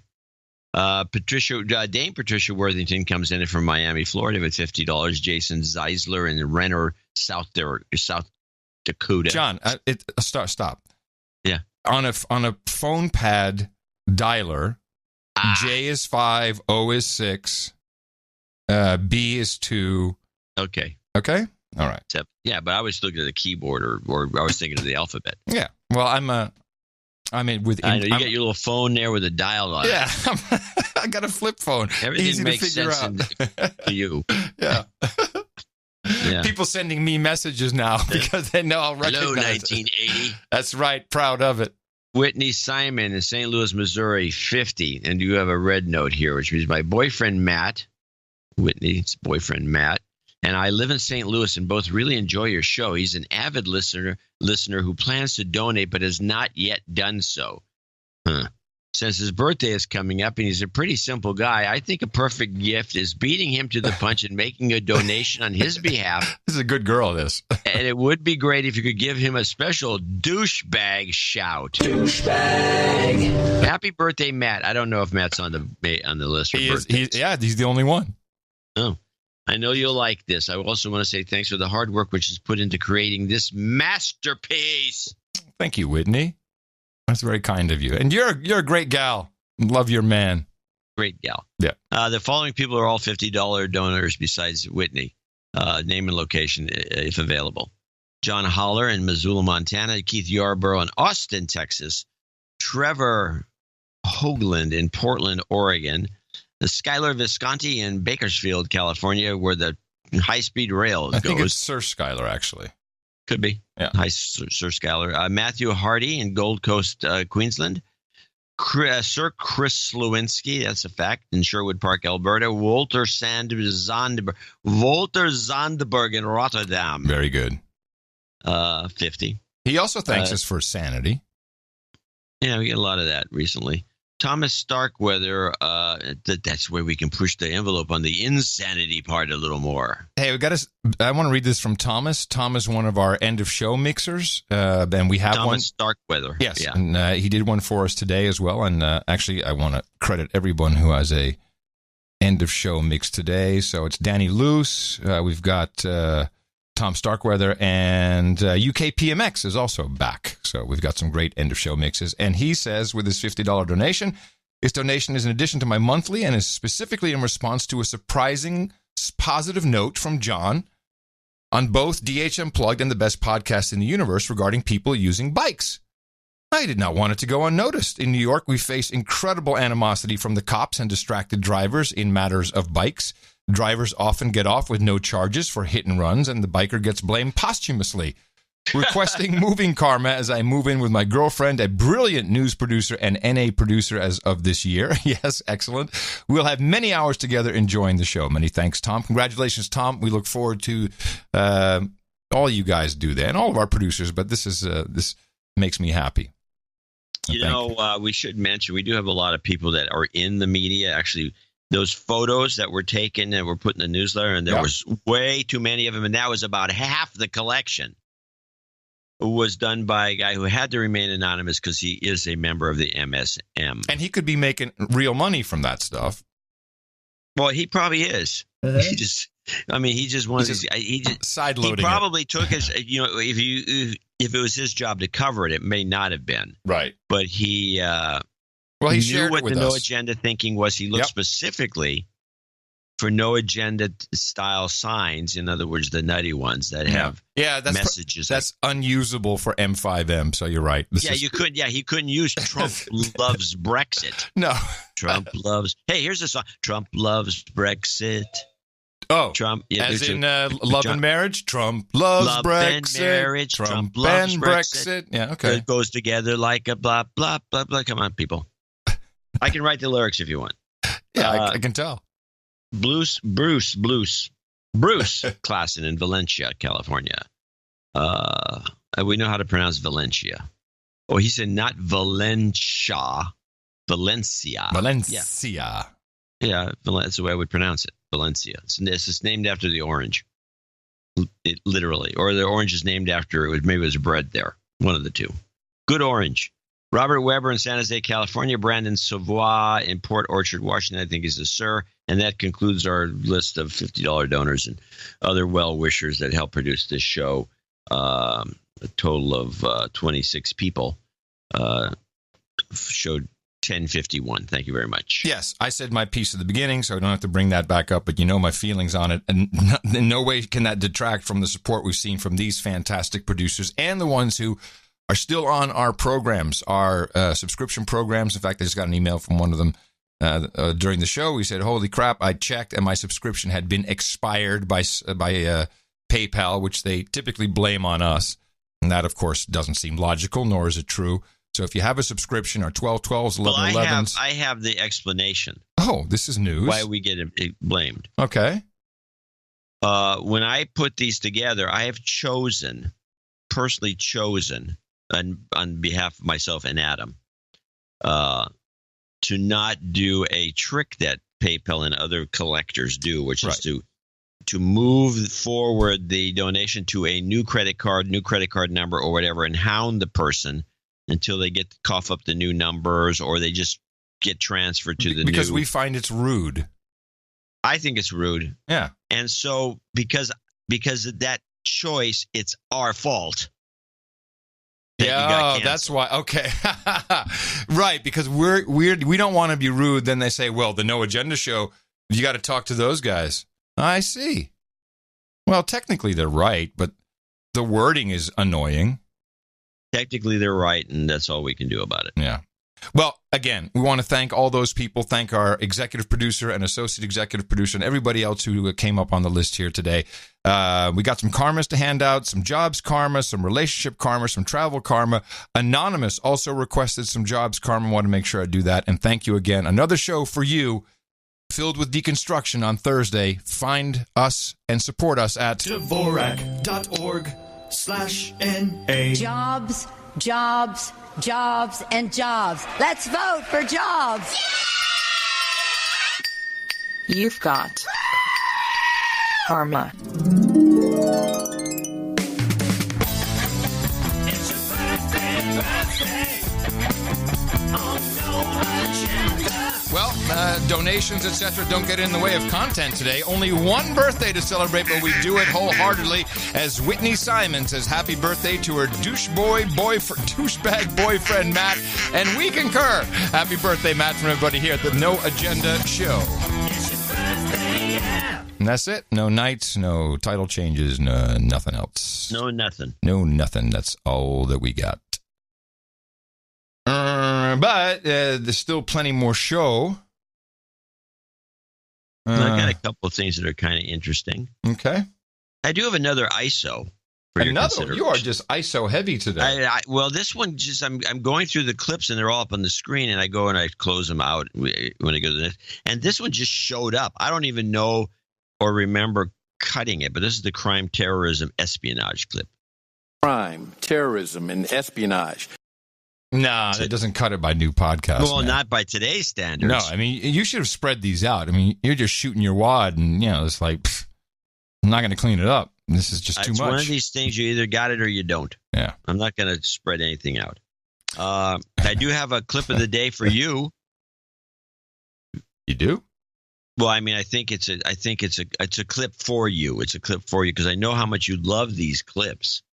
Dame Patricia Worthington comes in from Miami, Florida with $50. Jason Zeisler in Renner, South Dakota. John, stop. Yeah. On a phone pad dialer, J is 5, O is 6, B is 2. Okay. Okay? All right. Yeah, but I was looking at the keyboard or I was thinking of the alphabet. Yeah. Well, I know you got your little phone there with a dial on it. Yeah. I got a flip phone. Everything Easy makes to figure sense out. to you. Yeah. Yeah. People sending me messages now because they know I'll recognize Hello, 1980. it. That's right. Proud of it. Whitney Simon in St. Louis, Missouri, 50. And you have a red note here, which means my boyfriend, Matt, Whitney's boyfriend, Matt, and I live in St. Louis and both really enjoy your show. He's an avid listener who plans to donate but has not yet done so. Since his birthday is coming up and he's a pretty simple guy, I think a perfect gift is beating him to the punch and making a donation on his behalf. This is a good girl, this. And it would be great if you could give him a special douchebag shout. Douchebag. Happy birthday, Matt. I don't know if Matt's on the list for birthdays. He's the only one. Oh. I know you'll like this. I also want to say thanks for the hard work which is put into creating this masterpiece. Thank you, Whitney. That's very kind of you. And you're a great gal. Love your man. Great gal. Yeah. The following people are all $50 donors besides Whitney. Name and location if available. John Holler in Missoula, Montana. Keith Yarborough in Austin, Texas. Trevor Hoagland in Portland, Oregon. The Skylar Visconti in Bakersfield, California, where the high-speed rail goes. I think it's Sir Skylar, actually. Could be. Yeah. Hi, Sir Skylar. Matthew Hardy in Gold Coast, Queensland. Sir Chris Lewinsky, that's a fact, in Sherwood Park, Alberta. Walter Zandberg in Rotterdam. Very good. 50. He also thanks us for sanity. Yeah, we get a lot of that recently. Thomas Starkweather, that's where we can push the envelope on the insanity part a little more. Hey, I want to read this from Thomas. Tom is one of our end of show mixers, and we have Thomas Starkweather. Yes, yeah. And he did one for us today as well. And actually, I want to credit everyone who has a end of show mix today. So it's Danny Luce. We've got Tom Starkweather, and UK PMX is also back. So we've got some great end of show mixes. And he says with his $50 donation, his donation is in addition to my monthly and is specifically in response to a surprising positive note from John on both DH Unplugged and the best podcast in the universe regarding people using bikes. I did not want it to go unnoticed. In New York, we face incredible animosity from the cops and distracted drivers in matters of bikes. Drivers often get off with no charges for hit and runs, and the biker gets blamed posthumously. Requesting moving karma as I move in with my girlfriend, a brilliant news producer and NA producer as of this year. Yes, excellent. We'll have many hours together enjoying the show. Many thanks, Tom. Congratulations, Tom. We look forward to all you guys do that, and all of our producers, but this makes me happy. We should mention, we do have a lot of people that are in the media. Actually, those photos that were taken and were put in the newsletter, and there was way too many of them, and that was about half the collection. Was done by a guy who had to remain anonymous because he is a member of the MSM. And he could be making real money from that stuff. Well, he probably is. He just wants side loading. He probably took his, if it was his job to cover it, it may not have been. Right. But he he knew what the us. No Agenda thinking was. He looked specifically for No Agenda style signs, in other words, the nutty ones that have messages. That's unusable for M5M, so you're right. He couldn't use Trump loves Brexit. No. Trump loves, here's a song. Trump loves Brexit. Oh, Trump. As in love and marriage? Trump loves Brexit. And marriage. Trump loves and Brexit. Yeah, okay. It goes together like a blah, blah, blah, blah. Come on, people. I can write the lyrics if you want. Yeah, I can tell. Bruce Klassen in Valencia, California. We know how to pronounce Valencia. Oh, he said not Valencia. Valencia. Yeah, that's the way I would pronounce it. Valencia. It's named after the orange. Literally. Or the orange is named after, maybe it was bread there. One of the two. Good orange. Robert Weber in San Jose, California. Brandon Savoy in Port Orchard, Washington. I think he's a sir. And that concludes our list of $50 donors and other well-wishers that help produce this show. A total of 26 people showed 1051. Thank you very much. Yes, I said my piece at the beginning, so I don't have to bring that back up, but you know my feelings on it. And in no way can that detract from the support we've seen from these fantastic producers and the ones who are still on our programs, our subscription programs. In fact, I just got an email from one of them during the show. He said, holy crap, I checked and my subscription had been expired by PayPal, which they typically blame on us. And that, of course, doesn't seem logical, nor is it true. So if you have a subscription, or 1212s, 1111s. I have the explanation. Oh, this is news. Why we get blamed. Okay. When I put these together, I have personally chosen, on behalf of myself and Adam, to not do a trick that PayPal and other collectors do, which is to move forward the donation to a new credit card number or whatever, and hound the person until they cough up the new numbers, or they just get transferred to the because we find it's rude. I think it's rude. Yeah. And so because of that choice, it's our fault. Yeah, that's why. Okay. Right, because we don't want to be rude. Then they say, well, the No Agenda show, you got to talk to those guys. I see. Well, technically they're right, but the wording is annoying. Technically they're right, and that's all we can do about it. Yeah. Well, again, we want to thank all those people. Thank our executive producer and associate executive producer and everybody else who came up on the list here today. We got some karmas to hand out, some jobs karma, some relationship karma, some travel karma. Anonymous also requested some jobs karma. I want to make sure I do that. And thank you again. Another show for you filled with deconstruction on Thursday. Find us and support us at Dvorak.org/NA. Jobs, jobs, jobs, and jobs. Let's vote for jobs. You've got karma. It's your birthday. Oh, no agenda. Well, donations, etc. don't get in the way of content today. Only one birthday to celebrate, but we do it wholeheartedly as Whitney Simon says happy birthday to her douchebag boyfriend, Matt. And we concur. Happy birthday, Matt, from everybody here at the No Agenda Show. It's your birthday, yeah. And that's it. No nights, no title changes, no nothing else. No nothing. No nothing. That's all that we got. But there's still plenty more show. I got a couple of things that are kind of interesting. Okay. I do have another ISO. You are just ISO heavy today. Well, this one I'm going through the clips and they're all up on the screen, and I go and I close them out when I go to this. And this one just showed up. I don't even know or remember cutting it, but this is the crime, terrorism, espionage clip. Crime, terrorism, and espionage. Nah, it doesn't cut it by new podcast. Well, man. not by today's standards. No, I mean, you should have spread these out. I mean, you're just shooting your wad, and, it's like, I'm not going to clean it up. This is just too much. It's one of these things, you either got it or you don't. Yeah. I'm not going to spread anything out. I do have a clip of the day for you. You do? Well, I mean, I think it's a clip for you. It's a clip for you because I know how much you love these clips.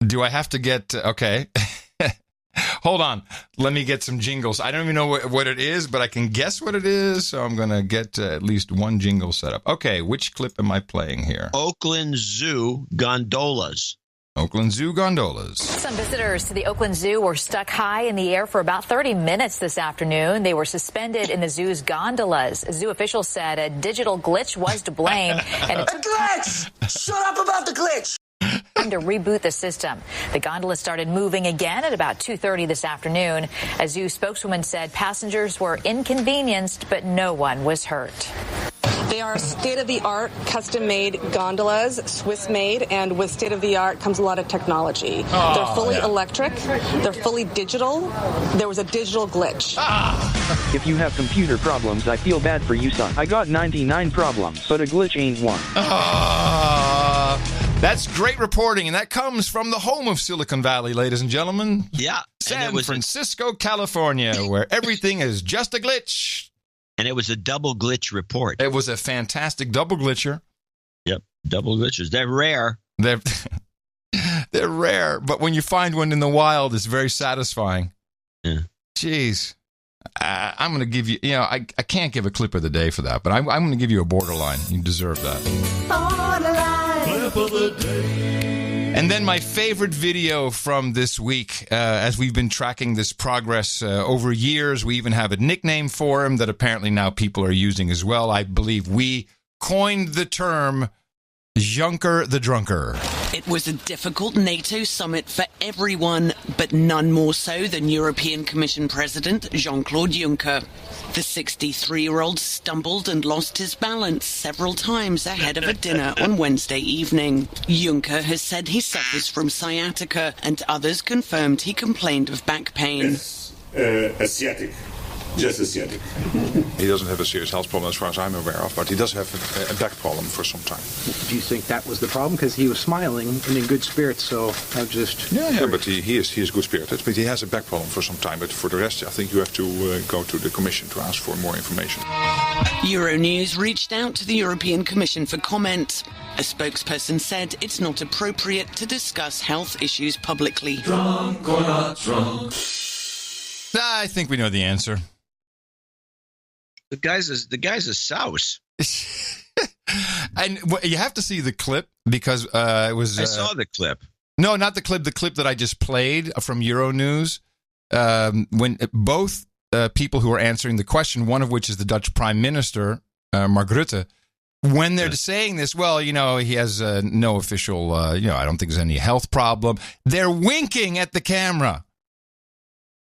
Do I have to get okay? Hold on. Let me get some jingles. I don't even know what it is, but I can guess what it is. So I'm going to get at least one jingle set up. Okay, which clip am I playing here? Oakland Zoo gondolas. Oakland Zoo gondolas. Some visitors to the Oakland Zoo were stuck high in the air for about 30 minutes this afternoon. They were suspended in the zoo's gondolas. Zoo officials said a digital glitch was to blame. And it took glitch! Shut up about the glitch! time to reboot the system. The gondola started moving again at about 2:30 this afternoon. A zoo spokeswoman said passengers were inconvenienced, but no one was hurt. They are state-of-the-art, custom-made gondolas, Swiss-made, and with state-of-the-art comes a lot of technology. They're fully electric. They're fully digital. There was a digital glitch. If you have computer problems, I feel bad for you, son. I got 99 problems, but a glitch ain't one. That's great reporting, and that comes from the home of Silicon Valley, ladies and gentlemen. Yeah. San Francisco, California, where everything is just a glitch. And it was a double glitch report. It was a fantastic double glitcher. Yep, double glitchers. They're rare. They're rare, but when you find one in the wild, it's very satisfying. Yeah. Jeez. I'm going to give you, I can't give a clip of the day for that, but I'm going to give you a borderline. You deserve that. Borderline clip of the day. And then my favorite video from this week, as we've been tracking this progress over years, we even have a nickname for him that apparently now people are using as well. I believe we coined the term Juncker the Drunker. It was a difficult NATO summit for everyone, but none more so than European Commission President Jean-Claude Juncker. The 63-year-old stumbled and lost his balance several times ahead of a dinner on Wednesday evening. Juncker has said he suffers from sciatica, and others confirmed he complained of back pain. Asiatic. Just asiatic. He doesn't have a serious health problem as far as I'm aware of, but he does have a back problem for some time. Do you think that was the problem? Because he was smiling and in good spirits, so I'm just... Yeah, but he is good spirited, but he has a back problem for some time. But for the rest, I think you have to go to the Commission to ask for more information. Euronews reached out to the European Commission for comment. A spokesperson said it's not appropriate to discuss health issues publicly. Drunk or not drunk? I think we know the answer. The guy's a souse. And you have to see the clip because it was... I saw the clip. No, not the clip. The clip that I just played from Euronews. When both people who are answering the question, one of which is the Dutch Prime Minister, Mark Rutte, when they're saying this, well, he has no official, I don't think there's any health problem. They're winking at the camera.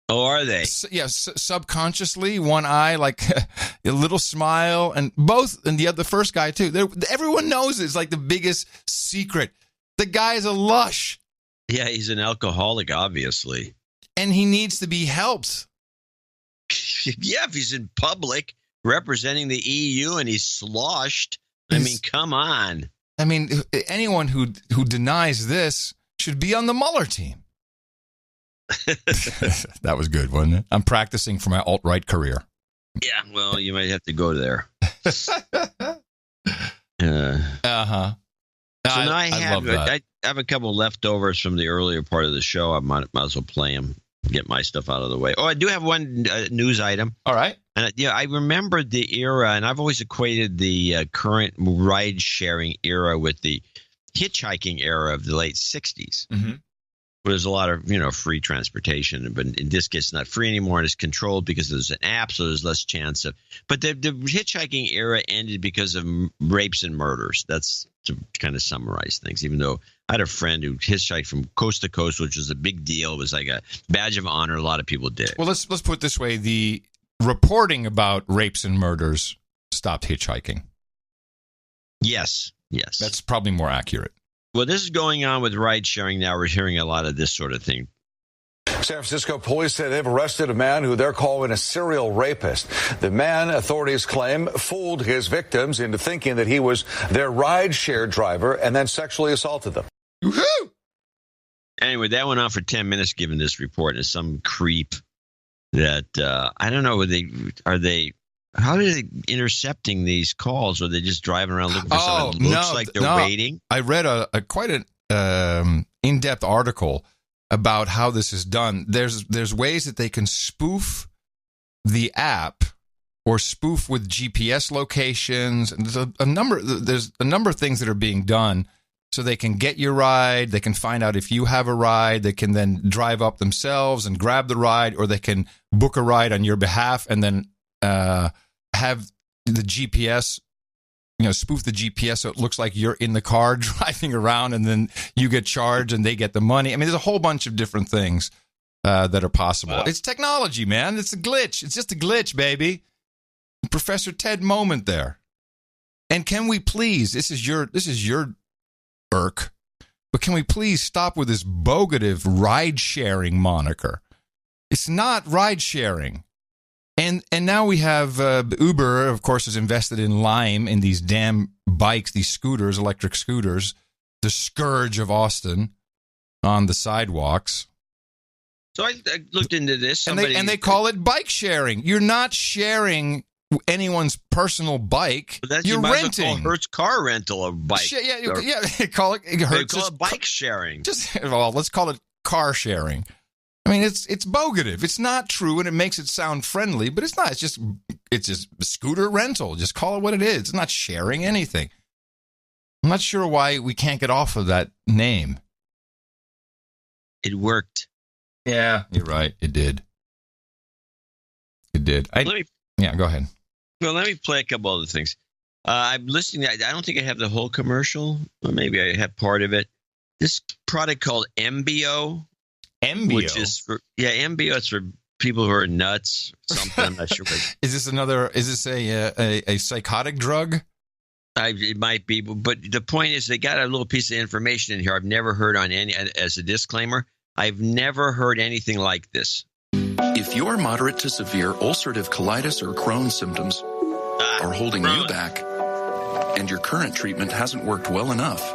Oh, are they? Yes, subconsciously, one eye, like a little smile, and both, and the first guy too. Everyone knows it's like the biggest secret. The guy's a lush. Yeah, he's an alcoholic, obviously. And he needs to be helped. Yeah, if he's in public representing the EU and he's sloshed, I mean, come on. I mean, anyone who denies this should be on the Mueller team. That was good, wasn't it? I'm practicing for my alt-right career. Yeah, well, you might have to go there. So now I have a couple leftovers from the earlier part of the show. I might as well play them, get my stuff out of the way. Oh, I do have one news item. All right. And I remember the era, and I've always equated the current ride-sharing era with the hitchhiking era of the late 60s. Mm-hmm. there's a lot of, free transportation, but in this case, it's not free anymore. It's controlled because there's an app, so there's less chance of. But the hitchhiking era ended because of rapes and murders. That's to kind of summarize things. Even though I had a friend who hitchhiked from coast to coast, which was a big deal. It was like a badge of honor. A lot of people did. Well, let's put it this way: the reporting about rapes and murders stopped hitchhiking. Yes. That's probably more accurate. Well, this is going on with ride sharing now. We're hearing a lot of this sort of thing. San Francisco police say they've arrested a man who they're calling a serial rapist. The man, authorities claim, fooled his victims into thinking that he was their ride-share driver and then sexually assaulted them. Woohoo! Anyway, that went on for 10 minutes, given this report, and some creep that, I don't know, how are they intercepting these calls? Are they just driving around looking for someone that looks like they're waiting? I read quite an in-depth article about how this is done. There's ways that they can spoof the app or spoof with GPS locations. And there's a number of things that are being done so they can get your ride. They can find out if you have a ride. They can then drive up themselves and grab the ride, or they can book a ride on your behalf and then have the GPS, spoof the GPS so it looks like you're in the car driving around, and then you get charged and they get the money. I mean, there's a whole bunch of different things that are possible. Wow. It's technology, man. It's a glitch. It's just a glitch, baby. Professor Ted moment there. And can we please, this is your irk, but can we please stop with this bogative ride-sharing moniker? It's not ride-sharing. And now we have Uber, of course, is invested in Lime, in these damn bikes, these scooters, electric scooters, the scourge of Austin on the sidewalks. So I looked into this. And they call it bike sharing. You're not sharing anyone's personal bike. You're renting. Hertz car rental a bike. Call it bike sharing. Let's call it car sharing. I mean, it's bogative. It's not true, and it makes it sound friendly, but it's not. It's just scooter rental. Just call it what it is. It's not sharing anything. I'm not sure why we can't get off of that name. It worked. Yeah, you're right. It did. Go ahead. Well, let me play a couple other things. I'm listening. I don't think I have the whole commercial, or maybe I have part of it. This product called MBO. Which is MBO. It's for people who are nuts. Something I'm not sure. Is this a psychotic drug? It might be, but the point is, they got a little piece of information in here I've never heard on any. As a disclaimer, I've never heard anything like this. If your moderate to severe ulcerative colitis or Crohn's symptoms are holding you back, and your current treatment hasn't worked well enough,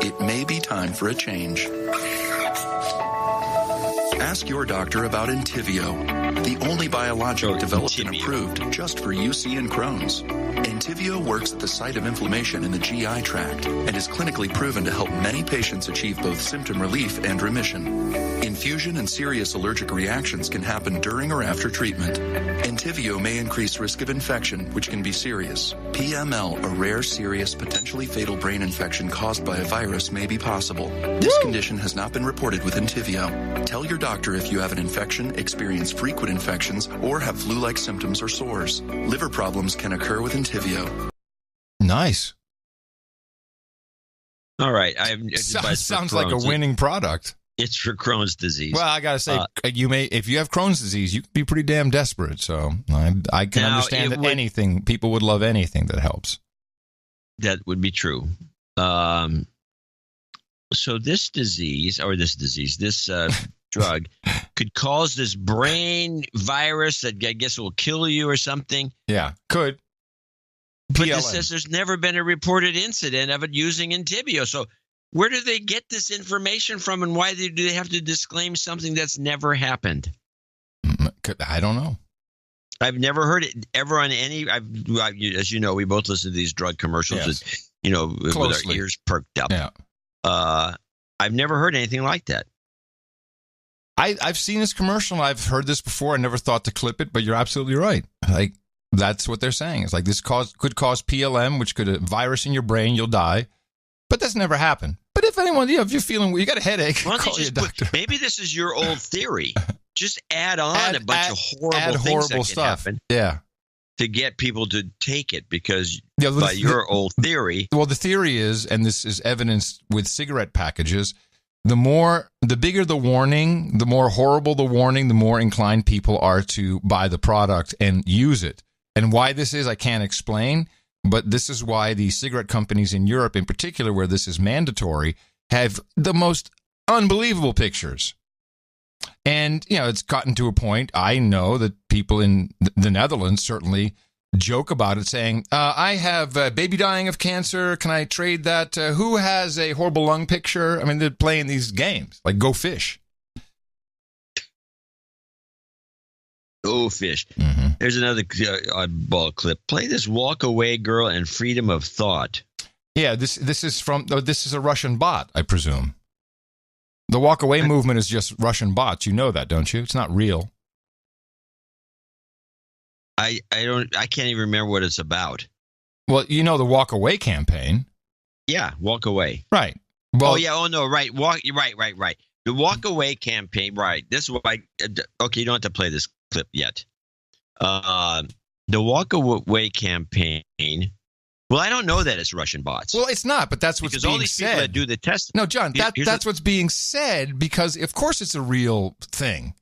it may be time for a change. Ask your doctor about Entyvio, the only biologic developed and approved just for UC and Crohn's. Entyvio works at the site of inflammation in the GI tract and is clinically proven to help many patients achieve both symptom relief and remission. Infusion and serious allergic reactions can happen during or after treatment. Entyvio may increase risk of infection, which can be serious. PML, a rare, serious, potentially fatal brain infection caused by a virus, may be possible. This condition has not been reported with Entyvio. Tell your doctor if you have an infection, experience frequent infections, or have flu-like symptoms or sores. Liver problems can occur with Entyvio. Nice. All right. Sounds like a winning product. It's for Crohn's disease. Well, I gotta say, if you have Crohn's disease, you can be pretty damn desperate. So I can understand that people would love anything that helps. That would be true. So this drug could cause this brain virus that I guess will kill you or something. Yeah, could. But this says there's never been a reported incident of it using Entyvio. So where do they get this information from, and why do they have to disclaim something that's never happened? I don't know. I've never heard it ever on any. As you know, we both listen to these drug commercials, with our ears perked up. Yeah. I've never heard anything like that. I've seen this commercial, and I've heard this before. I never thought to clip it, but you're absolutely right. Like, that's what they're saying. It's like this could cause PLM, which could a virus in your brain, you'll die. But that's never happened. But if anyone, if you're feeling, you got a headache, call your doctor. Maybe this is your old theory. Just add on a bunch of horrible things that can happen. Yeah. To get people to take it, because by your old theory. Well, the theory is, and this is evidenced with cigarette packages, the bigger the warning, the more horrible the warning, the more inclined people are to buy the product and use it. And why this is, I can't explain, but this is why the cigarette companies in Europe, in particular, where this is mandatory, have the most unbelievable pictures. And, it's gotten to a point, I know that people in the Netherlands certainly joke about it, saying, I have a baby dying of cancer. Can I trade that? Who has a horrible lung picture? I mean, they're playing these games, like Go Fish. Go Fish. Mm-hmm. There's another oddball clip. Play this Walk Away Girl and Freedom of Thought. Yeah, this is a Russian bot, I presume. The walk away movement is just Russian bots. You know that, don't you? It's not real. I can't even remember what it's about. Well, the walk away campaign. Yeah, walk away. Right. Well, right. Right. The walk away campaign, right. This is why okay, you don't have to play this clip yet. The walk away campaign. Well, I don't know that it's Russian bots. Well, it's not, but that's what's being said. Because all these people that do the testing. No, John, that's what's being said, because, of course, it's a real thing.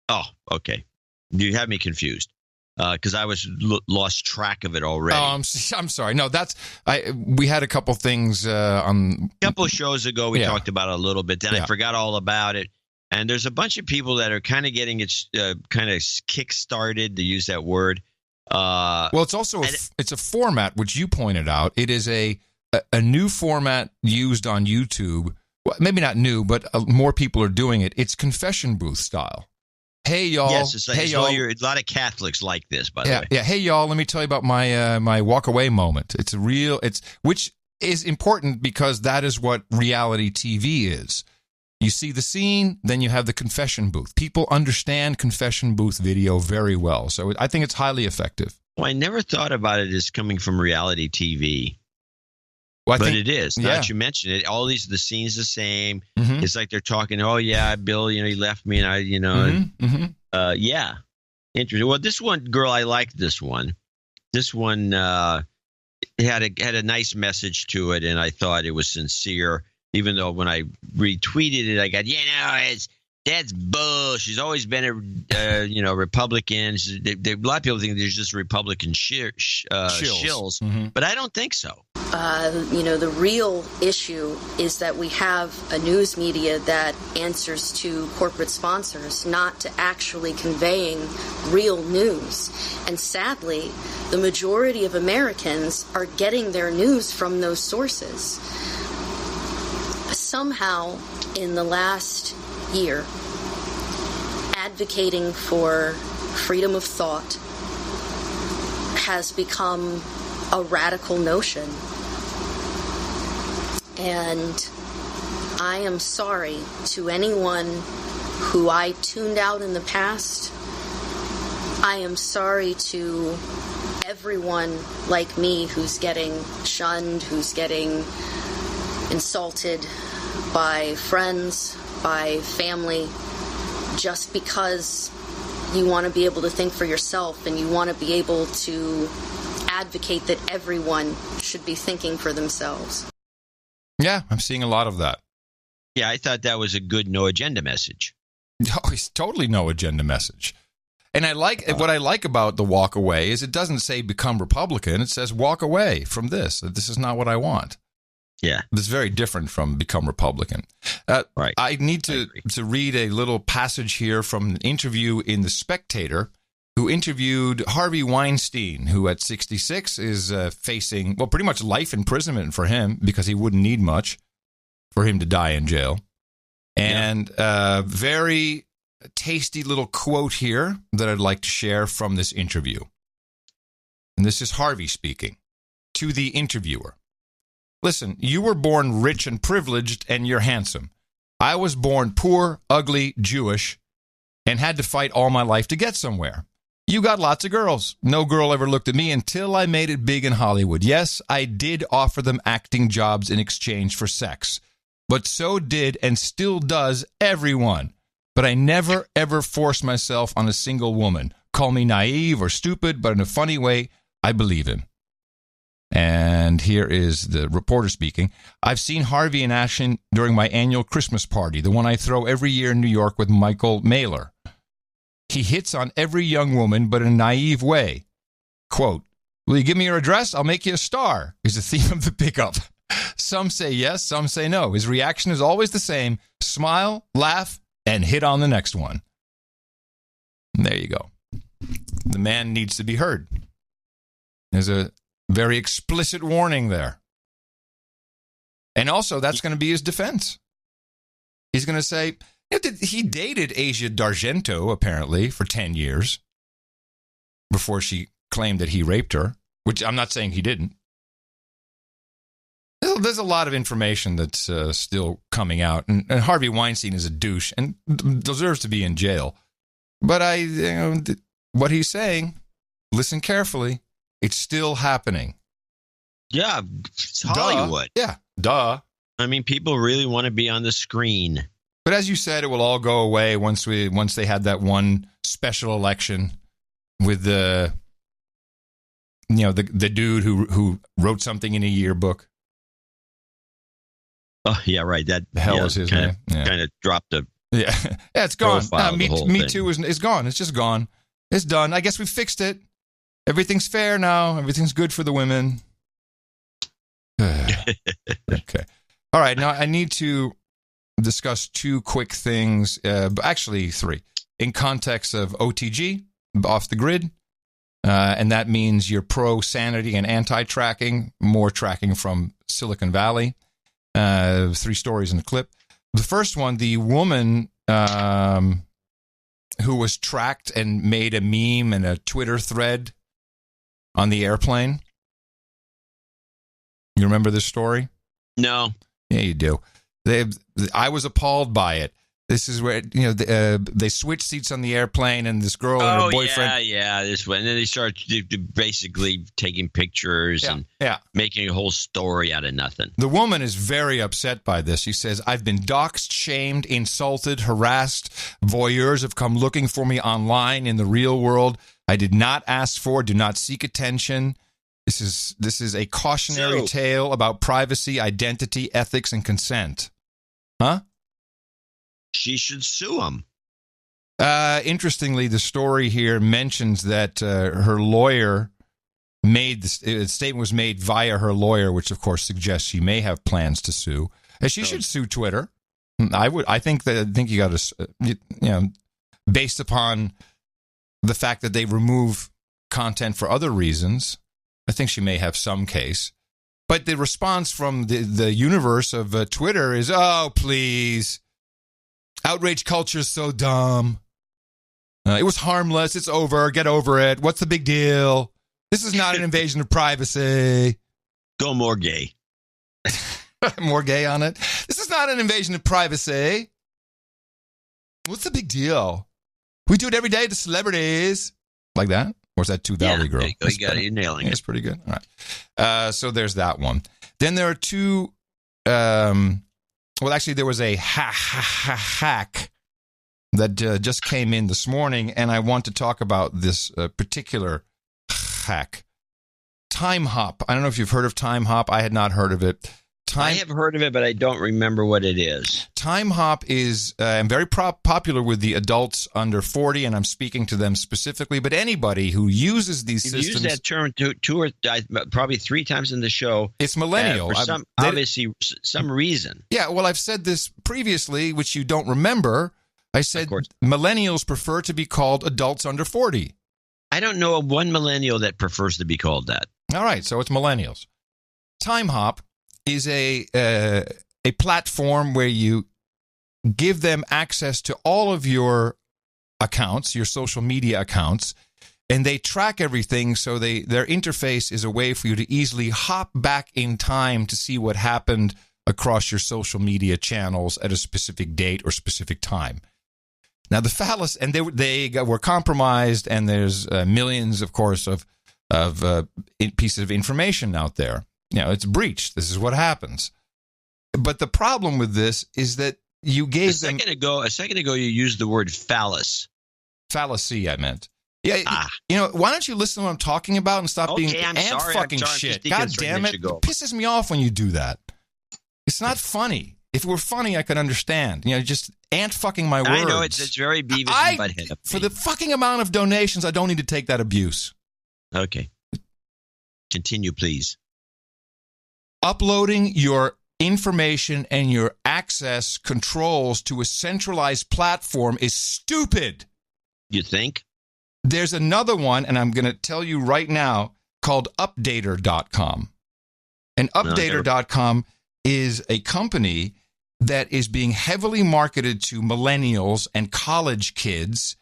Oh, okay. You have me confused, because I lost track of it already. Oh, I'm sorry. No, we had a couple things on. A couple of shows ago, we talked about it a little bit. Then I forgot all about it. And there's a bunch of people that are kind of getting it kind of kick-started, to use that word. Well, it's also it's a format which you pointed out. It is a new format used on YouTube. Well, maybe not new, but more people are doing it. It's confession booth style. Hey y'all. Yes, it's hey y'all. A lot of Catholics like this, by the way. Yeah. Hey y'all, let me tell you about my my walk away moment. Which is important, because that is what reality TV is. You see the scene, then you have the confession booth. People understand confession booth video very well. So I think it's highly effective. Well, I never thought about it as coming from reality TV. Well, but it is. Now that you mention it, all the scenes the same. Mm-hmm. It's like they're talking, oh, yeah, Bill, he left me, and I, yeah. Interesting. Well, this one, girl, I liked this one. This one had a nice message to it, and I thought it was sincere. Even though when I retweeted it, I got, that's bull. She's always been a Republican. A lot of people think there's just Republican shills. Mm-hmm. But I don't think so. The real issue is that we have a news media that answers to corporate sponsors, not to actually conveying real news. And sadly, the majority of Americans are getting their news from those sources. Somehow, in the last year, advocating for freedom of thought has become a radical notion. And I am sorry to anyone who I tuned out in the past. I am sorry to everyone like me who's getting shunned, who's getting insulted by friends, by family, just because you want to be able to think for yourself and you want to be able to advocate that everyone should be thinking for themselves. Yeah, I'm seeing a lot of that. Yeah, I thought that was a good no agenda message. Oh, it's totally no agenda message. And what I like about the walk away is it doesn't say become Republican. It says walk away from this. This is not what I want. Yeah. It's very different from become Republican. Right. I need to read a little passage here from an interview in The Spectator, who interviewed Harvey Weinstein, who at 66 is facing, pretty much life imprisonment for him, because he wouldn't need much for him to die in jail. And very tasty little quote here that I'd like to share from this interview. And this is Harvey speaking to the interviewer. Listen, you were born rich and privileged, and you're handsome. I was born poor, ugly, Jewish, and had to fight all my life to get somewhere. You got lots of girls. No girl ever looked at me until I made it big in Hollywood. Yes, I did offer them acting jobs in exchange for sex. but so did and still does everyone. But I never, ever force myself on a single woman. Call me naive or stupid, but in a funny way, I believe him. And here is the reporter speaking. I've seen Harvey in action during my annual Christmas party, the one I throw every year in New York with Michael Mailer. He hits on every young woman, but in a naive way. Quote, will you give me your address? I'll make you a star, is the theme of the pickup. Some say yes, some say no. His reaction is always the same. Smile, laugh, and hit on the next one. And there you go. The man needs to be heard. There's a very explicit warning there. And also, that's going to be his defense. He's going to say, he dated Asia D'Argento, apparently, for 10 years before she claimed that he raped her, which I'm not saying he didn't. There's a lot of information that's still coming out. And Harvey Weinstein is a douche and deserves to be in jail. But what he's saying, listen carefully, it's still happening. Yeah, it's Hollywood. Yeah, duh. I mean, people really want to be on the screen. But as you said, it will all go away once they had that one special election with the dude who wrote something in a yearbook. Oh yeah, right. That the hell was his name? Kind of dropped a it's gone. Me Too is gone. It's just gone. It's done. I guess we fixed it. Everything's fair now. Everything's good for the women. Okay. All right. Now I need to discuss two quick things. Actually, three. In context of OTG, off the grid. And that means you're pro-sanity and anti-tracking. More tracking from Silicon Valley. 3 stories in the clip. The first one, the woman who was tracked and made a meme and a Twitter thread on the airplane. You remember this story? No. Yeah, you do. I was appalled by it. This is where they switch seats on the airplane, and this girl and her boyfriend. Yeah, this one. And then they start basically taking pictures and making a whole story out of nothing. The woman is very upset by this. She says, "I've been doxxed, shamed, insulted, harassed. Voyeurs have come looking for me online in the real world. I did not ask for, do not seek attention. This is a cautionary tale about privacy, identity, ethics, and consent." Huh? She should sue him. Interestingly, the story here mentions that her lawyer made the statement was made via her lawyer, which of course suggests she may have plans to sue. And she should sue Twitter. I think you got to, based upon the fact that they remove content for other reasons. I think she may have some case. But the response from the universe of Twitter is, "Oh, please. Outrage culture is so dumb. It was harmless. It's over. Get over it. What's the big deal? This is not an invasion of privacy." Go more gay. More gay on it. This is not an invasion of privacy. What's the big deal? We do it every day to celebrities. Like that? Or is that Two Valley Girl? You're nailing it. It's pretty good. All right. So there's that one. Then there are two... well, actually, there was a hack that just came in this morning, and I want to talk about this particular hack. Time Hop. I don't know if you've heard of Time Hop. I had not heard of it. I have heard of it, but I don't remember what it is. Time Hop is very popular with the adults under 40, and I'm speaking to them specifically, but anybody who uses these systems... You've used that term two or probably 3 times in the show. It's millennial. For some reason. Yeah, well, I've said this previously, which you don't remember. I said millennials prefer to be called adults under 40. I don't know of one millennial that prefers to be called that. All right, so it's millennials. Time Hop is a platform where you give them access to all of your accounts, your social media accounts, and they track everything, so their interface is a way for you to easily hop back in time to see what happened across your social media channels at a specific date or specific time. Now, the fallacy, and they were compromised, and there's millions, of course, of pieces of information out there. It's breached. This is what happens. But the problem with this is that you gave them... A second ago, you used the word phallus. Fallacy, I meant. Yeah, why don't you listen to what I'm talking about and stop being fucking shit? God damn it. It pisses me off when you do that. It's not funny. If it were funny, I could understand. Just fucking my words. I know it's very Beavis and Butthead. For the fucking amount of donations, I don't need to take that abuse. Okay. Continue, please. Uploading your information and your access controls to a centralized platform is stupid. You think? There's another one, and I'm going to tell you right now, called Updater.com. And Updater.com is a company that is being heavily marketed to millennials and college kids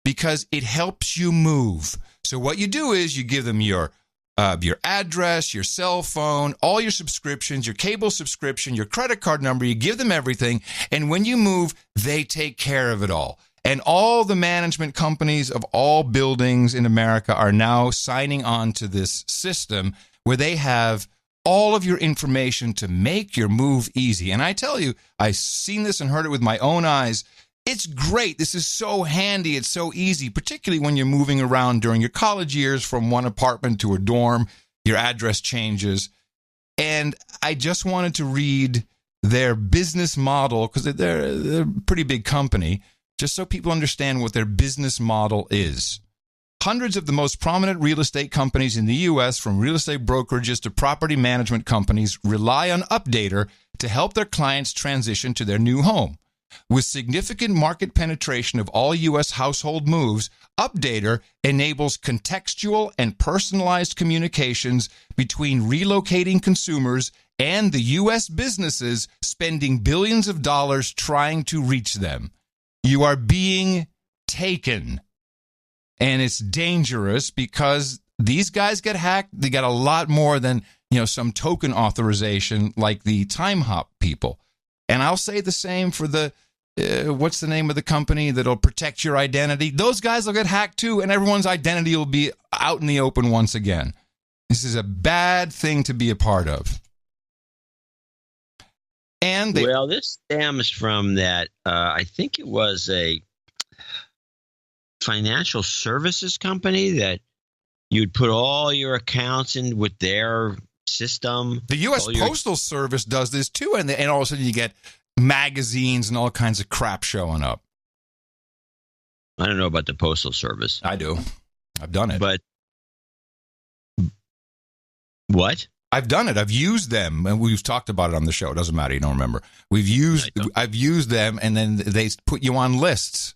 because it helps you move. So what you do is you give them your address, your cell phone, all your subscriptions, your cable subscription, your credit card number. You give them everything, and when you move, they take care of it all. And all the management companies of all buildings in America are now signing on to this system where they have all of your information to make your move easy. And I tell you, I've seen this and heard it with my own eyes. It's great. This is so handy. It's so easy, particularly when you're moving around during your college years from one apartment to a dorm. Your address changes. And I just wanted to read their business model because they're a pretty big company, just so people understand what their business model is. Hundreds of the most prominent real estate companies in the U.S., from real estate brokerages to property management companies, rely on Updater to help their clients transition to their new home. With significant market penetration of all U.S. household moves, Updater enables contextual and personalized communications between relocating consumers and the U.S. businesses spending billions of dollars trying to reach them. You are being taken. And it's dangerous because these guys get hacked. They got a lot more than, some token authorization like the time hop people. And I'll say the same for the, what's the name of the company that'll protect your identity? Those guys will get hacked too, and everyone's identity will be out in the open once again. This is a bad thing to be a part of. And this stems from that, I think it was a financial services company that you'd put all your accounts in with their system. The U.S. Postal Service does this too, and all of a sudden you get magazines and all kinds of crap showing up. I don't know about the Postal Service. I do. I've done it. But what? I've done it. I've used them, and we've talked about it on the show. It doesn't matter. You don't remember. I've used them, and then they put you on lists.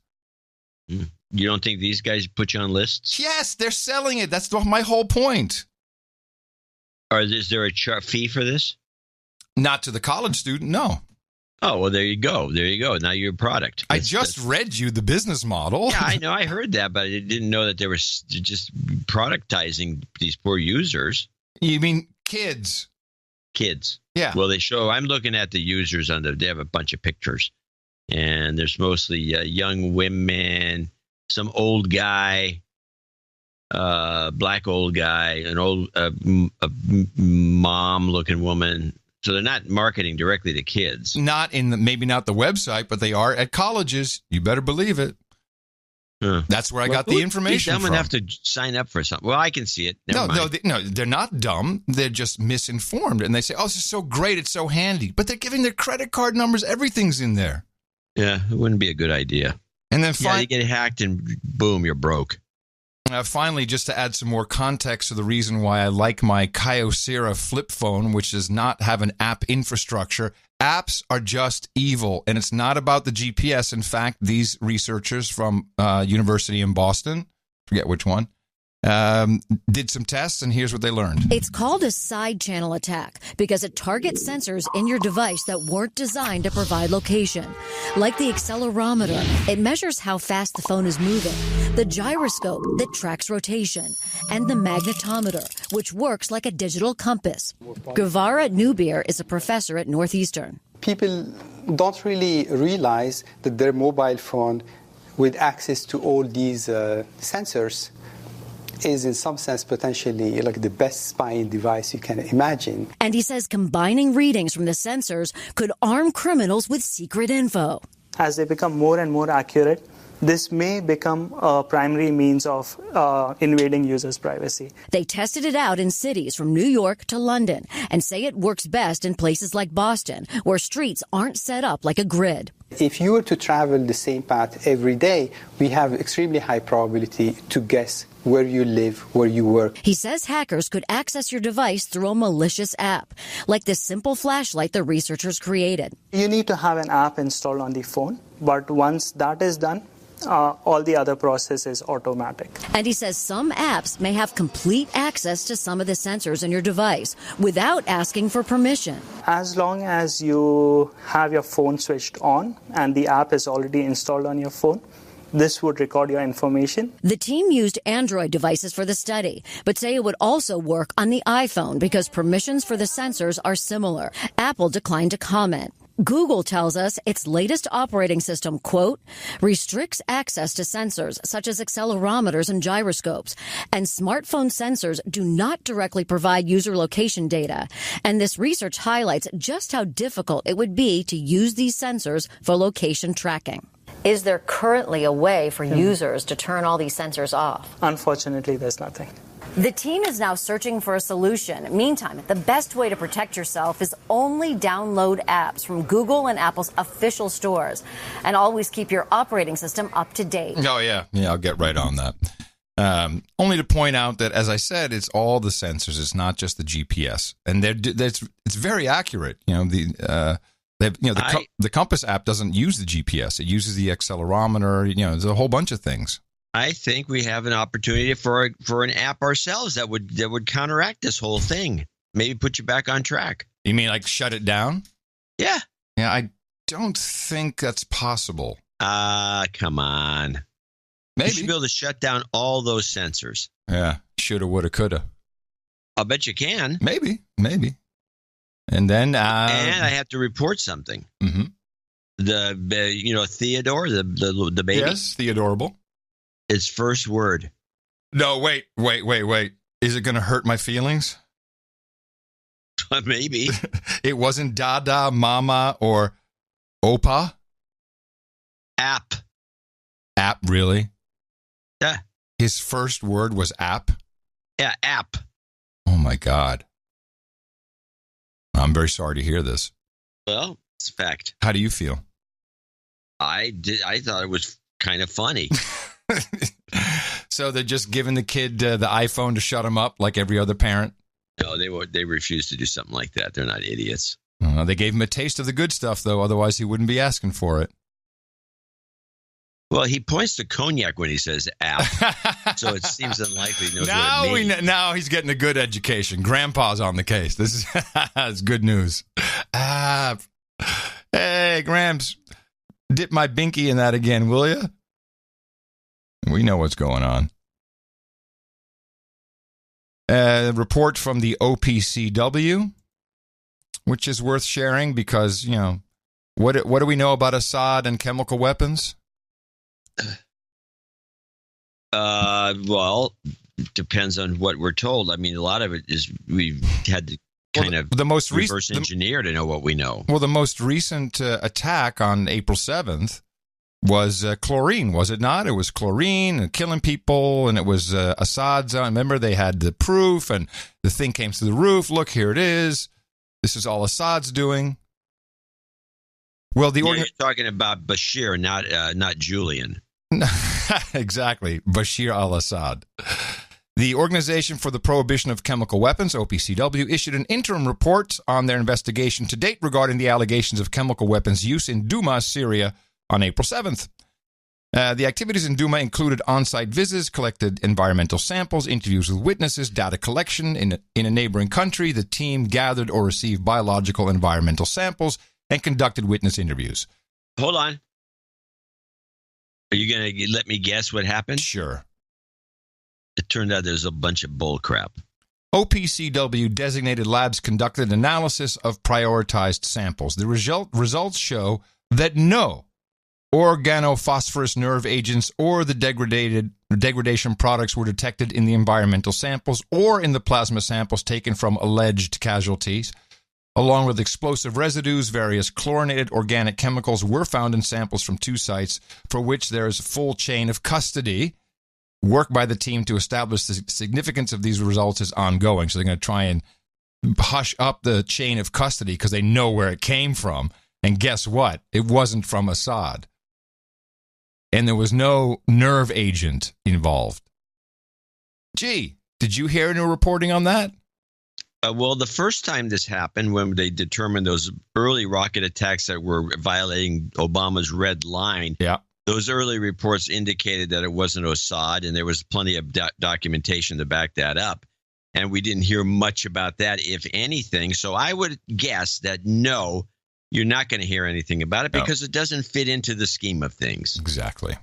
You don't think these guys put you on lists? Yes, they're selling it. That's my whole point. Or is there a fee for this? Not to the college student, no. Oh, well, there you go. There you go. Now you're a product. I just read you the business model. Yeah, I know. I heard that, but I didn't know that they were just productizing these poor users. You mean kids? Kids. Yeah. Well, I'm looking at the users they have a bunch of pictures, and there's mostly young women, some old guy, black old guy, an old mom-looking woman. So they're not marketing directly to kids. Maybe not the website, but they are at colleges. You better believe it. That's where I got the information from. Someone have to sign up for something. Well, I can see it. No, they're not dumb. They're just misinformed, and they say, "Oh, this is so great. It's so handy." But they're giving their credit card numbers. Everything's in there. Yeah, it wouldn't be a good idea. And then you get hacked, and boom, you're broke. Finally, just to add some more context to the reason why I like my Kyocera flip phone, which does not have an app infrastructure. Apps are just evil, and it's not about the GPS. In fact, these researchers from University in Boston, forget which one, did some tests, and here's what they learned. It's called a side channel attack because it targets sensors in your device that weren't designed to provide location. Like the accelerometer, it measures how fast the phone is moving, the gyroscope that tracks rotation, and the magnetometer, which works like a digital compass. Guevara Newbeer is a professor at Northeastern. People don't really realize that their mobile phone, with access to all these sensors, is in some sense potentially like the best spying device you can imagine. And he says combining readings from the sensors could arm criminals with secret info. As they become more and more accurate, this may become a primary means of invading users' privacy. They tested it out in cities from New York to London and say it works best in places like Boston, where streets aren't set up like a grid. If you were to travel the same path every day, we have extremely high probability to guess where you live, where you work. He says hackers could access your device through a malicious app, like this simple flashlight the researchers created. You need to have an app installed on the phone, but once that is done, all the other process is automatic. And he says some apps may have complete access to some of the sensors in your device without asking for permission. As long as you have your phone switched on and the app is already installed on your phone, this would record your information. The team used Android devices for the study, but say it would also work on the iPhone because permissions for the sensors are similar. Apple declined to comment. Google tells us its latest operating system, quote, restricts access to sensors such as accelerometers and gyroscopes, and smartphone sensors do not directly provide user location data. And this research highlights just how difficult it would be to use these sensors for location tracking. Is there currently a way for users to turn all these sensors off? Unfortunately, there's nothing. The team is now searching for a solution. Meantime, the best way to protect yourself is only download apps from Google and Apple's official stores. And always keep your operating system up to date. Oh, yeah. Yeah, I'll get right on that. Only to point out that, as I said, it's all the sensors. It's not just the GPS. And it's very accurate. You know, the Compass app doesn't use the GPS. It uses the accelerometer. You know, there's a whole bunch of things. I think we have an opportunity for an app ourselves that would counteract this whole thing. Maybe put you back on track. You mean like shut it down? Yeah. Yeah, I don't think that's possible. Come on. Maybe. You should be able to shut down all those sensors. Yeah. Shoulda, woulda, coulda. I'll bet you can. Maybe. And then... and I have to report something. Mm-hmm. Theodore, the baby. Yes, Theodorable. His first word. No, wait. Is it going to hurt my feelings? Maybe. It wasn't Dada, Mama, or Opa? App. App, really? Yeah. His first word was app? Yeah, app. Oh, my God. I'm very sorry to hear this. Well, it's a fact. How do you feel? I thought it was kind of funny. So they're just giving the kid the iPhone to shut him up like every other parent? No, they refuse to do something like that. They're not idiots. They gave him a taste of the good stuff, though. Otherwise, he wouldn't be asking for it. Well, he points to cognac when he says app, so it seems unlikely he knows what it means. Now he's getting a good education. Grandpa's on the case. This is it's good news. Hey, Gramps, dip my binky in that again, will you? We know what's going on. A report from the OPCW, which is worth sharing because, you know, what do we know about Assad and chemical weapons? Well, it depends on what we're told. I mean, a lot of it is we've had to kind of reverse engineer to know what we know. Well, the most recent attack on April 7th was chlorine, was it not? It was chlorine and killing people, and it was Assad's. Remember, they had the proof, and the thing came through the roof. Look, here it is. This is all Assad's doing. Well, you're talking about Bashir, not Julian. Exactly, Bashir al-Assad. The Organization for the Prohibition of Chemical Weapons, OPCW, issued an interim report on their investigation to date regarding the allegations of chemical weapons use in Douma, Syria, on April 7th. The activities in Douma included on-site visits, collected environmental samples, interviews with witnesses, data collection. In a neighboring country, the team gathered or received biological environmental samples and conducted witness interviews. Hold on. Are you going to let me guess what happened? Sure. It turned out there's a bunch of bull crap. OPCW designated labs conducted analysis of prioritized samples. The results show that no organophosphorus nerve agents or the degradation products were detected in the environmental samples or in the plasma samples taken from alleged casualties. Along with explosive residues, various chlorinated organic chemicals were found in samples from 2 sites for which there is a full chain of custody. Work by the team to establish the significance of these results is ongoing. So they're going to try and hush up the chain of custody because they know where it came from. And guess what? It wasn't from Assad. And there was no nerve agent involved. Gee, did you hear any reporting on that? Well, the first time this happened, when they determined those early rocket attacks that were violating Obama's red line, those early reports indicated that it wasn't Assad, and there was plenty of documentation to back that up. And we didn't hear much about that, if anything. So I would guess that no, you're not going to hear anything about it because it doesn't fit into the scheme of things. Exactly.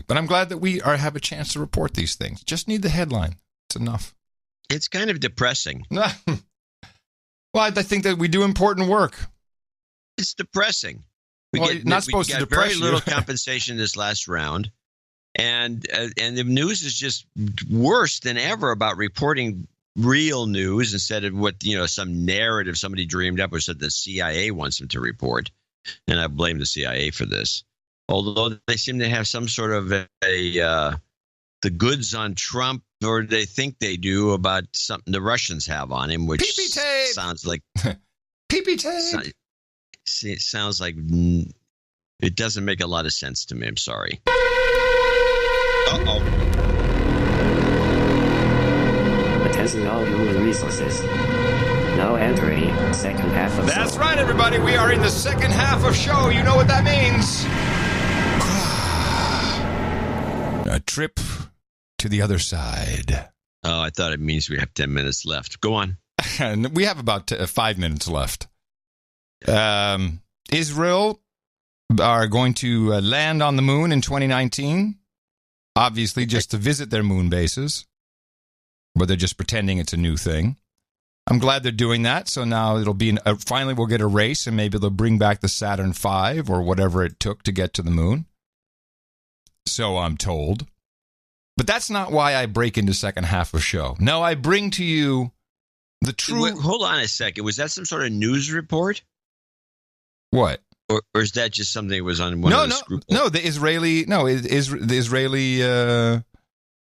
But I'm glad that we have a chance to report these things. Just need the headline. It's enough. It's kind of depressing. Well, I think that we do important work. It's depressing. We got very little compensation this last round. And the news is just worse than ever about reporting real news instead of what, some narrative somebody dreamed up or said the CIA wants them to report. And I blame the CIA for this. Although they seem to have some sort of the goods on Trump, or they think they do, about something the Russians have on him, which sounds like PP tape. It sounds like it doesn't make a lot of sense to me. I'm sorry. Attention all human resources. Now entering second half of That's right, everybody. We are in the second half of show. You know what that means. A trip to the other side. Oh, I thought it means we have 10 minutes left. Go on. We have about 5 minutes left. Israel are going to land on the moon in 2019. Obviously, just to visit their moon bases. But they're just pretending it's a new thing. I'm glad they're doing that. So now it'll be finally we'll get a race, and maybe they'll bring back the Saturn V or whatever it took to get to the moon. So I'm told. But that's not why I break into second half of show. No, I bring to you the true... Wait, hold on a second. Was that some sort of news report? What? Or is that just something that was on one of the scruples? No, the Israeli...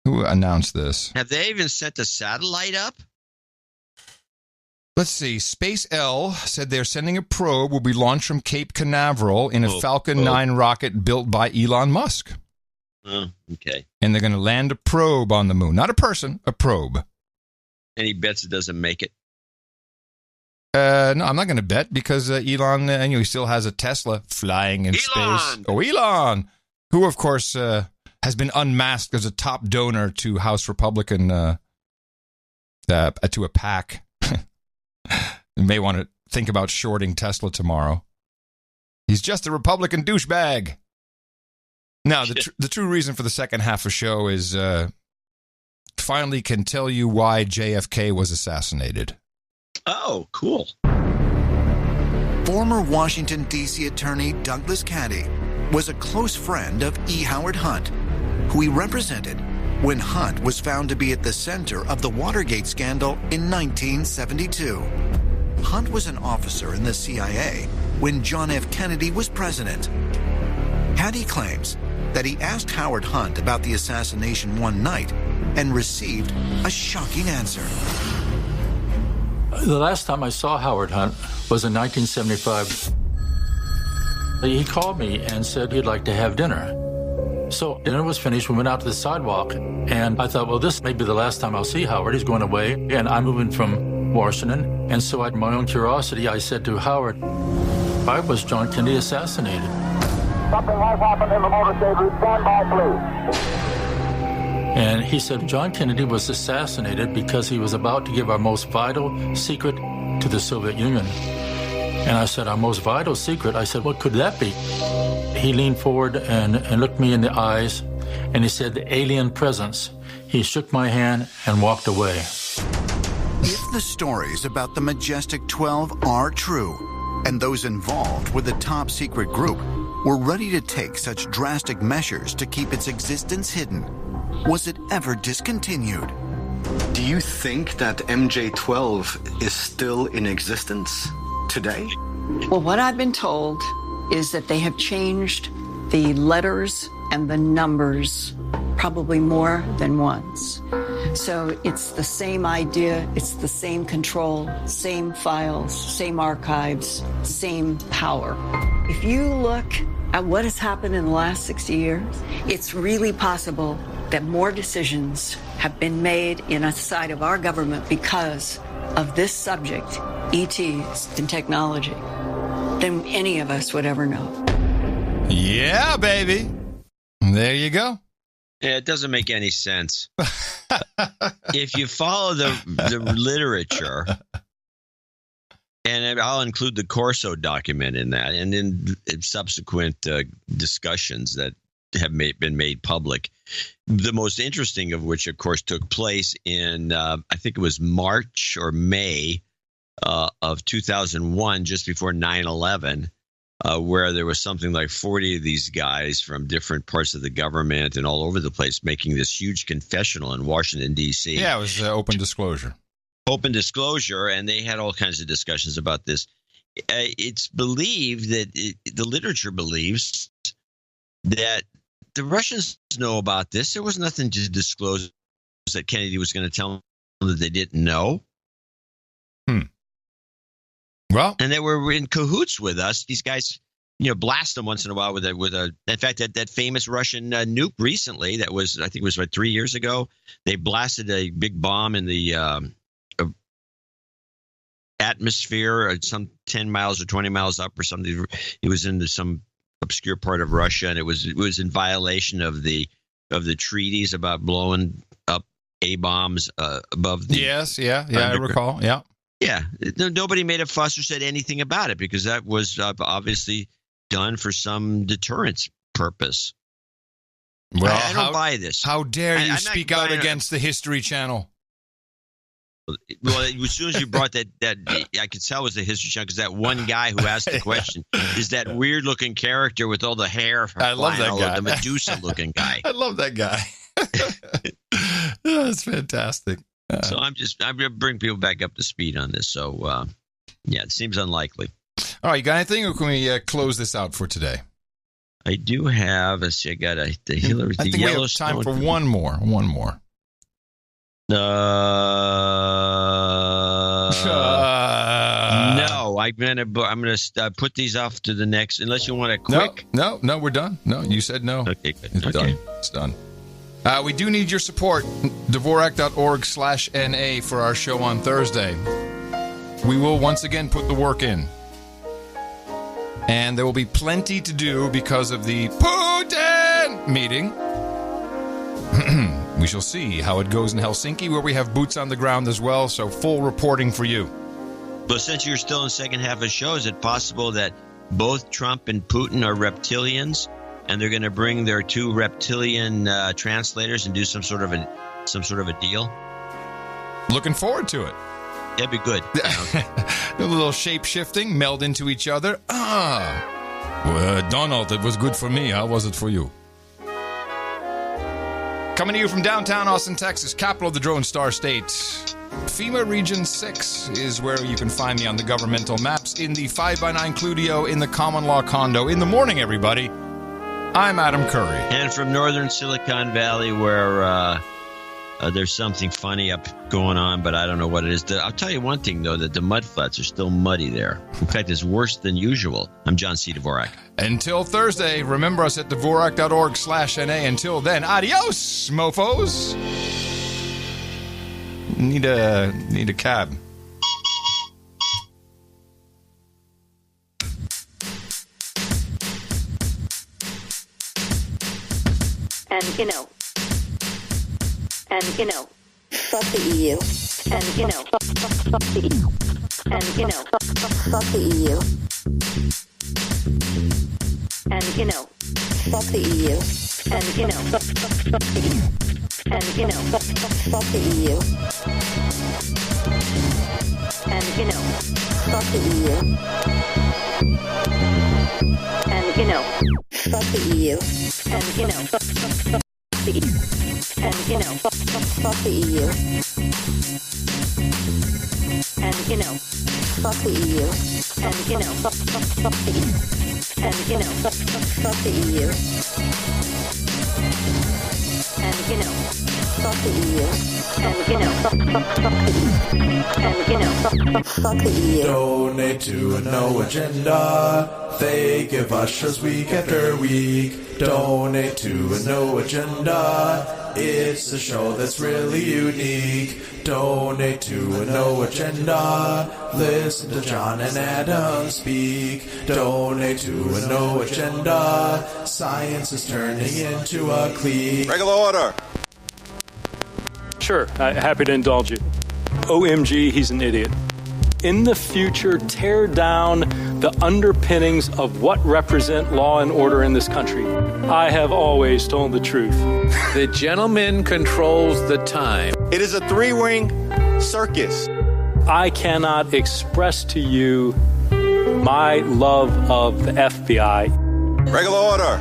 who announced this? Have they even sent a satellite up? Let's see. Space L said they're sending a probe will be launched from Cape Canaveral in a Falcon 9 rocket built by Elon Musk. Oh, okay. And they're going to land a probe on the moon. Not a person, a probe. Any bets it doesn't make it? No, I'm not going to bet because Elon, he still has a Tesla flying in space. Oh, Elon! Who, of course, has been unmasked as a top donor to House Republican, to a PAC. You may want to think about shorting Tesla tomorrow. He's just a Republican douchebag. Now, the true reason for the second half of show is finally can tell you why JFK was assassinated. Oh, cool. Former Washington, D.C. attorney Douglas Caddy was a close friend of E. Howard Hunt, who he represented when Hunt was found to be at the center of the Watergate scandal in 1972. Hunt was an officer in the CIA when John F. Kennedy was president. Caddy claims that he asked Howard Hunt about the assassination one night and received a shocking answer. The last time I saw Howard Hunt was in 1975. He called me and said he'd like to have dinner. So dinner was finished, we went out to the sidewalk, and I thought, well, this may be the last time I'll see Howard. He's going away, and I'm moving from Washington. And so at my own curiosity, I said to Howard, why was John Kennedy assassinated? Something has happened in the motorcade route. Stand by, please. And he said John Kennedy was assassinated because he was about to give our most vital secret to the Soviet Union. And I said, our most vital secret? I said, what could that be? He leaned forward and looked me in the eyes, and he said, the alien presence. He shook my hand and walked away. If the stories about the Majestic 12 are true, and those involved with the top secret group, were ready to take such drastic measures to keep its existence hidden. Was it ever discontinued? Do you think that MJ-12 is still in existence today? Well, what I've been told is that they have changed the letters and the numbers probably more than once. So it's the same idea, it's the same control, same files, same archives, same power. If you look at what has happened in the last 60 years, it's really possible that more decisions have been made inside of our government because of this subject, ETs and technology, than any of us would ever know. Yeah, baby. There you go. Yeah, it doesn't make any sense. If you follow the literature, and I'll include the Corso document in that, and in subsequent discussions that have been made public, the most interesting of which, of course, took place in, I think it was March or May of 2001, just before 9/11. Where there was something like 40 of these guys from different parts of the government and all over the place making this huge confessional in Washington, D.C. Yeah, it was open disclosure. Open disclosure, and they had all kinds of discussions about this. It's believed that the literature believes that the Russians know about this. There was nothing to disclose that Kennedy was going to tell them that they didn't know. Well, and they were in cahoots with us. These guys, blast them once in a while with a. In fact, that famous Russian nuke recently, that was, I think it was 3 years ago. They blasted a big bomb in the atmosphere, some 10 miles or 20 miles up or something. It was into some obscure part of Russia, and it was in violation of the treaties about blowing up A-bombs above the. Yes, I recall. Yeah. Yeah, nobody made a fuss or said anything about it because that was obviously done for some deterrence purpose. Well, I don't buy this. How dare you speak out against the History Channel? Well, as soon as you brought that I could tell it was the History Channel because that one guy who asked the question is that weird-looking character with all the hair. I love that guy. The Medusa-looking guy. I love that guy. That's fantastic. So I'm going to bring people back up to speed on this. So, it seems unlikely. All right, you got anything, or can we close this out for today? I do have. Let's see, I got the Hillary. I think we have time for one more. No, I'm gonna put these off to the next. Unless you want a quick. No, we're done. No, you said no. Okay, good. It's done. It's done. We do need your support. Dvorak.org/NA for our show on Thursday. We will once again put the work in. And there will be plenty to do because of the Putin meeting. We shall see how it goes in Helsinki, where we have boots on the ground as well, so full reporting for you. But since you're still in the second half of the show, is it possible that both Trump and Putin are reptilians? And they're going to bring their two reptilian translators and do some sort of a deal. Looking forward to it. That'd be good. A little shape shifting, meld into each other. Well, Donald, it was good for me. How was it for you? Coming to you from downtown Austin, Texas, capital of the Drone Star State. FEMA Region 6 is where you can find me on the governmental maps in the 5x9 Cludio in the common law condo. In the morning, everybody. I'm Adam Curry. And from northern Silicon Valley, where there's something funny going on, but I don't know what it is. I'll tell you one thing, though, that the mud flats are still muddy there. In fact, it's worse than usual. I'm John C. Dvorak. Until Thursday, remember us at Dvorak.org/NA. Until then, adios, mofos. Need a cab. And fuck the EU. And fuck the EU. And fuck the EU. And fuck the EU. And fuck the EU. And fuck the EU. And fuck the EU. And you know, fuck the EU. And, you know, and, you know, fuck the EU. And, you know, fuck the EU. And, you know, fuck the EU. And, you know, fuck the EU. And, you know, fuck the EU. And, you know, fuck the EU. And, you know, fuck the EU. Donate to a no agenda. They give ushers week after week. Donate to a no agenda. It's a show that's really unique. Donate to a no agenda. Listen to John and Adam speak. Donate to a no agenda. Science is turning into a clique. Regular order. Sure, happy to indulge you. OMG, he's an idiot. In the future, tear down the underpinnings of what represent law and order in this country. I have always told the truth. The gentleman controls the time. It is a three-ring circus. I cannot express to you my love of the FBI. Regular order.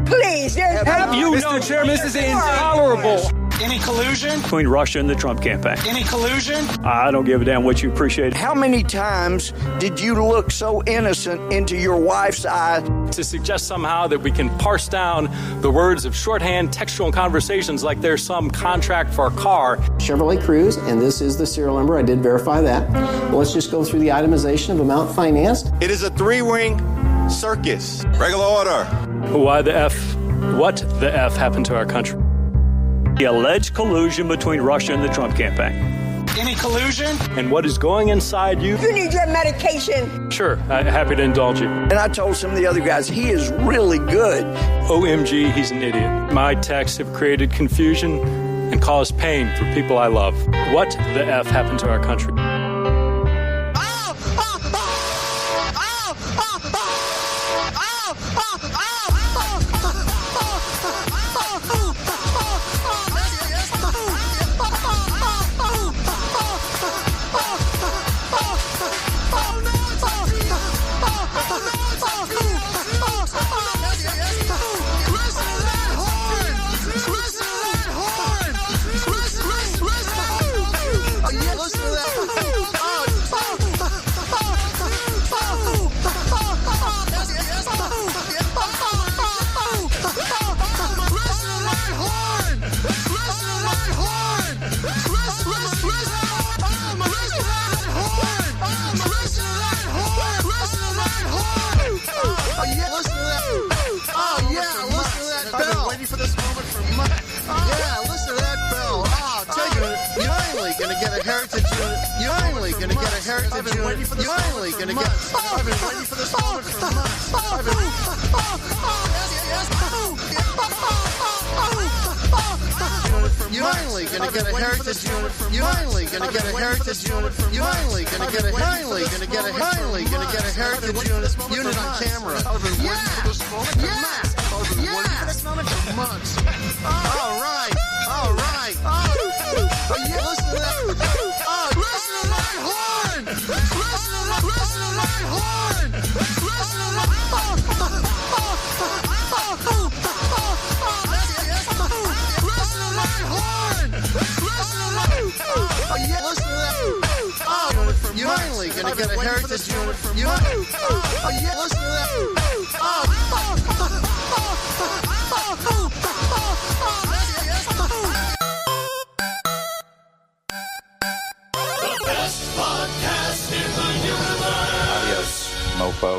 Please, have you Mr. no Chairman, this is intolerable. Any collusion? Between Russia and the Trump campaign. Any collusion? I don't give a damn what you appreciate. How many times did you look so innocent into your wife's eyes? To suggest somehow that we can parse down the words of shorthand textual conversations like there's some contract for a car. Chevrolet Cruze, and this is the serial number. I did verify that. Well, let's just go through the itemization of amount financed. It is a three-ring circus. Regular order. Why the F? What the F happened to our country? The alleged collusion between Russia and the Trump campaign. Any collusion? And what is going inside you? You need your medication. Sure, happy to indulge you. And I told some of the other guys, he is really good. OMG, he's an idiot. My texts have created confusion and caused pain for people I love. What the F happened to our country?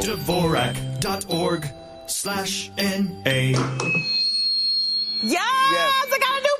Dvorak.org/NA. Yes, I got a new